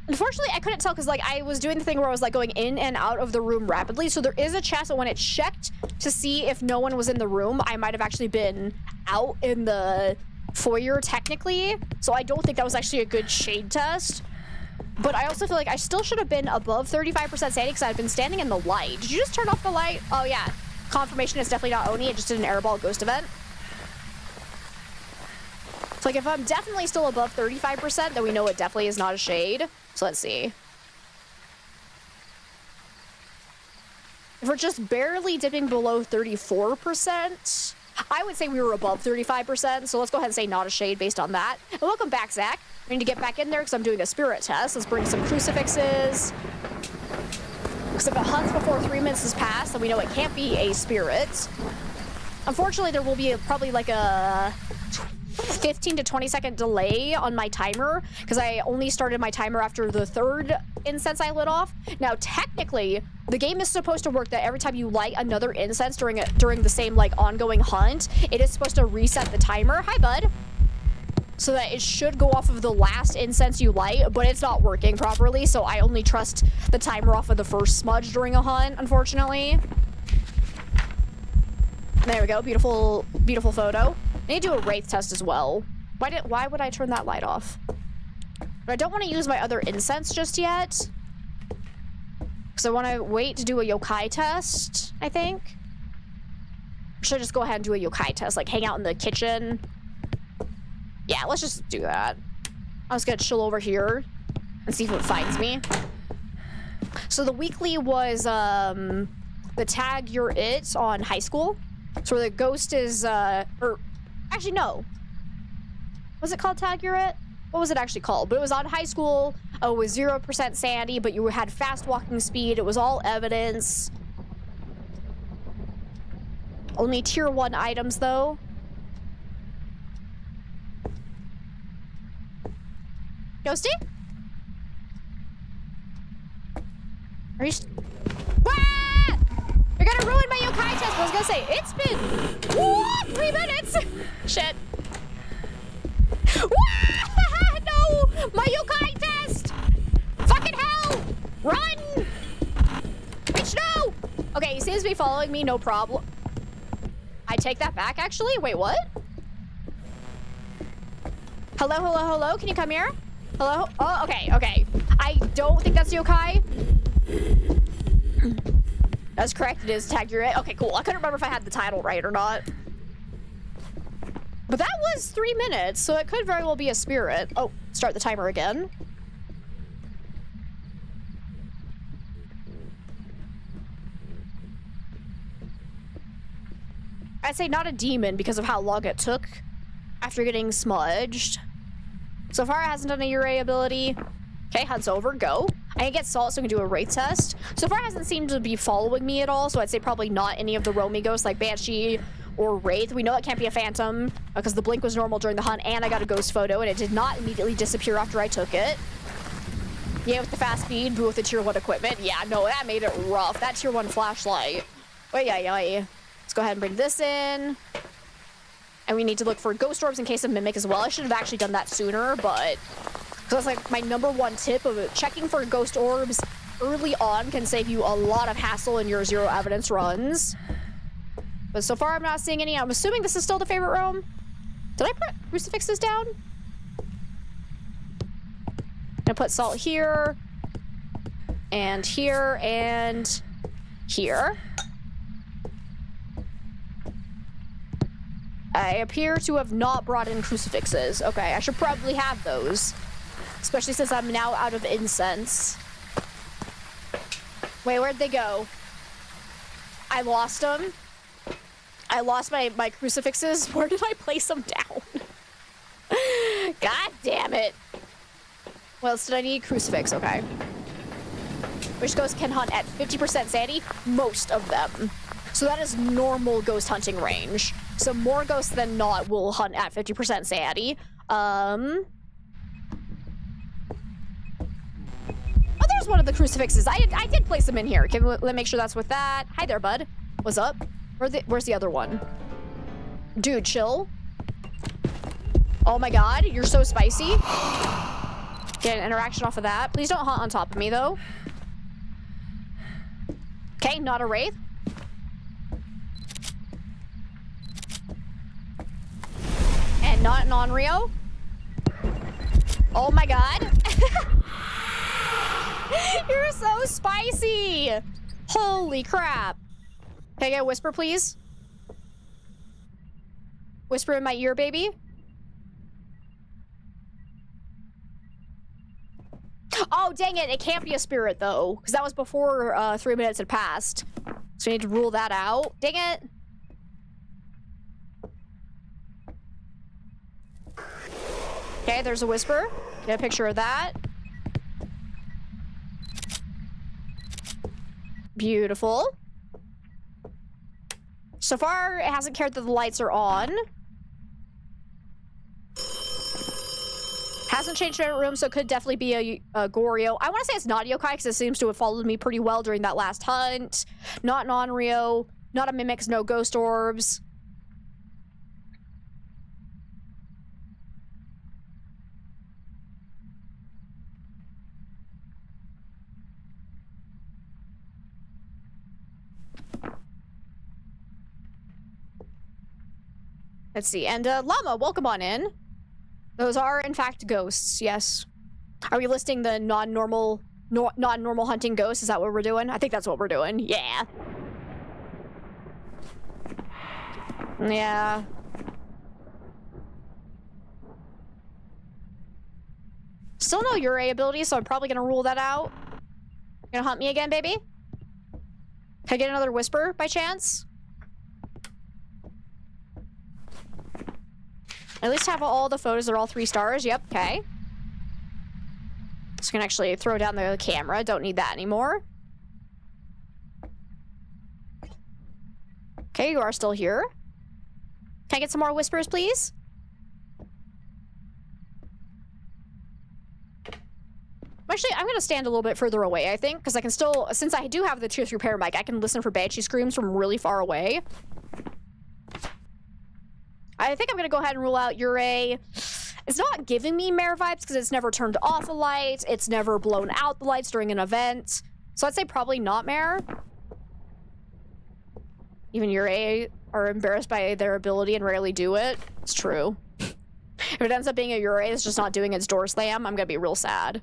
Unfortunately, I couldn't tell because, like, I was doing the thing where I was, like, going in and out of the room rapidly. So there is a chance that when it checked to see if no one was in the room, I might have actually been out in the foyer, technically. So I don't think that was actually a good shade test. But I also feel like I still should have been above 35% sanity because I've been standing in the light. Did you just turn off the light? Oh, yeah. Confirmation it's definitely not Oni. It just did an airball ghost event. So, like, if I'm definitely still above 35%, then we know it definitely is not a shade. So let's see. If we're just barely dipping below 34%, I would say we were above 35%. So let's go ahead and say not a shade based on that. And welcome back, Zach. We need to get back in there because I'm doing a spirit test. Let's bring some crucifixes. Because if it hunts before 3 minutes has passed, then we know it can't be a spirit. Unfortunately, there will be probably like a 15 to 20 second delay on my timer because I only started my timer after the 3rd incense I lit off. Now, technically, the game is supposed to work that every time you light another incense during the same like ongoing hunt, it is supposed to reset the timer. Hi, bud. So that it should go off of the last incense you light, but it's not working properly, so I only trust the timer off of the first smudge during a hunt, unfortunately. There we go. Beautiful, beautiful photo. I need to do a wraith test as well. Why would I turn that light off? But I don't want to use my other incense just yet. Because I want to wait to do a yokai test, I think. Or should I just go ahead and do a yokai test? Like hang out in the kitchen? Yeah, let's just do that. I'm just gonna chill over here and see if it finds me. So the weekly was the tag you're it on high school. So where the ghost is or actually no. Was it called tag you're it? What was it actually called? But it was on high school. Oh, it was 0% sanity, but you had fast walking speed. It was all evidence. Only tier 1 items, though. Ghosty? Are you... Ah! You're gonna ruin my yokai test. I was gonna say, it's been... What? 3 minutes! Shit. No! My yokai test! Fucking hell! Run! Bitch, no! Okay, he seems to be following me, no problem. I take that back, actually? Wait, what? Hello, hello, hello? Can you come here? Hello? Oh, okay, okay. I don't think that's yokai. That's correct, it is accurate. Okay, cool. I couldn't remember if I had the title right or not. But that was 3 minutes, so it could very well be a spirit. Oh, start the timer again. I'd say not a demon because of how long it took after getting smudged. So far, it hasn't done a Ure ability. Okay, Hunt's over, go. I can get Salt so we can do a Wraith test. So far, it hasn't seemed to be following me at all, so I'd say probably not any of the roamy ghosts like Banshee or Wraith. We know it can't be a Phantom because the blink was normal during the hunt and I got a ghost photo and it did not immediately disappear after I took it. Yeah, with the fast speed, but with the tier 1 equipment. Yeah, no, that made it rough. That tier 1 flashlight. Wait, yeah. Let's go ahead and bring this in. And we need to look for ghost orbs in case of Mimic as well. I should have actually done that sooner, but... So that's like my #1 tip of checking for ghost orbs early on can save you a lot of hassle in your 0 evidence runs. But so far I'm not seeing any. I'm assuming this is still the favorite room. Did I put crucifixes down? I'm gonna put Salt here. And here, and here. I appear to have not brought in crucifixes. Okay, I should probably have those. Especially since I'm now out of incense. Wait, where'd they go? I lost them. I lost my crucifixes. Where did I place them down? God damn it. What else did I need? Crucifix, okay. Which ghosts can hunt at 50% sanity? Most of them. So that is normal ghost hunting range. So more ghosts than not will hunt at 50% sanity. Oh, there's one of the crucifixes. I did place them in here. Let me make sure that's with that. Hi there, bud. What's up? Where's the other one? Dude, chill. Oh my god, you're so spicy. Get an interaction off of that. Please don't hunt on top of me, though. Okay, not a wraith. And not an Onryo. Oh my god. You're so spicy. Holy crap. Can I get a whisper, please? Whisper in my ear, baby. Oh, dang it. It can't be a spirit, though. Because that was before 3 minutes had passed. So we need to rule that out. Dang it. Okay, there's a whisper. Get a picture of that. Beautiful. So far, it hasn't cared that the lights are on. Hasn't changed in a room, so it could definitely be a Goryo. I want to say it's not yokai because it seems to have followed me pretty well during that last hunt. Not an Onryo. Not a Mimics, no ghost orbs. Let's see. And Llama, welcome on in. Those are, in fact, ghosts, yes. Are we listing the non-normal hunting ghosts? Is that what we're doing? I think that's what we're doing. Yeah. Yeah. Still no Ure ability, so I'm probably gonna rule that out. You gonna hunt me again, baby? Can I get another whisper, by chance? At least have all the photos. They're all 3 stars. Yep, okay. So I can actually throw down the camera. Don't need that anymore. Okay, you are still here. Can I get some more whispers, please? Actually, I'm gonna stand a little bit further away, I think, because I can still, since I do have the tier 3 repair mic, I can listen for banshee screams from really far away. I think I'm gonna go ahead and rule out Ure. It's not giving me mare vibes because it's never turned off a light, it's never blown out the lights during an event. So I'd say probably not mare. Even Ure are embarrassed by their ability and rarely do it. It's true. If it ends up being a Ure that's just not doing its door slam, I'm gonna be real sad.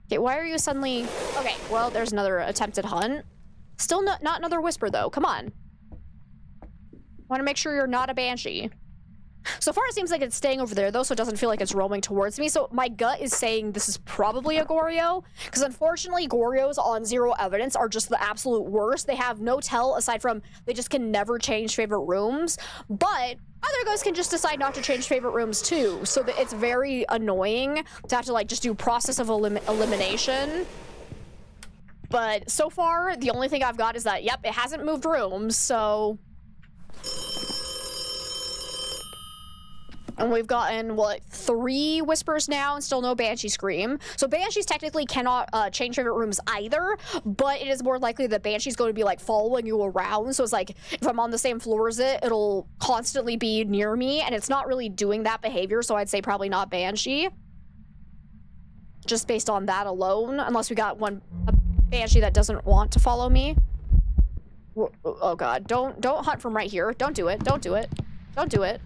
Okay, why are you suddenly... Okay, well, there's another attempted hunt. Still not another whisper, though. Come on. Want to make sure you're not a banshee. So far, it seems like it's staying over there, though, so it doesn't feel like it's roaming towards me. So my gut is saying this is probably a Goryo, because unfortunately, Goryos on zero evidence are just the absolute worst. They have no tell, aside from they just can never change favorite rooms. But other ghosts can just decide not to change favorite rooms, too. So that it's very annoying to have to, like, just do process of elimination. But so far, the only thing I've got is that, yep, it hasn't moved rooms, so... And we've gotten, what, 3 whispers now and still no banshee scream. So banshees technically cannot change favorite rooms either, but it is more likely that banshee's going to be, like, following you around. So it's like, if I'm on the same floor as it, it'll constantly be near me, and it's not really doing that behavior, so I'd say probably not banshee. Just based on that alone, unless we got a banshee that doesn't want to follow me. Oh god, don't hunt from right here. Don't do it, don't do it, don't do it.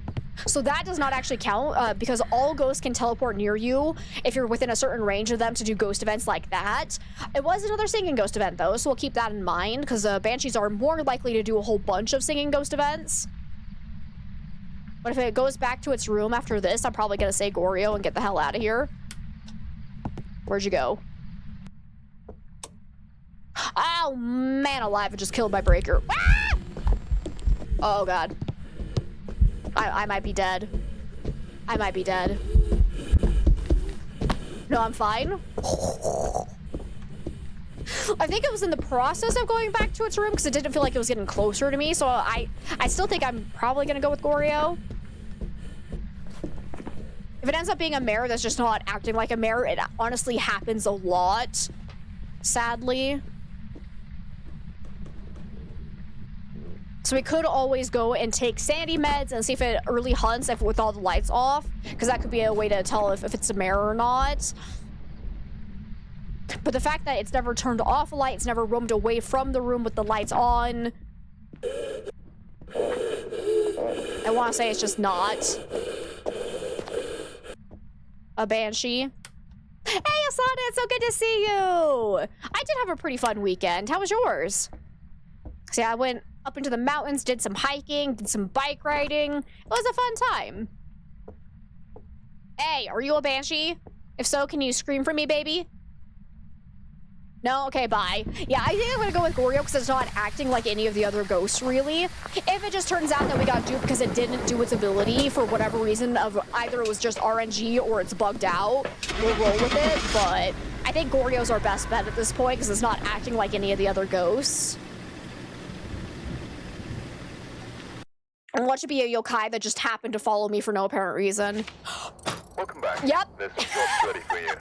So that does not actually count, because all ghosts can teleport near you if you're within a certain range of them to do ghost events like that. It was another singing ghost event, though, so we'll keep that in mind, because banshees are more likely to do a whole bunch of singing ghost events. But if it goes back to its room after this, I'm probably gonna say Goryo and get the hell out of here. Where'd you go? Oh, man alive, I just killed my breaker. Ah! Oh, God. I might be dead. I might be dead. No, I'm fine. I think it was in the process of going back to its room because it didn't feel like it was getting closer to me, so I still think I'm probably gonna go with Goryo. If it ends up being a mare that's just not acting like a mare, it honestly happens a lot, sadly. So we could always go and take sandy meds and see if it early hunts with all the lights off, because that could be a way to tell if it's a mare or not. But the fact that it's never turned off a light, it's never roamed away from the room with the lights on, I want to say it's just not a banshee. Hey, Asana, it's so good to see you! I did have a pretty fun weekend. How was yours? See, I went up into the mountains, did some hiking, did some bike riding. It was a fun time. Hey, are you a banshee? If so, can you scream for me, baby? No? Okay, bye. Yeah, I think I'm gonna go with Goryo because it's not acting like any of the other ghosts, really. If it just turns out that we got duped because it didn't do its ability for whatever reason, of either it was just RNG or it's bugged out, we'll roll with it. But I think Goryo's our best bet at this point because it's not acting like any of the other ghosts. And what should be a yokai that just happened to follow me for no apparent reason? Welcome back. Yep. There's some jobs ready for you.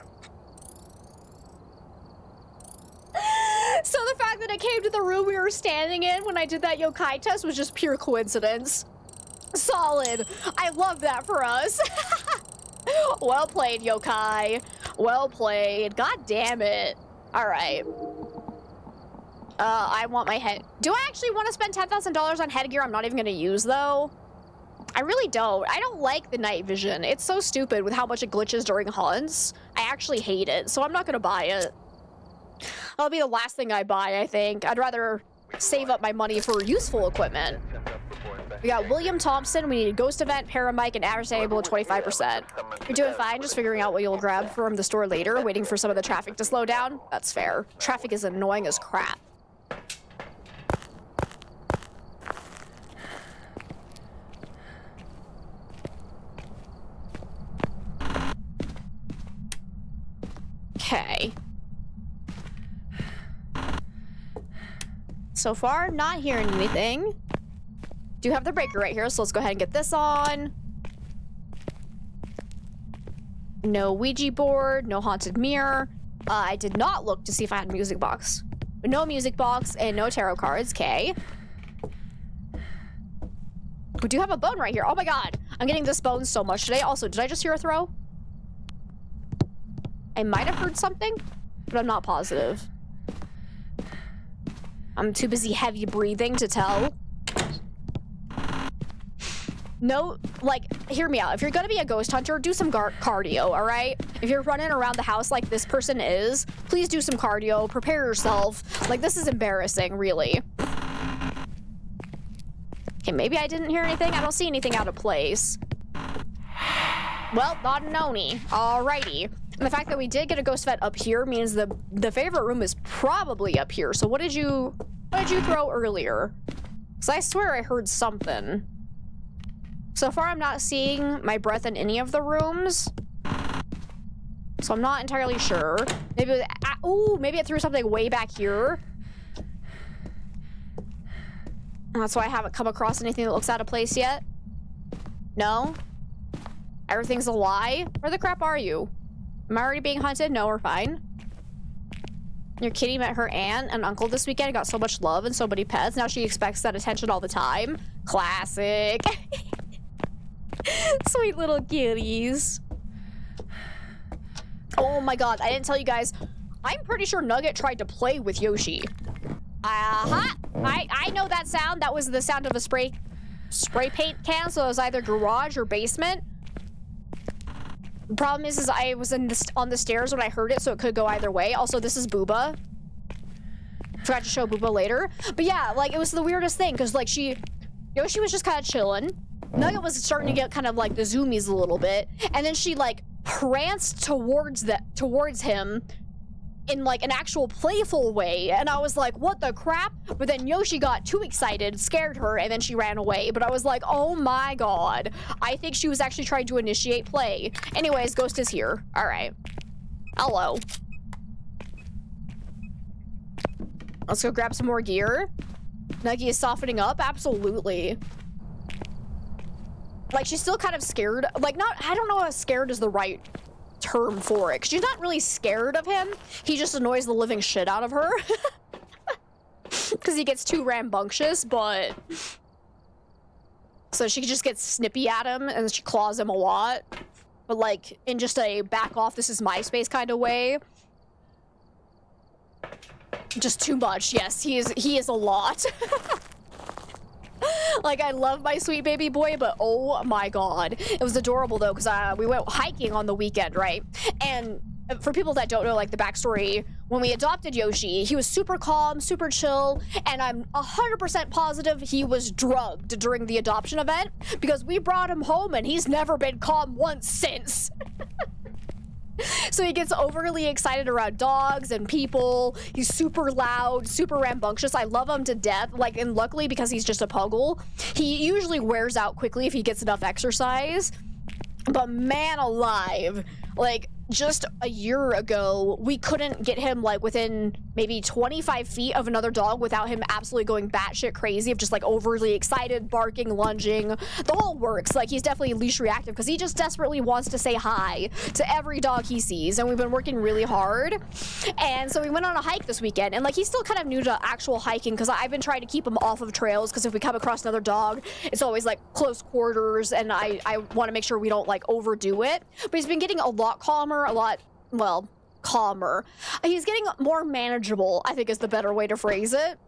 So the fact that I came to the room we were standing in when I did that yokai test was just pure coincidence. Solid. I love that for us. Well played, yokai. Well played. God damn it. All right. I want my head. Do I actually want to spend $10,000 on headgear I'm not even going to use, though? I really don't. I don't like the night vision. It's so stupid with how much it glitches during hunts. I actually hate it, so I'm not going to buy it. That'll be the last thing I buy, I think. I'd rather save up my money for useful equipment. We got William Thompson. We need a ghost event, paramike, and average able at 25%. You're doing fine, just figuring out what you'll grab from the store later, waiting for some of the traffic to slow down. That's fair. Traffic is annoying as crap. Okay. So far, not hearing anything. Do have the breaker right here, so let's go ahead and get this on. No Ouija board, no haunted mirror. I did not look to see if I had a music box. No music box and no tarot cards, okay. We do have a bone right here. Oh my god, I'm getting this bone so much today. Also, did I just hear a throw? I might have heard something, but I'm not positive. I'm too busy heavy breathing to tell. No, like, hear me out. If you're gonna be a ghost hunter, do some cardio, all right? If you're running around the house like this person is, please do some cardio. Prepare yourself. Like, this is embarrassing, really. Okay, maybe I didn't hear anything. I don't see anything out of place. Well, not an Oni. Alrighty. And the fact that we did get a ghost vet up here means the favorite room is probably up here. So what did you throw earlier? Because I swear I heard something. So far, I'm not seeing my breath in any of the rooms. So I'm not entirely sure. Maybe it was, maybe it threw something way back here. That's why I haven't come across anything that looks out of place yet. No? Everything's a lie? Where the crap are you? Am I already being hunted? No, we're fine. Your kitty met her aunt and uncle this weekend and got so much love and so many pets. Now she expects that attention all the time. Classic. Sweet little kitties. Oh my god, I didn't tell you guys. I'm pretty sure Nugget tried to play with Yoshi. I know that sound. That was the sound of a spray paint can, so it was either garage or basement. The problem is I was on the stairs when I heard it, so it could go either way. Also, this is Booba. Forgot to show Booba later. But yeah, like, it was the weirdest thing, because, like, Yoshi was just kind of chilling. Nugget was starting to get kind of, like, the zoomies a little bit. And then she, like, pranced towards him in, like, an actual playful way. And I was like, what the crap? But then Yoshi got too excited, scared her, and then she ran away. But I was like, oh my god. I think she was actually trying to initiate play. Anyways, Ghost is here. All right. Hello. Let's go grab some more gear. Nuggie is softening up. Absolutely. Like, she's still kind of scared. Like, I don't know if scared is the right term for it. 'Cause she's not really scared of him. He just annoys the living shit out of her. Because he gets too rambunctious, but... So she just gets snippy at him, and she claws him a lot. But, like, in just a back off, this is my space kind of way. Just too much. Yes, he is a lot. Like, I love my sweet baby boy, but oh my god. It was adorable, though, because we went hiking on the weekend, right? And for people that don't know, like, the backstory, when we adopted Yoshi, he was super calm, super chill, and I'm 100% positive he was drugged during the adoption event, because we brought him home and he's never been calm once since. So he gets overly excited around dogs and people. He's super loud, super rambunctious. I love him to death. Like, and luckily, because he's just a puggle, he usually wears out quickly if he gets enough exercise. But man alive, like, just a year ago, we couldn't get him, like, within maybe 25 feet of another dog without him absolutely going batshit crazy of just, like, overly excited, barking, lunging. The whole works. Like, he's definitely leash reactive because he just desperately wants to say hi to every dog he sees, and we've been working really hard. And so we went on a hike this weekend, and, like, he's still kind of new to actual hiking because I've been trying to keep him off of trails because if we come across another dog, it's always, like, close quarters, and I want to make sure we don't, like, overdo it. But he's been getting a lot calmer, calmer. He's getting more manageable, I think is the better way to phrase it.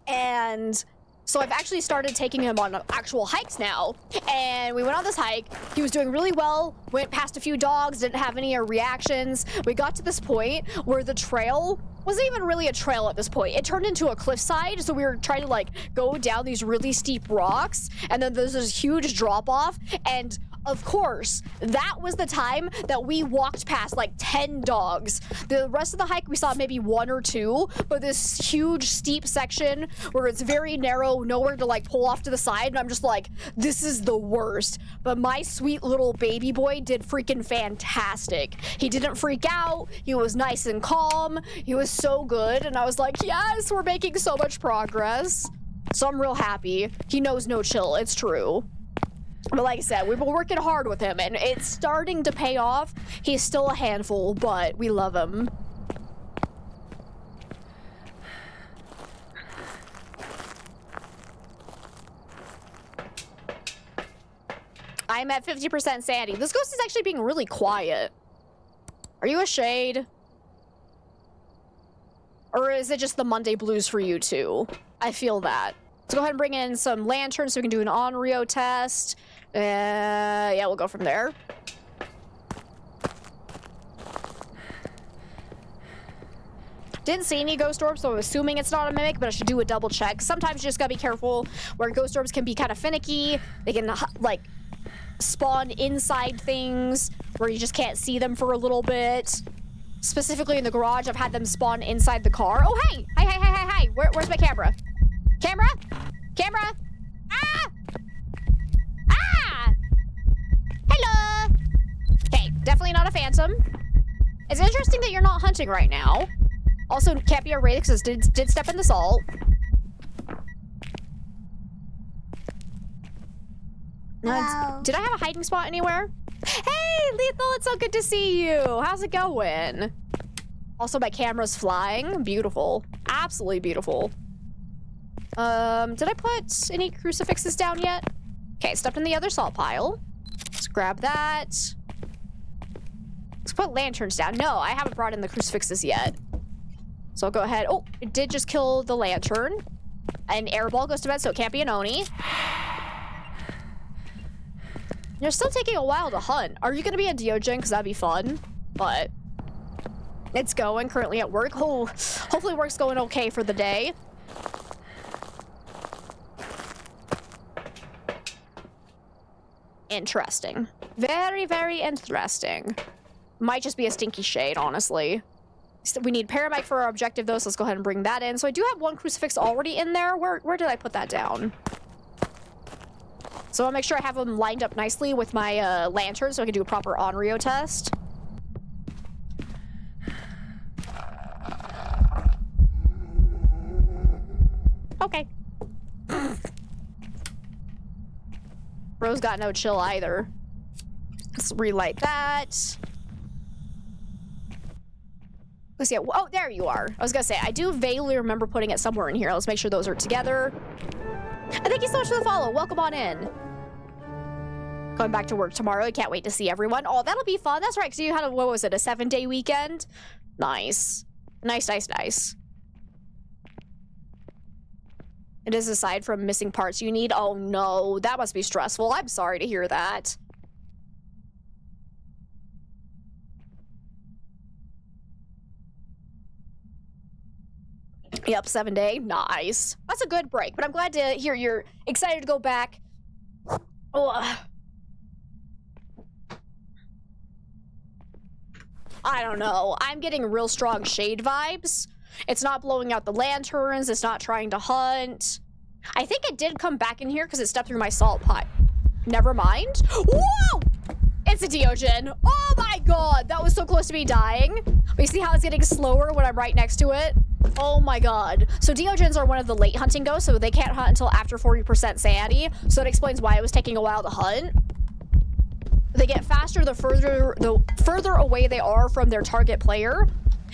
And so I've actually started taking him on actual hikes now. And we went on this hike. He was doing really well, went past a few dogs, didn't have any reactions. We got to this point where the trail wasn't even really a trail at this point. It turned into a cliffside, so we were trying to, like, go down these really steep rocks, and then there's this huge drop off, and of course, that was the time that we walked past like 10 dogs. The rest of the hike, we saw maybe 1 or 2, but this huge steep section where it's very narrow, nowhere to, like, pull off to the side, and I'm just like, this is the worst. But my sweet little baby boy did freaking fantastic. He didn't freak out. He was nice and calm. He was so good, and I was like, yes, we're making so much progress. So I'm real happy. He knows no chill. It's true. But like I said, we've been working hard with him, and it's starting to pay off. He's still a handful, but we love him. I'm at 50% sanity. This ghost is actually being really quiet. Are you a shade? Or is it just the Monday blues for you too? I feel that. Let's go ahead and bring in some lanterns so we can do an on-Rio test. Yeah, we'll go from there. Didn't see any ghost orbs, so I'm assuming it's not a mimic, but I should do a double check. Sometimes you just gotta be careful where ghost orbs can be kind of finicky. They can, like, spawn inside things where you just can't see them for a little bit. Specifically in the garage, I've had them spawn inside the car. Oh, hey! Hey! Where's my camera? Camera? Camera? Ah! Ah! Hello! Okay, definitely not a phantom. It's interesting that you're not hunting right now. Also, can't be a wraith because it did step in the salt. Hello. Did I have a hiding spot anywhere? Hey, Lethal, it's so good to see you. How's it going? Also, my camera's flying. Beautiful. Absolutely beautiful. Did I put any crucifixes down yet? Okay, stepped in the other salt pile. Let's grab that. Let's put lanterns down. No, I haven't brought in the crucifixes yet. So I'll go ahead. Oh, it did just kill the lantern. An airball goes to bed, so it can't be an Oni. You're still taking a while to hunt. Are you going to be a Diogen? Because that'd be fun. But it's going. Currently at work. Oh, hopefully work's going okay for the day. Interesting. Very, very interesting. Might just be a stinky shade, honestly. We need paramite for our objective, though, so let's go ahead and bring that in. So I do have one crucifix already in there. Where did I put that down? So I'll make sure I have them lined up nicely with my lantern so I can do a proper on-Rio test. Okay. Bro's got no chill either. Let's relight that. Let's see. Oh, there you are. I was gonna say, I do vaguely remember putting it somewhere in here. Let's make sure those are together. And thank you so much for the follow. Welcome on in. Going back to work tomorrow. I can't wait to see everyone. Oh, that'll be fun. That's right, because you had, what was it, a 7-day weekend? Nice. Nice. It is aside from missing parts you need. Oh, no. That must be stressful. I'm sorry to hear that. Yep, 7-day. Nice. That's a good break, but I'm glad to hear you're excited to go back. Oh. I don't know. I'm getting real strong shade vibes. It's not blowing out the lanterns. It's not trying to hunt. I think it did come back in here because it stepped through my salt pot. Never mind. Whoa! It's a Diogen. Oh my god. That was so close to me dying. But you see how it's getting slower when I'm right next to it? Oh my god. So Diogens are one of the late hunting ghosts, so they can't hunt until after 40% sanity. So that explains why it was taking a while to hunt. They get faster the further away they are from their target player.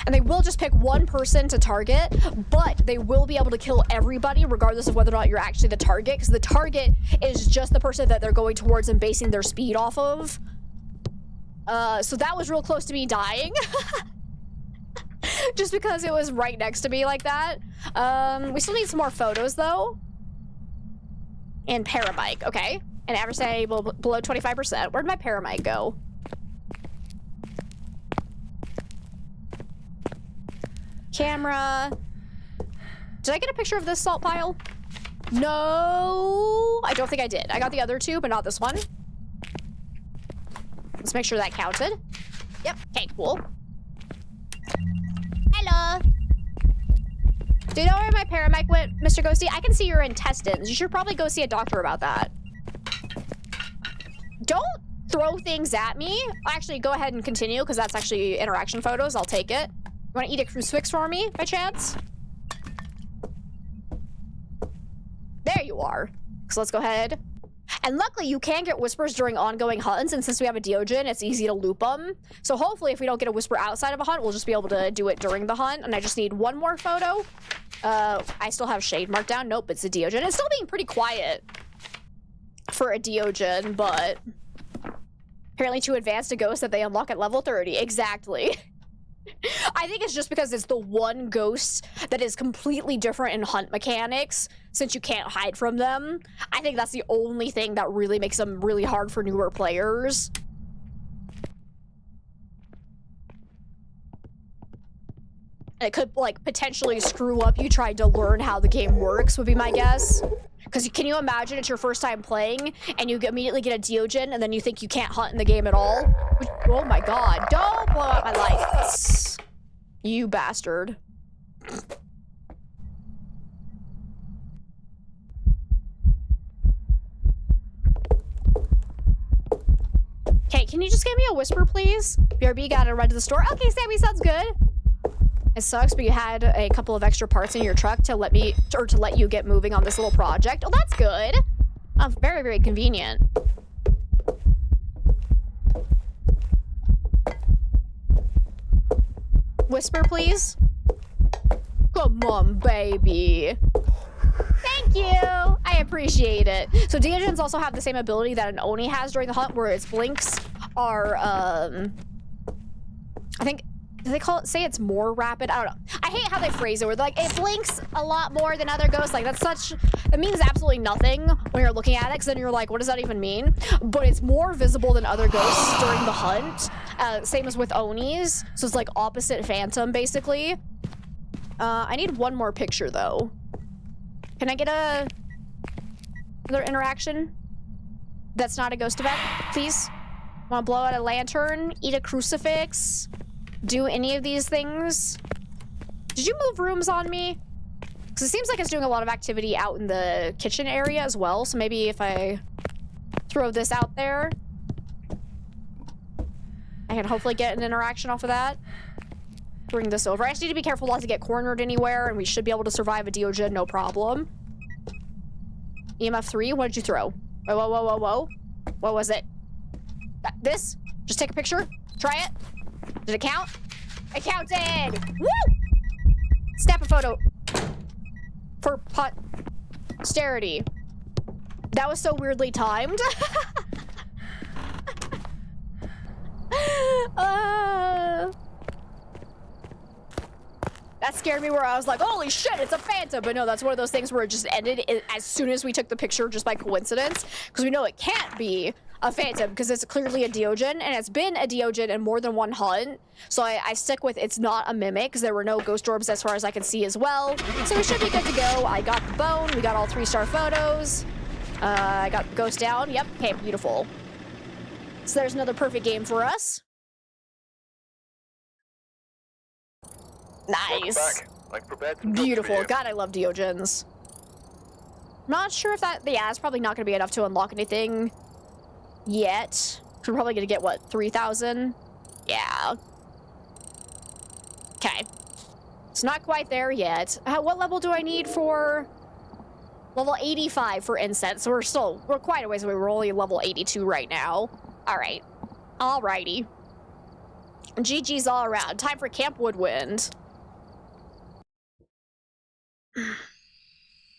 And they will just pick one person to target, but they will be able to kill everybody regardless of whether or not you're actually the target, because the target is just the person that they're going towards and basing their speed off of. So that was real close to me dying. Just because it was right next to me like that. We still need some more photos, though. And paramite, okay. And average sanity below 25%. Where'd my paramite go? Camera. Did I get a picture of this salt pile? No, I don't think I did. I got the other two, but not this one. Let's make sure that counted. Yep, okay, cool. Hello. Do you know where my paramite went, Mr. Ghosty? I can see your intestines. You should probably go see a doctor about that. Don't throw things at me. Actually, go ahead and continue, because that's actually interaction photos. I'll take it. You want to eat a crucifix for me, by chance? you are. So let's go ahead. And luckily, you can get whispers during ongoing hunts, and since we have a Deogen, it's easy to loop them. So hopefully, if we don't get a whisper outside of a hunt, we'll just be able to do it during the hunt. And I just need one more photo. I still have shade marked down. Nope, it's a Deogen. It's still being pretty quiet for a Deogen, but apparently too advanced a ghost that they unlock at level 30. Exactly. I think it's just because it's the one ghost that is completely different in hunt mechanics, since you can't hide from them. I think that's the only thing that really makes them really hard for newer players. And it could, like, potentially screw up you trying to learn how the game works, would be my guess. Because can you imagine it's your first time playing, and you immediately get a Deogen, and then you think you can't hunt in the game at all? Oh my god, don't blow out my lights. You bastard. Okay, can you just give me a whisper, please? BRB, gotta run to the store. Okay, Sammy, sounds good. It sucks, but you had a couple of extra parts in your truck to let me, or to let you get moving on this little project. Oh, that's good. Very, very convenient. Whisper, please. Come on, baby. Thank you. I appreciate it. So Deogens also have the same ability that an Oni has during the hunt, where its blinks are, I think, do they call it, say it's more rapid? I don't know. I hate how they phrase it, where they're like, it blinks a lot more than other ghosts. Like, that's such, it means absolutely nothing when you're looking at it, because then you're like, what does that even mean? But it's more visible than other ghosts during the hunt. Same as with Onis. So it's like opposite Phantom, basically. I need one more picture, though. Can I get another interaction that's not a ghost event, please? Want to blow out a lantern? Eat a crucifix? Do any of these things? Did you move rooms on me? Because it seems like it's doing a lot of activity out in the kitchen area as well. So maybe if I throw this out there, I can hopefully get an interaction off of that. Bring this over. I just need to be careful not to get cornered anywhere, and we should be able to survive a Deogen, no problem. EMF 3, what did you throw? Whoa, whoa, whoa, whoa, whoa. What was it? This? Just take a picture? Try it? Did it count? It counted! Woo! Snap a photo. For posterity. That was so weirdly timed. That scared me, where I was like, holy shit, it's a Phantom. But no, that's one of those things where it just ended as soon as we took the picture, just by coincidence. Because we know it can't be a Phantom, because it's clearly a Deogen, and it's been a Deogen in more than one hunt. So I stick with it's not a mimic, because there were no ghost orbs as far as I can see as well. So we should be good to go. I got the bone. We got all 3-star photos. I got the ghost down. Yep. Okay, beautiful. So there's another perfect game for us. Nice. Beautiful. God, I love Deogens. I'm not sure if that... Yeah, it's probably not going to be enough to unlock anything yet. We're probably going to get, what, 3,000? Yeah. Okay. It's not quite there yet. What level do I need for... Level 85 for incense. So we're quite a ways away. We're only level 82 right now. All right. Alrighty. GG's all around. Time for Camp Woodwind.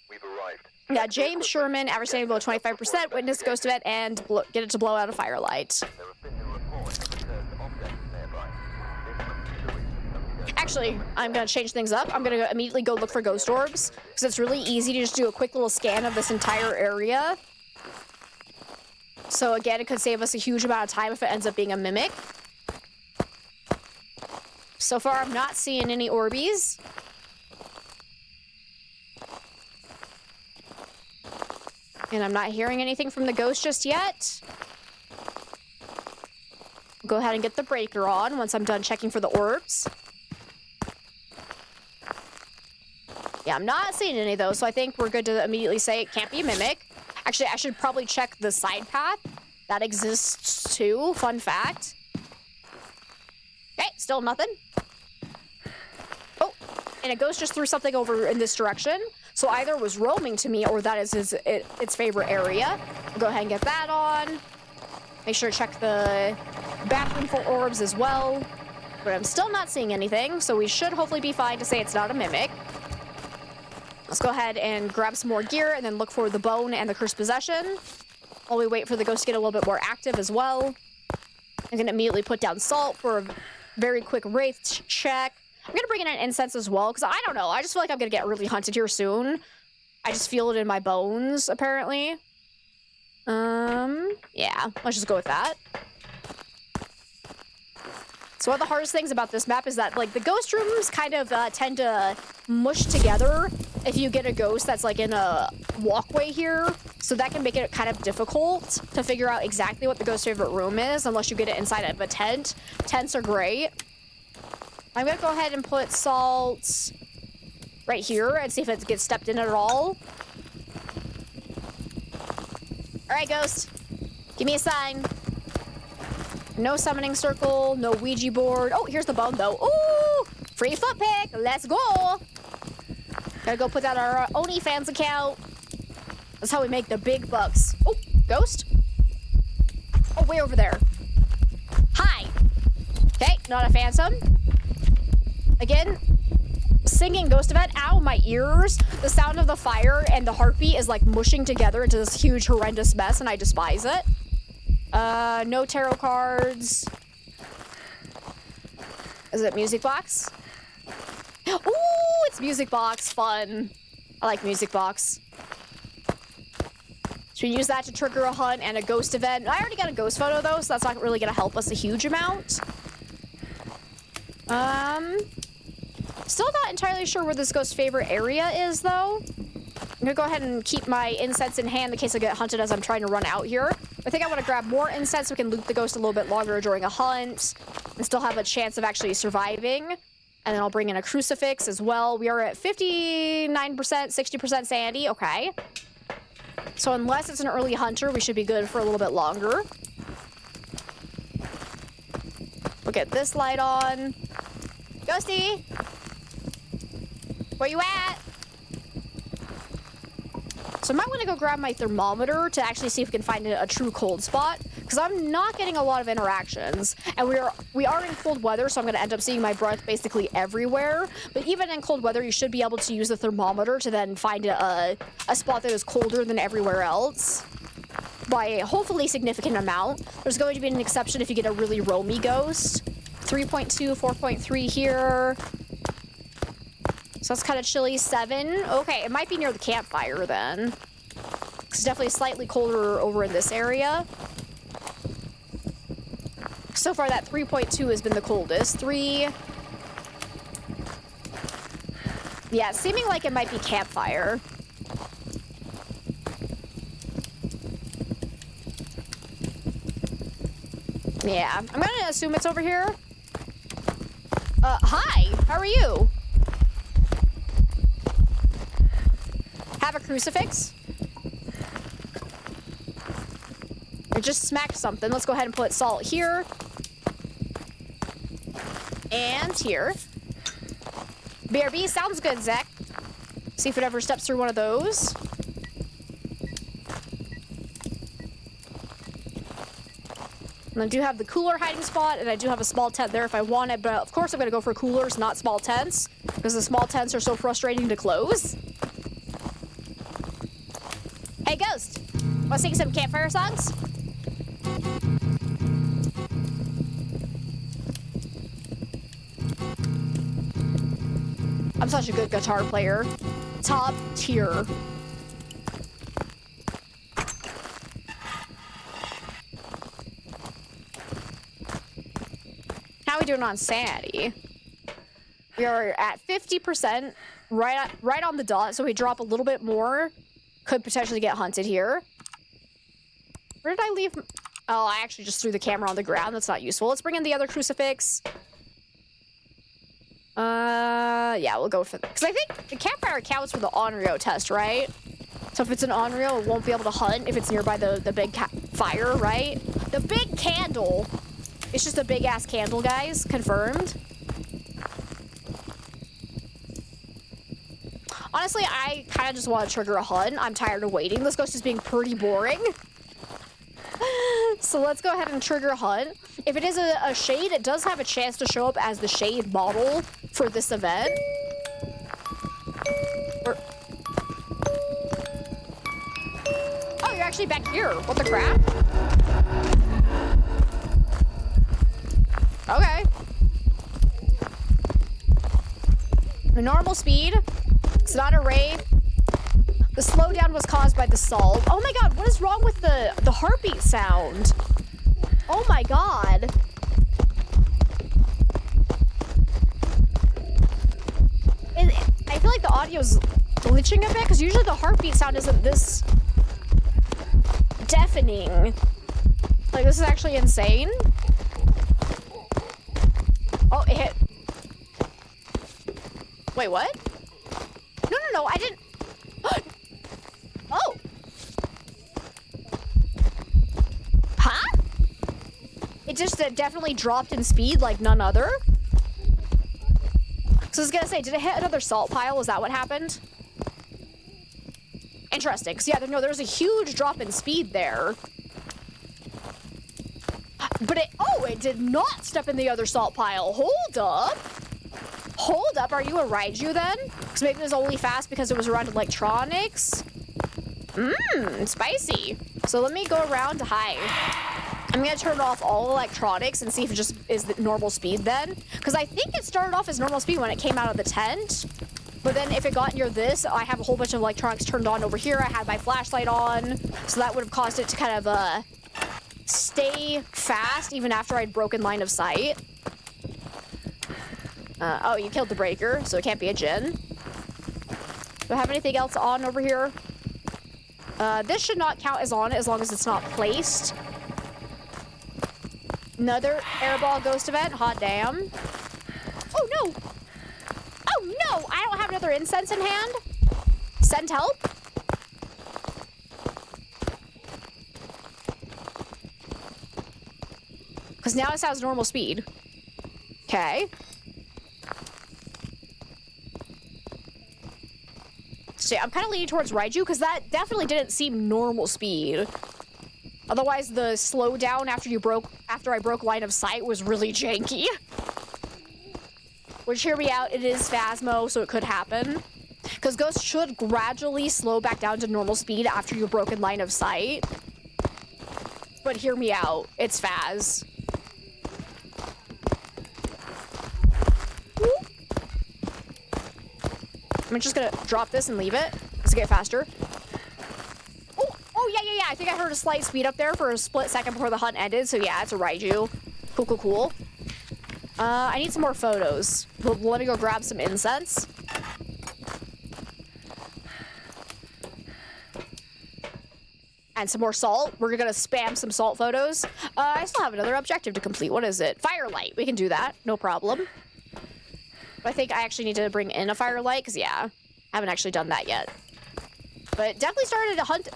We've arrived. Yeah, James Sherman, average standing below 25%, witness ghost event, and get it to blow out a firelight. There have been no reports of returned objects nearby. This must be the Actually, I'm gonna change things up. I'm gonna immediately go look for ghost orbs, because it's really easy to just do a quick little scan of this entire area. So again, it could save us a huge amount of time if it ends up being a mimic. So far, I'm not seeing any Orbeez. And I'm not hearing anything from the ghost just yet. Go ahead and get the breaker on once I'm done checking for the orbs. Yeah, I'm not seeing any of those, so I think we're good to immediately say it can't be a mimic. Actually, I should probably check the side path. That exists too, fun fact. Okay, still nothing. Oh, and a ghost just threw something over in this direction. So either it was roaming to me or that is its favorite area. Go ahead and get that on. Make sure to check the bathroom for orbs as well. But I'm still not seeing anything, so we should hopefully be fine to say it's not a mimic. Let's go ahead and grab some more gear and then look for the bone and the cursed possession. While we wait for the ghost to get a little bit more active as well. I'm gonna immediately put down salt for a very quick wraith check. I'm gonna bring in an incense as well, because I don't know. I just feel like I'm gonna get really hunted here soon. I just feel it in my bones, apparently. Yeah, let's just go with that. So one of the hardest things about this map is that, like, the ghost rooms kind of tend to mush together if you get a ghost that's, like, in a walkway here. So that can make it kind of difficult to figure out exactly what the ghost's favorite room is unless you get it inside of a tent. Tents are great. I'm gonna go ahead and put salt right here and see if it gets stepped in at all. All right, ghost. Give me a sign. No summoning circle, no Ouija board. Oh, here's the bone, though. Ooh! Free foot pick. Let's go. Gotta go put that on our OnlyFans account. That's how we make the big bucks. Oh, ghost. Oh, way over there. Hi. Okay, not a phantom. Again, singing ghost event. Ow, my ears. The sound of the fire and the heartbeat is like mushing together into this huge, horrendous mess, and I despise it. No tarot cards. Is it music box? Ooh, it's music box. Fun. I like music box. So we use that to trigger a hunt and a ghost event. I already got a ghost photo though, so that's not really gonna help us a huge amount. Still not entirely sure where this ghost's favorite area is though. I'm gonna go ahead and keep my incense in hand in case I get hunted as I'm trying to run out here. I think I want to grab more incense so we can loot the ghost a little bit longer during a hunt and still have a chance of actually surviving. And then I'll bring in a crucifix as well. We are at 59%, 60% sanity. Okay. So unless it's an early hunter, we should be good for a little bit longer. We'll get this light on. Ghosty! Where you at? So I might want to go grab my thermometer to actually see if we can find a true cold spot, because I'm not getting a lot of interactions, and we are in cold weather, so I'm going to end up seeing my breath basically everywhere. But even in cold weather, you should be able to use the thermometer to then find a spot that is colder than everywhere else by a hopefully significant amount. There's going to be an exception if you get a really roamy ghost. 3.2, 4.3 here. So that's kind of chilly. 7. Okay, it might be near the campfire then. It's definitely slightly colder over in this area. So far, that 3.2 has been the coldest. 3. Yeah, seeming like it might be campfire. Yeah, I'm gonna assume it's over here. Hi, how are you? Have a crucifix? I just smacked something. Let's go ahead and put salt here. And here. BRB, sounds good, Zach. See if it ever steps through one of those. And I do have the cooler hiding spot, and I do have a small tent there if I want it, but of course I'm gonna go for coolers, not small tents, because the small tents are so frustrating to close. Hey, Ghost! Wanna sing some campfire songs? I'm such a good guitar player. Top tier. How are we doing on sanity? We are at 50%, right on the dot, so we drop a little bit more. Could potentially get hunted here. Where did I leave? Oh, I actually just threw the camera on the ground. That's not useful. Let's bring in the other crucifix. Yeah, we'll go for that. Because I think the campfire counts for the Onryo test, right? So if it's an Onryo, it won't be able to hunt if it's nearby the big fire, right? The big candle. It's just a big-ass candle, guys. Confirmed. Honestly, I kind of just want to trigger a hunt. I'm tired of waiting. This ghost is being pretty boring. So let's go ahead and trigger a hunt. If it is a shade, it does have a chance to show up as the shade model for this event. Oh, you're actually back here. What the crap? Okay. The normal speed. It's not a raid. The slowdown was caused by the salt. Oh my god, what is wrong with the heartbeat sound? Oh my god. I feel like the audio's glitching a bit because usually the heartbeat sound isn't this deafening. Like, this is actually insane. Oh, it hit. Wait, what? No, I didn't. Oh. Huh? It just definitely dropped in speed like none other. So I was gonna say, did it hit another salt pile? Is that what happened? Interesting. Because, yeah, no, there's a huge drop in speed there. But it did not step in the other salt pile. Hold up. Hold up, are you a Raiju then? Because maybe it was only fast because it was around electronics. Spicy. So let me go around to high. I'm gonna turn off all electronics and see if it just is the normal speed then. Because I think it started off as normal speed when it came out of the tent. But then if it got near this, I have a whole bunch of electronics turned on over here. I had my flashlight on. So that would have caused it to kind of stay fast even after I'd broken line of sight. Oh, you killed the breaker, so it can't be a Jinn. Do I have anything else on over here? This should not count as on as long as it's not placed. Another airball ghost event. Hot damn. Oh, no. Oh, no. I don't have another incense in hand. Send help. Because now it sounds normal speed. Okay. So I'm kind of leaning towards Raiju because that definitely didn't seem normal speed. Otherwise, the slowdown after I broke line of sight was really janky. Which, hear me out, it is Phasmo, so it could happen. Because ghosts should gradually slow back down to normal speed after you've broken line of sight. But hear me out, it's Phaz. I'm just gonna drop this and leave it to get faster. Oh, yeah. I think I heard a slight speed up there for a split second before the hunt ended. So yeah, it's a Raiju. Cool. I need some more photos. Let me go grab some incense. And some more salt. We're gonna spam some salt photos. I still have another objective to complete. What is it? Firelight. We can do that. No problem. I think I actually need to bring in a firelight, because, yeah, I haven't actually done that yet. But definitely started to hunt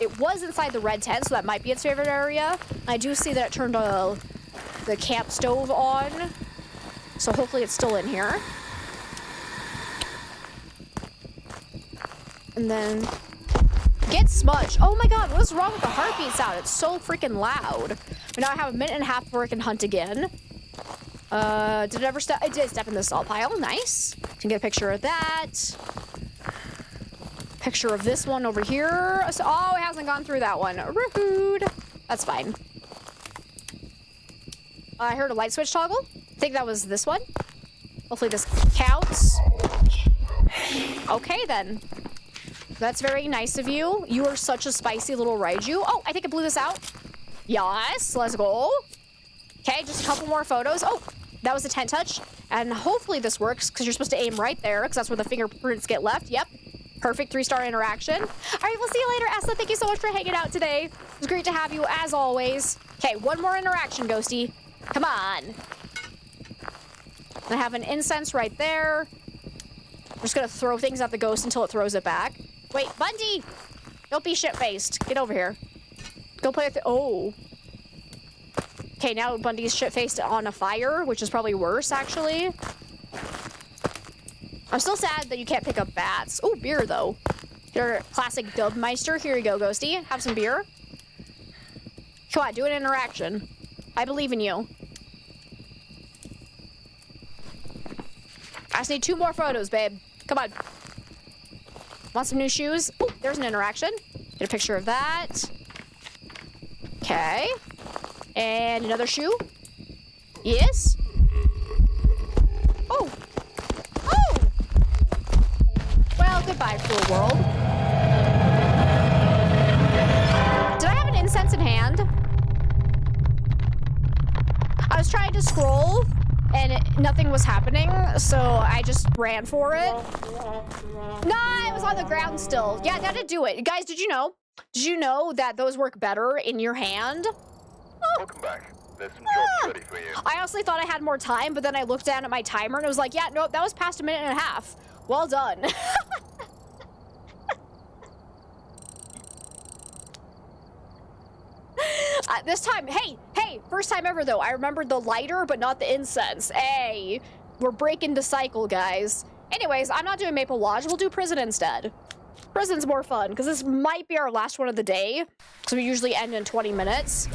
it was inside the red tent, so that might be its favorite area. I do see that it turned the camp stove on, so hopefully it's still in here. And then get smudged. Oh my god, what is wrong with the heartbeat sound? It's so freaking loud. But now I have a minute and a half before I can hunt again. Did it ever step? I did step in the salt pile. Nice. Can get a picture of that. Picture of this one over here. Oh, it hasn't gone through that one. Rude. That's fine. I heard a light switch toggle. I think that was this one. Hopefully this counts. Okay, then. That's very nice of you. You are such a spicy little Raiju. Oh, I think I blew this out. Yes, let's go. Okay, just a couple more photos. Oh, that was a tent touch. And hopefully this works, because you're supposed to aim right there, because that's where the fingerprints get left. Yep. Perfect 3-star interaction. All right, we'll see you later, Esla. Thank you so much for hanging out today. It was great to have you, as always. Okay, one more interaction, Ghosty. Come on. I have an incense right there. I'm just going to throw things at the ghost until it throws it back. Wait, Bundy! Don't be shit-faced. Get over here. Go play with the... Oh. Okay, now Bundy's shit-faced on a fire, which is probably worse, actually. I'm still sad that you can't pick up bats. Oh, beer, though. Your classic Dubmeister. Here you go, Ghosty. Have some beer. Come on, do an interaction. I believe in you. I just need 2 more photos, babe. Come on. Want some new shoes? Oh, there's an interaction. Get a picture of that. Okay. And another shoe. Yes. Oh. Oh! Well, goodbye, cruel world. Did I have an incense in hand? I was trying to scroll, and nothing was happening, so I just ran for it. Nah, it was on the ground still. Yeah, that did do it. Guys, did you know? Did you know that those work better in your hand? Welcome back. There's some jobs ready for you. I honestly thought I had more time, but then I looked down at my timer and it was like, yeah, no, that was past 1.5 minutes. Well done. This time, hey, first time ever though. I remembered the lighter, but not the incense. Hey, we're breaking the cycle, guys. Anyways, I'm not doing Maple Lodge. We'll do prison instead. Prison's more fun, because this might be our last one of the day. So we usually end in 20 minutes.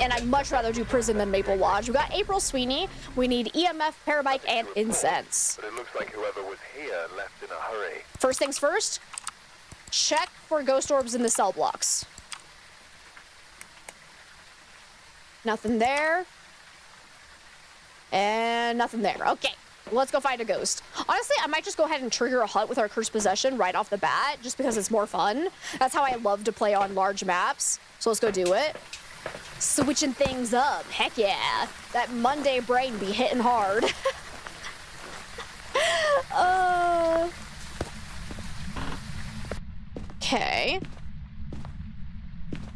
And I'd much rather do prison than Maple Lodge. We got April Sweeney. We need EMF, Parabike, and incense. But it looks like whoever was here left in a hurry. First things first, check for ghost orbs in the cell blocks. Nothing there. And nothing there. Okay, let's go find a ghost. Honestly, I might just go ahead and trigger a hunt with our cursed possession right off the bat, just because it's more fun. That's how I love to play on large maps. So let's go do it. Switching things up. Heck yeah. That Monday brain be hitting hard. Okay.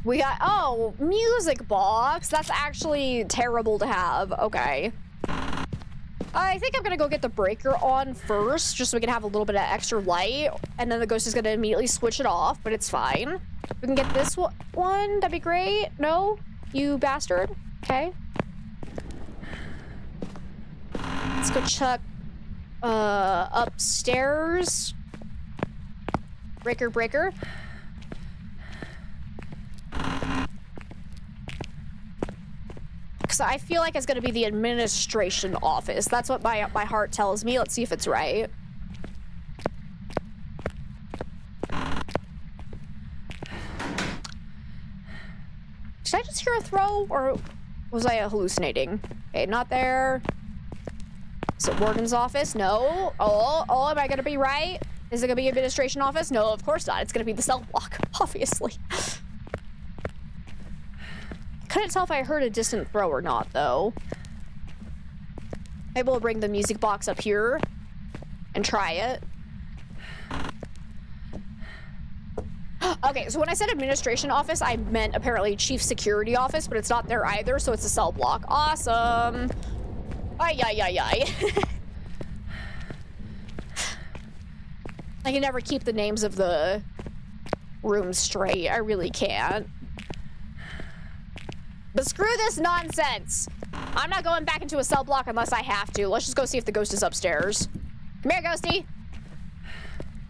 We got, oh, music box. That's actually terrible to have. Okay. I think I'm gonna go get the breaker on first, just so we can have a little bit of extra light, and then the ghost is gonna immediately switch it off, but it's fine. We can get this one, that'd be great. No? You bastard. Okay. Let's go check upstairs. Breaker. Because I feel like it's gonna be the administration office. That's what my heart tells me. Let's see if it's right. Did I just hear a throw, or was I hallucinating? Okay, not there. Is it warden's office? No. Oh, am I gonna be right? Is it gonna be administration office? No, of course not. It's gonna be the cell block, obviously. Couldn't tell if I heard a distant throw or not, though. Maybe we'll bring the music box up here and try it. Okay, so when I said administration office, I meant apparently chief security office, but it's not there either, so it's a cell block. Awesome. Ay. I can never keep the names of the rooms straight. I really can't. But screw this nonsense. I'm not going back into a cell block unless I have to. Let's just go see if the ghost is upstairs. Come here, ghosty.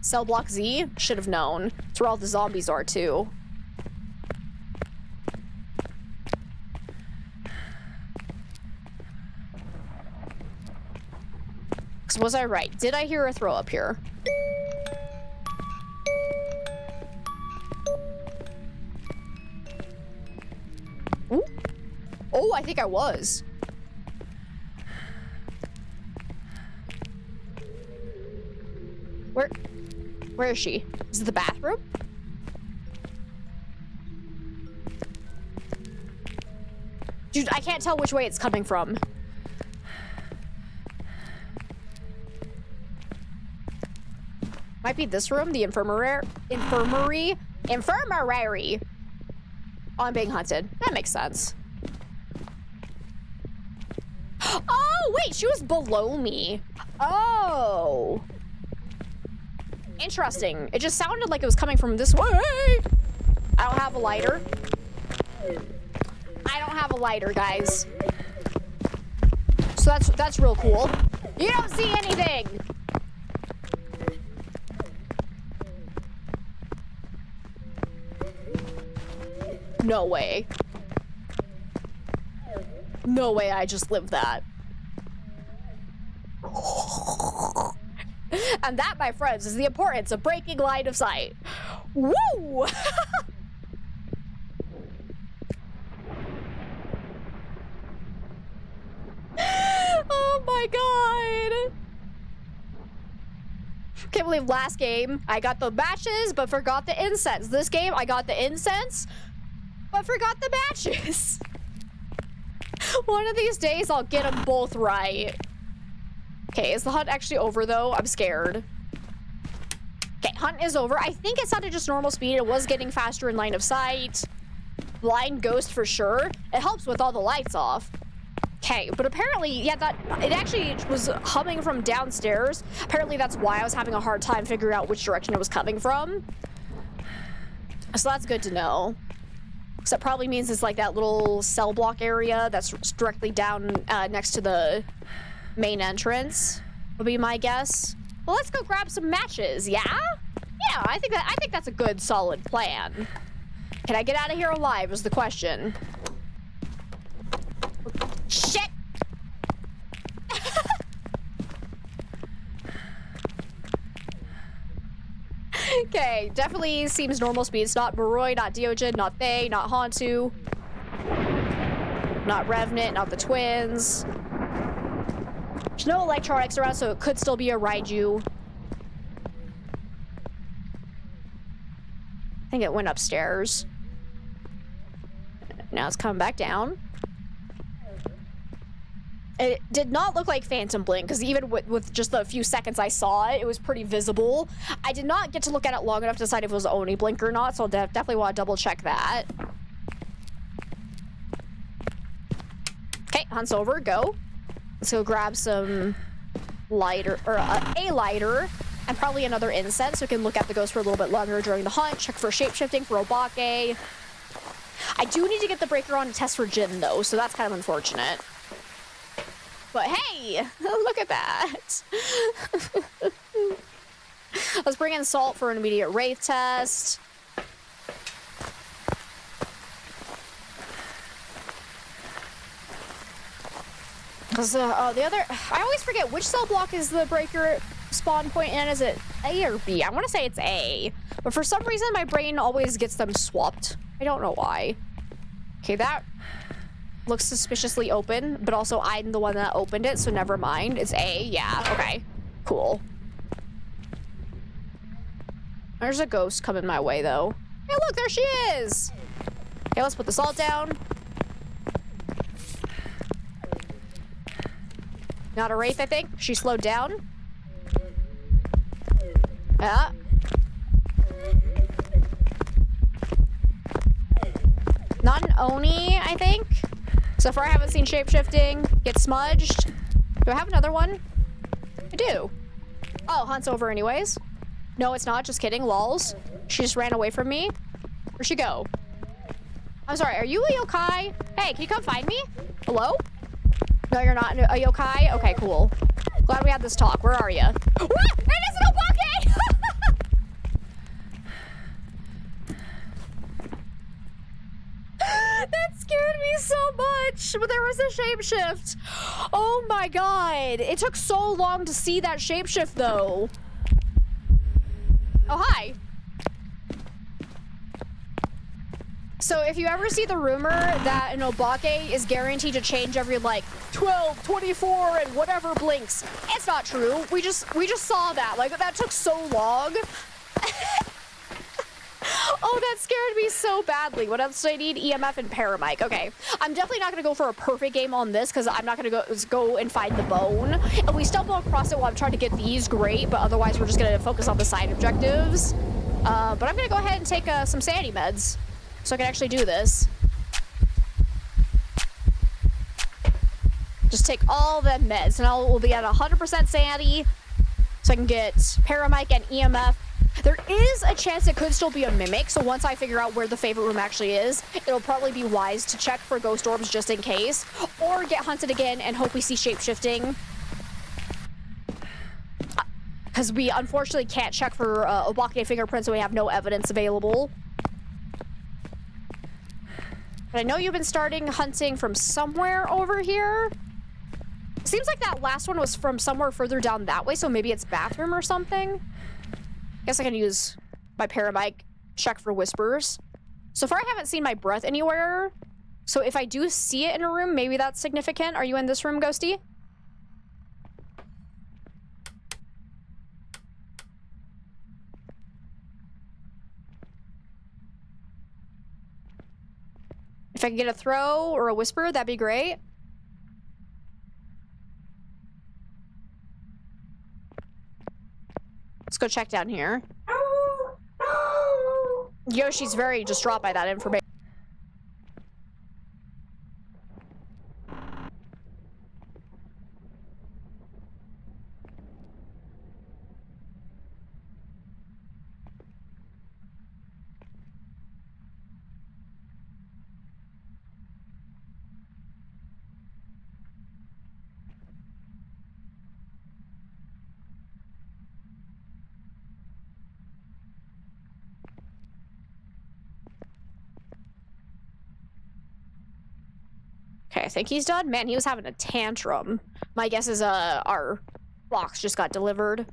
Cell block Z? Should have known. It's where all the zombies are, too. So was I right? Did I hear a throw up here? Ooh. Oh, I think I was. Where is she? Is it the bathroom? Dude, I can't tell which way it's coming from. Might be this room, the infirmary. Oh, I'm being hunted. That makes sense. Oh, wait, she was below me. Oh. Interesting. It just sounded like it was coming from this way. I don't have a lighter. I don't have a lighter, guys. So that's real cool. You don't see anything. No way. No way I just lived that. And that, my friends, is the importance of breaking line of sight. Woo! Oh my god! Can't believe last game I got the matches but forgot the incense. This game I got the incense but forgot the matches. One of these days I'll get them both right. Okay, is the hunt actually over though? I'm scared. Okay, hunt is over. I think it's not at just normal speed. It was getting faster in line of sight. Blind ghost for sure. It helps with all the lights off. Okay, but apparently, yeah, that it actually was humming from downstairs. Apparently that's why I was having a hard time figuring out which direction it was coming from. So that's good to know. So that probably means it's like that little cell block area that's directly down next to the main entrance, would be my guess. Well, let's go grab some matches, yeah? Yeah, I think that's a good, solid plan. Can I get out of here alive is the question. Shit! Okay, definitely seems normal speed. It's not Moroi, not Diogen, not Thay, not Hantu. Not Revenant, not the twins. There's no electronics around, so it could still be a Raiju. I think it went upstairs. Now it's coming back down. It did not look like Phantom Blink, because even with just the few seconds I saw it, it was pretty visible. I did not get to look at it long enough to decide if it was Oni Blink or not, so I'll definitely want to double check that. Okay, hunt's over, go. Let's go grab some lighter, or a lighter, and probably another incense so we can look at the ghost for a little bit longer during the hunt, check for shapeshifting, for Obake. I do need to get the breaker on to test for Jin though, so that's kind of unfortunate. But hey, look at that. Let's bring in Salt for an immediate Wraith test. Because the other, I always forget which cell block is the breaker spawn point in. Is it A or B? I want to say it's A, but for some reason my brain always gets them swapped. I don't know why. Okay, that looks suspiciously open, but also I'm the one that opened it, so never mind. It's A, yeah, okay, cool. There's a ghost coming my way though. Hey, look, there she is. Okay, let's put the salt down. Not a Wraith, I think. She slowed down. Yeah. Not an Oni, I think. So far I haven't seen shapeshifting. Get smudged. Do I have another one? I do. Oh, hunt's over anyways. No, it's not. Just kidding. Lols. She just ran away from me. Where'd she go? I'm sorry. Are you a yokai? Hey, can you come find me? Hello? No, you're not a yokai? Okay, cool. Glad we had this talk. Where are you? What? It is an Obake! That scared me so much. But there was a shapeshift. Oh my god. It took so long to see that shapeshift though. Oh, hi. So if you ever see the rumor that an Obake is guaranteed to change every like 12, 24, and whatever blinks, it's not true. We just saw that. Like, that took so long. Oh, that scared me so badly. What else do I need? EMF and Paramic. Okay. I'm definitely not going to go for a perfect game on this because I'm not going to go and find the bone. If we stumble across it while I'm trying to get these, great. But otherwise, we're just going to focus on the side objectives. But I'm going to go ahead and take some sanity meds so I can actually do this. Just take all the meds and we'll be at 100% sanity so I can get Paramic and EMF. There is a chance it could still be a mimic, so once I figure out where the favorite room actually is, it'll probably be wise to check for ghost orbs just in case, or get hunted again and hope we see shapeshifting. Because we unfortunately can't check for Obake fingerprints, so we have no evidence available. But I know you've been starting hunting from somewhere over here. Seems like that last one was from somewhere further down that way, so maybe it's bathroom or something. Guess I can use my paramic, check for whispers. So far, I haven't seen my breath anywhere. So if I do see it in a room, maybe that's significant. Are you in this room, Ghosty? If I can get a throw or a whisper, that'd be great. Let's go check down here. Yoshi's very distraught by that information. Okay, I think he's done. Man, he was having a tantrum. My guess is our box just got delivered.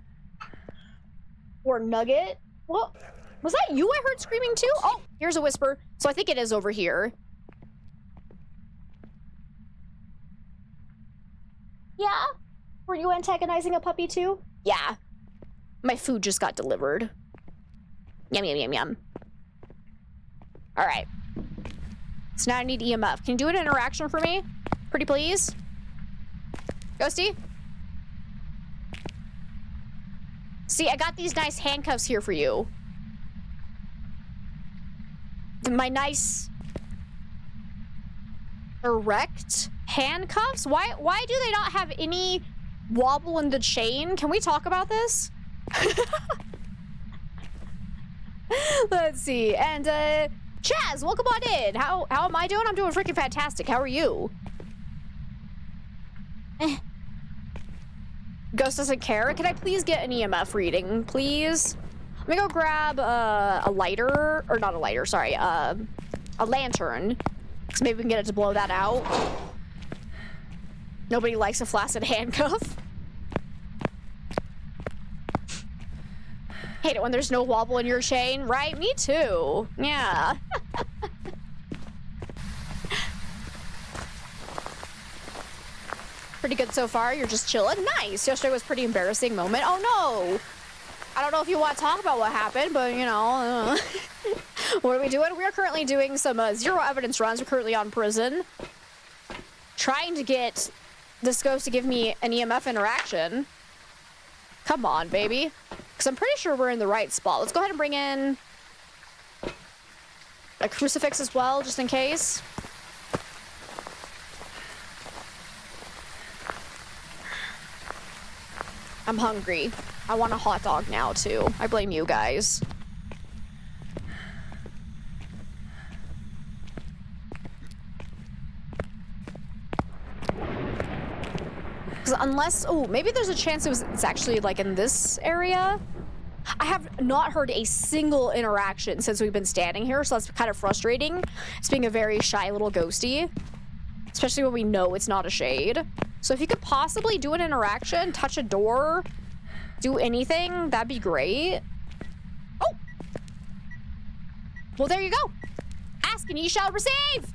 Or Nugget. What? Was that you I heard screaming too? Oh, here's a whisper. So I think it is over here. Yeah? Were you antagonizing a puppy too? Yeah. My food just got delivered. Yum, yum, yum, yum. All right. So now I need EMF. Can you do an interaction for me? Pretty please? Ghosty? See, I got these nice handcuffs here for you. My nice erect handcuffs? Why do they not have any wobble in the chain? Can we talk about this? Let's see. And Chaz, welcome on in. How am I doing? I'm doing freaking fantastic. How are you? Ghost doesn't care. Can I please get an EMF reading, please? Let me go grab a lighter, or not a lighter, sorry, a lantern. So maybe we can get it to blow that out. Nobody likes a flaccid handcuff. Hate it when there's no wobble in your chain, right? Me too. Yeah. Pretty good so far. You're just chilling. Nice. Yesterday was a pretty embarrassing moment. Oh no. I don't know if you want to talk about what happened, but you know. What are we doing? We're currently doing some zero evidence runs. We're currently on prison. Trying to get this ghost to give me an EMF interaction. Come on, baby. Because I'm pretty sure we're in the right spot. Let's go ahead and bring in a crucifix as well, just in case. I'm hungry. I want a hot dog now, too. I blame you guys. Because unless... Oh, maybe there's a chance it's actually, like, in this area. I have not heard a single interaction since we've been standing here, so that's kind of frustrating. It's being a very shy little ghosty. Especially when we know it's not a shade. So if you could possibly do an interaction, touch a door, do anything, that'd be great. Oh! Well, there you go. Ask and ye shall receive.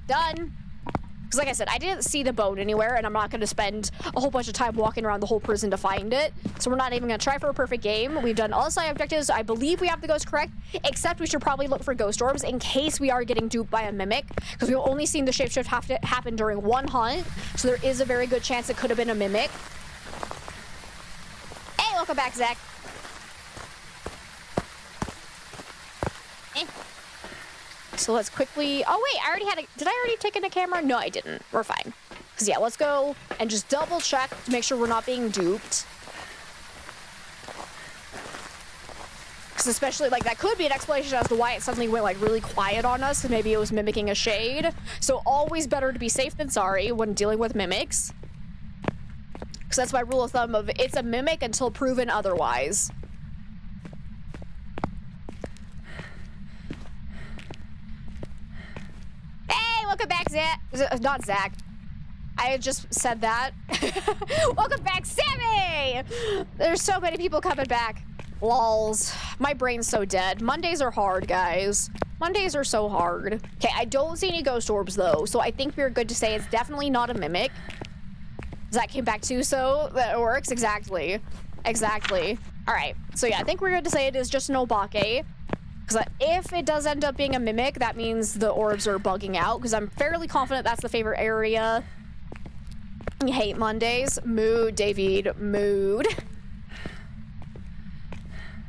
Done. Because like I said, I didn't see the bone anywhere, and I'm not going to spend a whole bunch of time walking around the whole prison to find it. So we're not even going to try for a perfect game. We've done all the side objectives. I believe we have the ghost correct, except we should probably look for ghost orbs in case we are getting duped by a mimic, because we've only seen the shapeshift have to happen during one hunt, so there is a very good chance it could have been a mimic. Hey, welcome back, Zach. So let's quickly... Oh, wait, I already had a... Did I already take in a camera? No, I didn't. We're fine. Because, yeah, let's go and just double check to make sure we're not being duped. Because especially, like, that could be an explanation as to why it suddenly went, like, really quiet on us. Maybe it was mimicking a shade. So always better to be safe than sorry when dealing with mimics. Because that's my rule of thumb of it's a mimic until proven otherwise. Welcome back, Zach. Not Zach. I just said that. Welcome back, Sammy! There's so many people coming back. Lols. My brain's so dead. Mondays are hard, guys. Mondays are so hard. Okay, I don't see any ghost orbs, though, so I think we're good to say it's definitely not a mimic. Zach came back too, so that works. Exactly. Exactly. All right. So yeah, I think we're good to say it is just an obake. Because if it does end up being a mimic, that means the orbs are bugging out. Because I'm fairly confident that's the favorite area. I hate Mondays. Mood, David. Mood.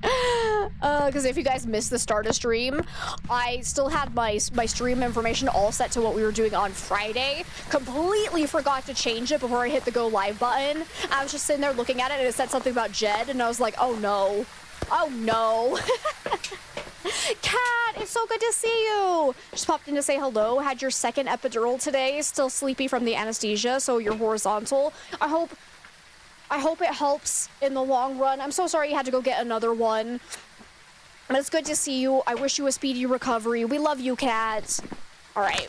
Because if you guys missed the start of stream, I still had my stream information all set to what we were doing on Friday. Completely forgot to change it before I hit the go live button. I was just sitting there looking at it and it said something about Jed and I was like, oh no. Oh no. Kat, it's so good to see you. Just popped in to say hello. Had your second epidural today. Still sleepy from the anesthesia, so you're horizontal. I hope it helps in the long run. I'm so sorry you had to go get another one. But it's good to see you. I wish you a speedy recovery. We love you, Kat. All right.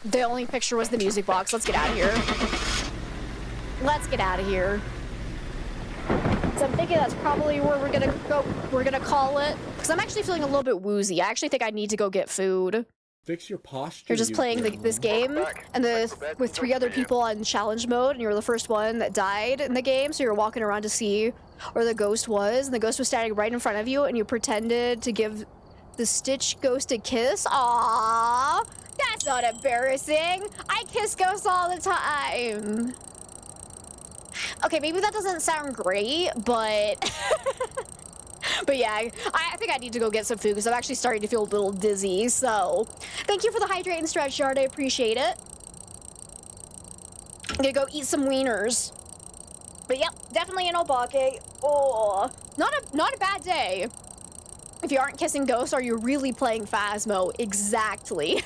The only picture was the music box. Let's get out of here. Let's get out of here. So I'm thinking that's probably where we're gonna go. We're gonna call it. Because I'm actually feeling a little bit woozy. I actually think I need to go get food. Fix your posture. You're just playing this game and with 3 other people on challenge mode, and you're the first one that died in the game, so you're walking around to see where the ghost was, and the ghost was standing right in front of you, and you pretended to give the Stitch ghost a kiss. Aww, that's not embarrassing. I kiss ghosts all the time. Okay, maybe that doesn't sound great, but... But yeah, I think I need to go get some food because I'm actually starting to feel a little dizzy. So thank you for the hydrate and stretch, Yard. I appreciate it. I'm gonna go eat some wieners. But yep, definitely an obake. Oh, not a bad day. If you aren't kissing ghosts, are you really playing Phasmo? Exactly.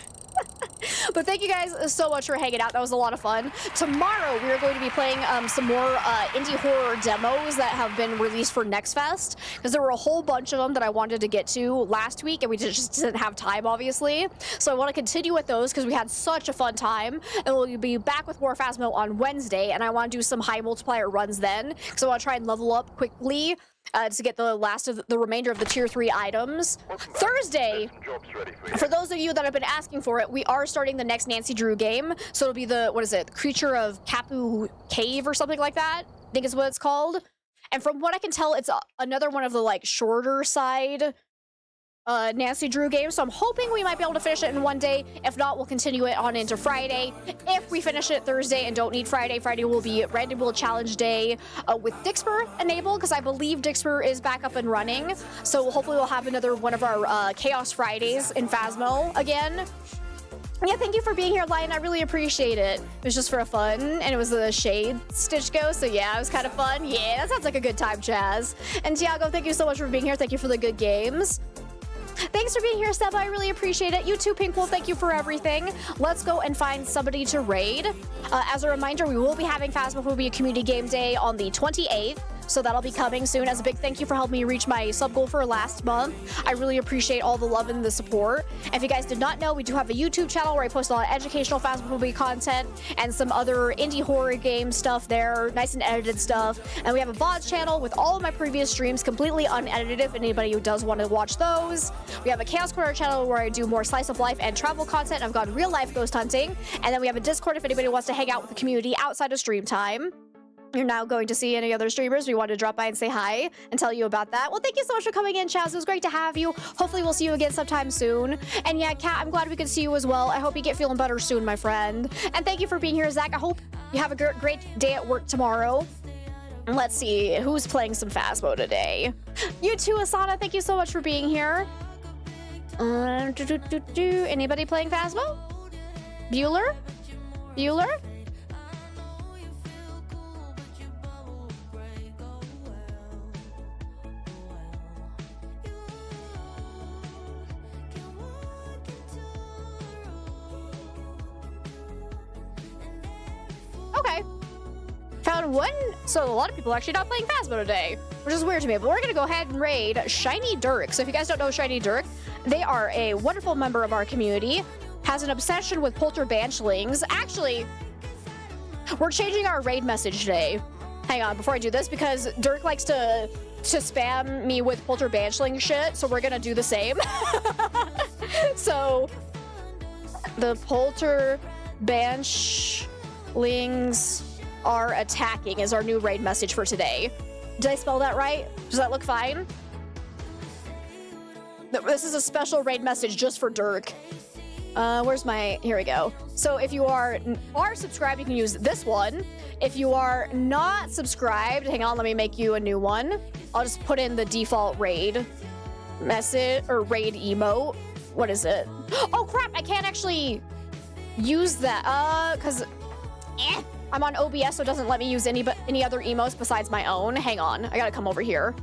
But thank you guys so much for hanging out. That was a lot of fun. Tomorrow, we are going to be playing some more indie horror demos that have been released for Next Fest. Because there were a whole bunch of them that I wanted to get to last week, and we just didn't have time, obviously. So I want to continue with those because we had such a fun time. And we'll be back with more Phasmo on Wednesday, and I want to do some high multiplier runs then. Because I want to try and level up quickly. To get the remainder of the tier 3 items. Thursday, for those of you that have been asking for it, we are starting the next Nancy Drew game. So it'll be the, what is it, Creature of Kapu Cave or something like that, I think is what it's called. And from what I can tell, it's another one of the like shorter side Nancy Drew game, so I'm hoping we might be able to finish it in one day. If not, we'll continue it on into Friday. If we finish it Thursday and don't need Friday, Friday will be Random Wheel Challenge Day with Dixper enabled, because I believe Dixper is back up and running. So hopefully we'll have another one of our Chaos Fridays in Phasmo again. Yeah, thank you for being here, Lion. I really appreciate it. It was just for fun, and it was the Shade Stitch Ghost, so yeah, it was kind of fun. Yeah, that sounds like a good time, Chaz. And Tiago, thank you so much for being here. Thank you for the good games. Thanks for being here, Stella. I really appreciate it. You too, Pinkwool. Thank you for everything. Let's go and find somebody to raid. As a reminder, we will be having Phasmophobia Community Game Day on the 28th. So that'll be coming soon. As a big thank you for helping me reach my sub goal for last month. I really appreciate all the love and the support. And if you guys did not know, we do have a YouTube channel where I post a lot of educational Phasmophobia content and some other indie horror game stuff there, nice and edited stuff. And we have a VODs channel with all of my previous streams completely unedited if anybody who does want to watch those. We have a Chaos Corner channel where I do more slice of life and travel content. I've gone real life ghost hunting. And then we have a Discord if anybody wants to hang out with the community outside of stream time. You're now going to see any other streamers. We wanted to drop by and say hi and tell you about that. Well, thank you so much for coming in, Chaz. It was great to have you. Hopefully we'll see you again sometime soon. And yeah, Kat, I'm glad we could see you as well. I hope you get feeling better soon, my friend. And thank you for being here, Zach. I hope you have a great day at work tomorrow. And let's see who's playing some Phasmo today. You too, Asana. Thank you so much for being here. Anybody playing Phasmo? Bueller? Bueller? Okay. Found one. So a lot of people are actually not playing Phasmo today, which is weird to me. But we're gonna go ahead and raid Shiny Dirk. So if you guys don't know Shiny Dirk, they are a wonderful member of our community. has an obsession with polterbanchlings. Actually, we're changing our raid message today. Hang on, before I do this, because Dirk likes to spam me with polterbanchling shit, so we're gonna do the same. So, the polterbanchlings are attacking is our new raid message for today. Did I spell that right? Does that look fine? This is a special raid message just for Dirk. Where's my... Here we go. So if you are subscribed, you can use this one. If you are not subscribed, hang on, let me make you a new one. I'll just put in the default raid message, or raid emote. What is it? Oh crap, I can't actually use that, because I'm on OBS, so it doesn't let me use any other emotes besides my own. Hang on, I gotta come over here.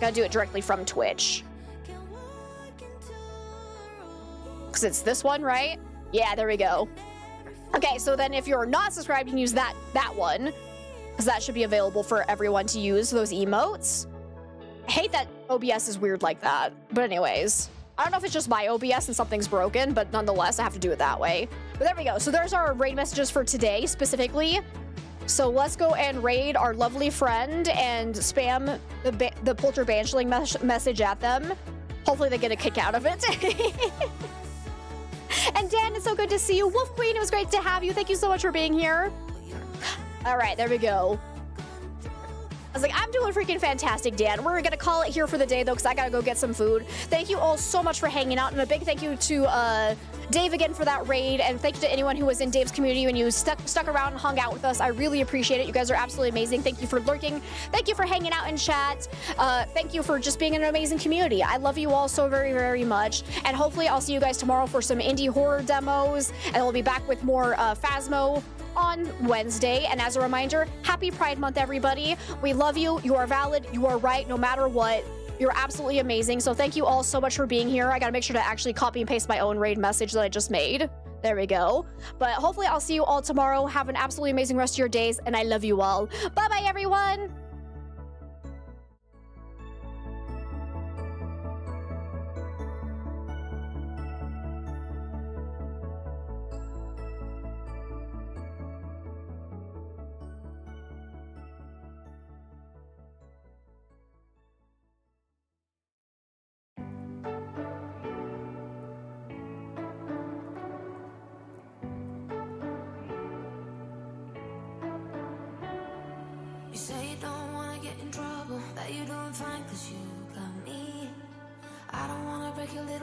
Gotta do it directly from Twitch. Because it's this one, right? Yeah, there we go. Okay, so then if you're not subscribed, you can use that one. Because that should be available for everyone to use, those emotes. I hate that OBS is weird like that. But anyways, I don't know if it's just my OBS and something's broken, but nonetheless, I have to do it that way. But there we go. So there's our raid messages for today, specifically. So let's go and raid our lovely friend and spam the polterbanchling message at them. Hopefully they get a kick out of it. And Dan, it's so good to see you. Wolf Queen, it was great to have you. Thank you so much for being here. All right, there we go. I was like, I'm doing freaking fantastic, Dan. We're gonna call it here for the day, though, because I gotta go get some food. Thank you all so much for hanging out, and a big thank you to Dave again for that raid, and thank you to anyone who was in Dave's community when you stuck around and hung out with us. I really appreciate it. You guys are absolutely amazing. Thank you for lurking. Thank you for hanging out in chat. Thank you for just being an amazing community. I love you all so very, very much, and hopefully I'll see you guys tomorrow for some indie horror demos, and we'll be back with more Phasmo on Wednesday. And as a reminder, happy Pride Month, everybody. We love you. You are valid. You are right, no matter what. You're absolutely amazing. So thank you all so much for being here. I gotta make sure to actually copy and paste my own raid message that I just made. There we go. But hopefully I'll see you all tomorrow. Have an absolutely amazing rest of your days, and I love you all. Bye-bye, everyone. You say you don't wanna get in trouble, that you're doing fine 'cause you got me. I don't wanna break your little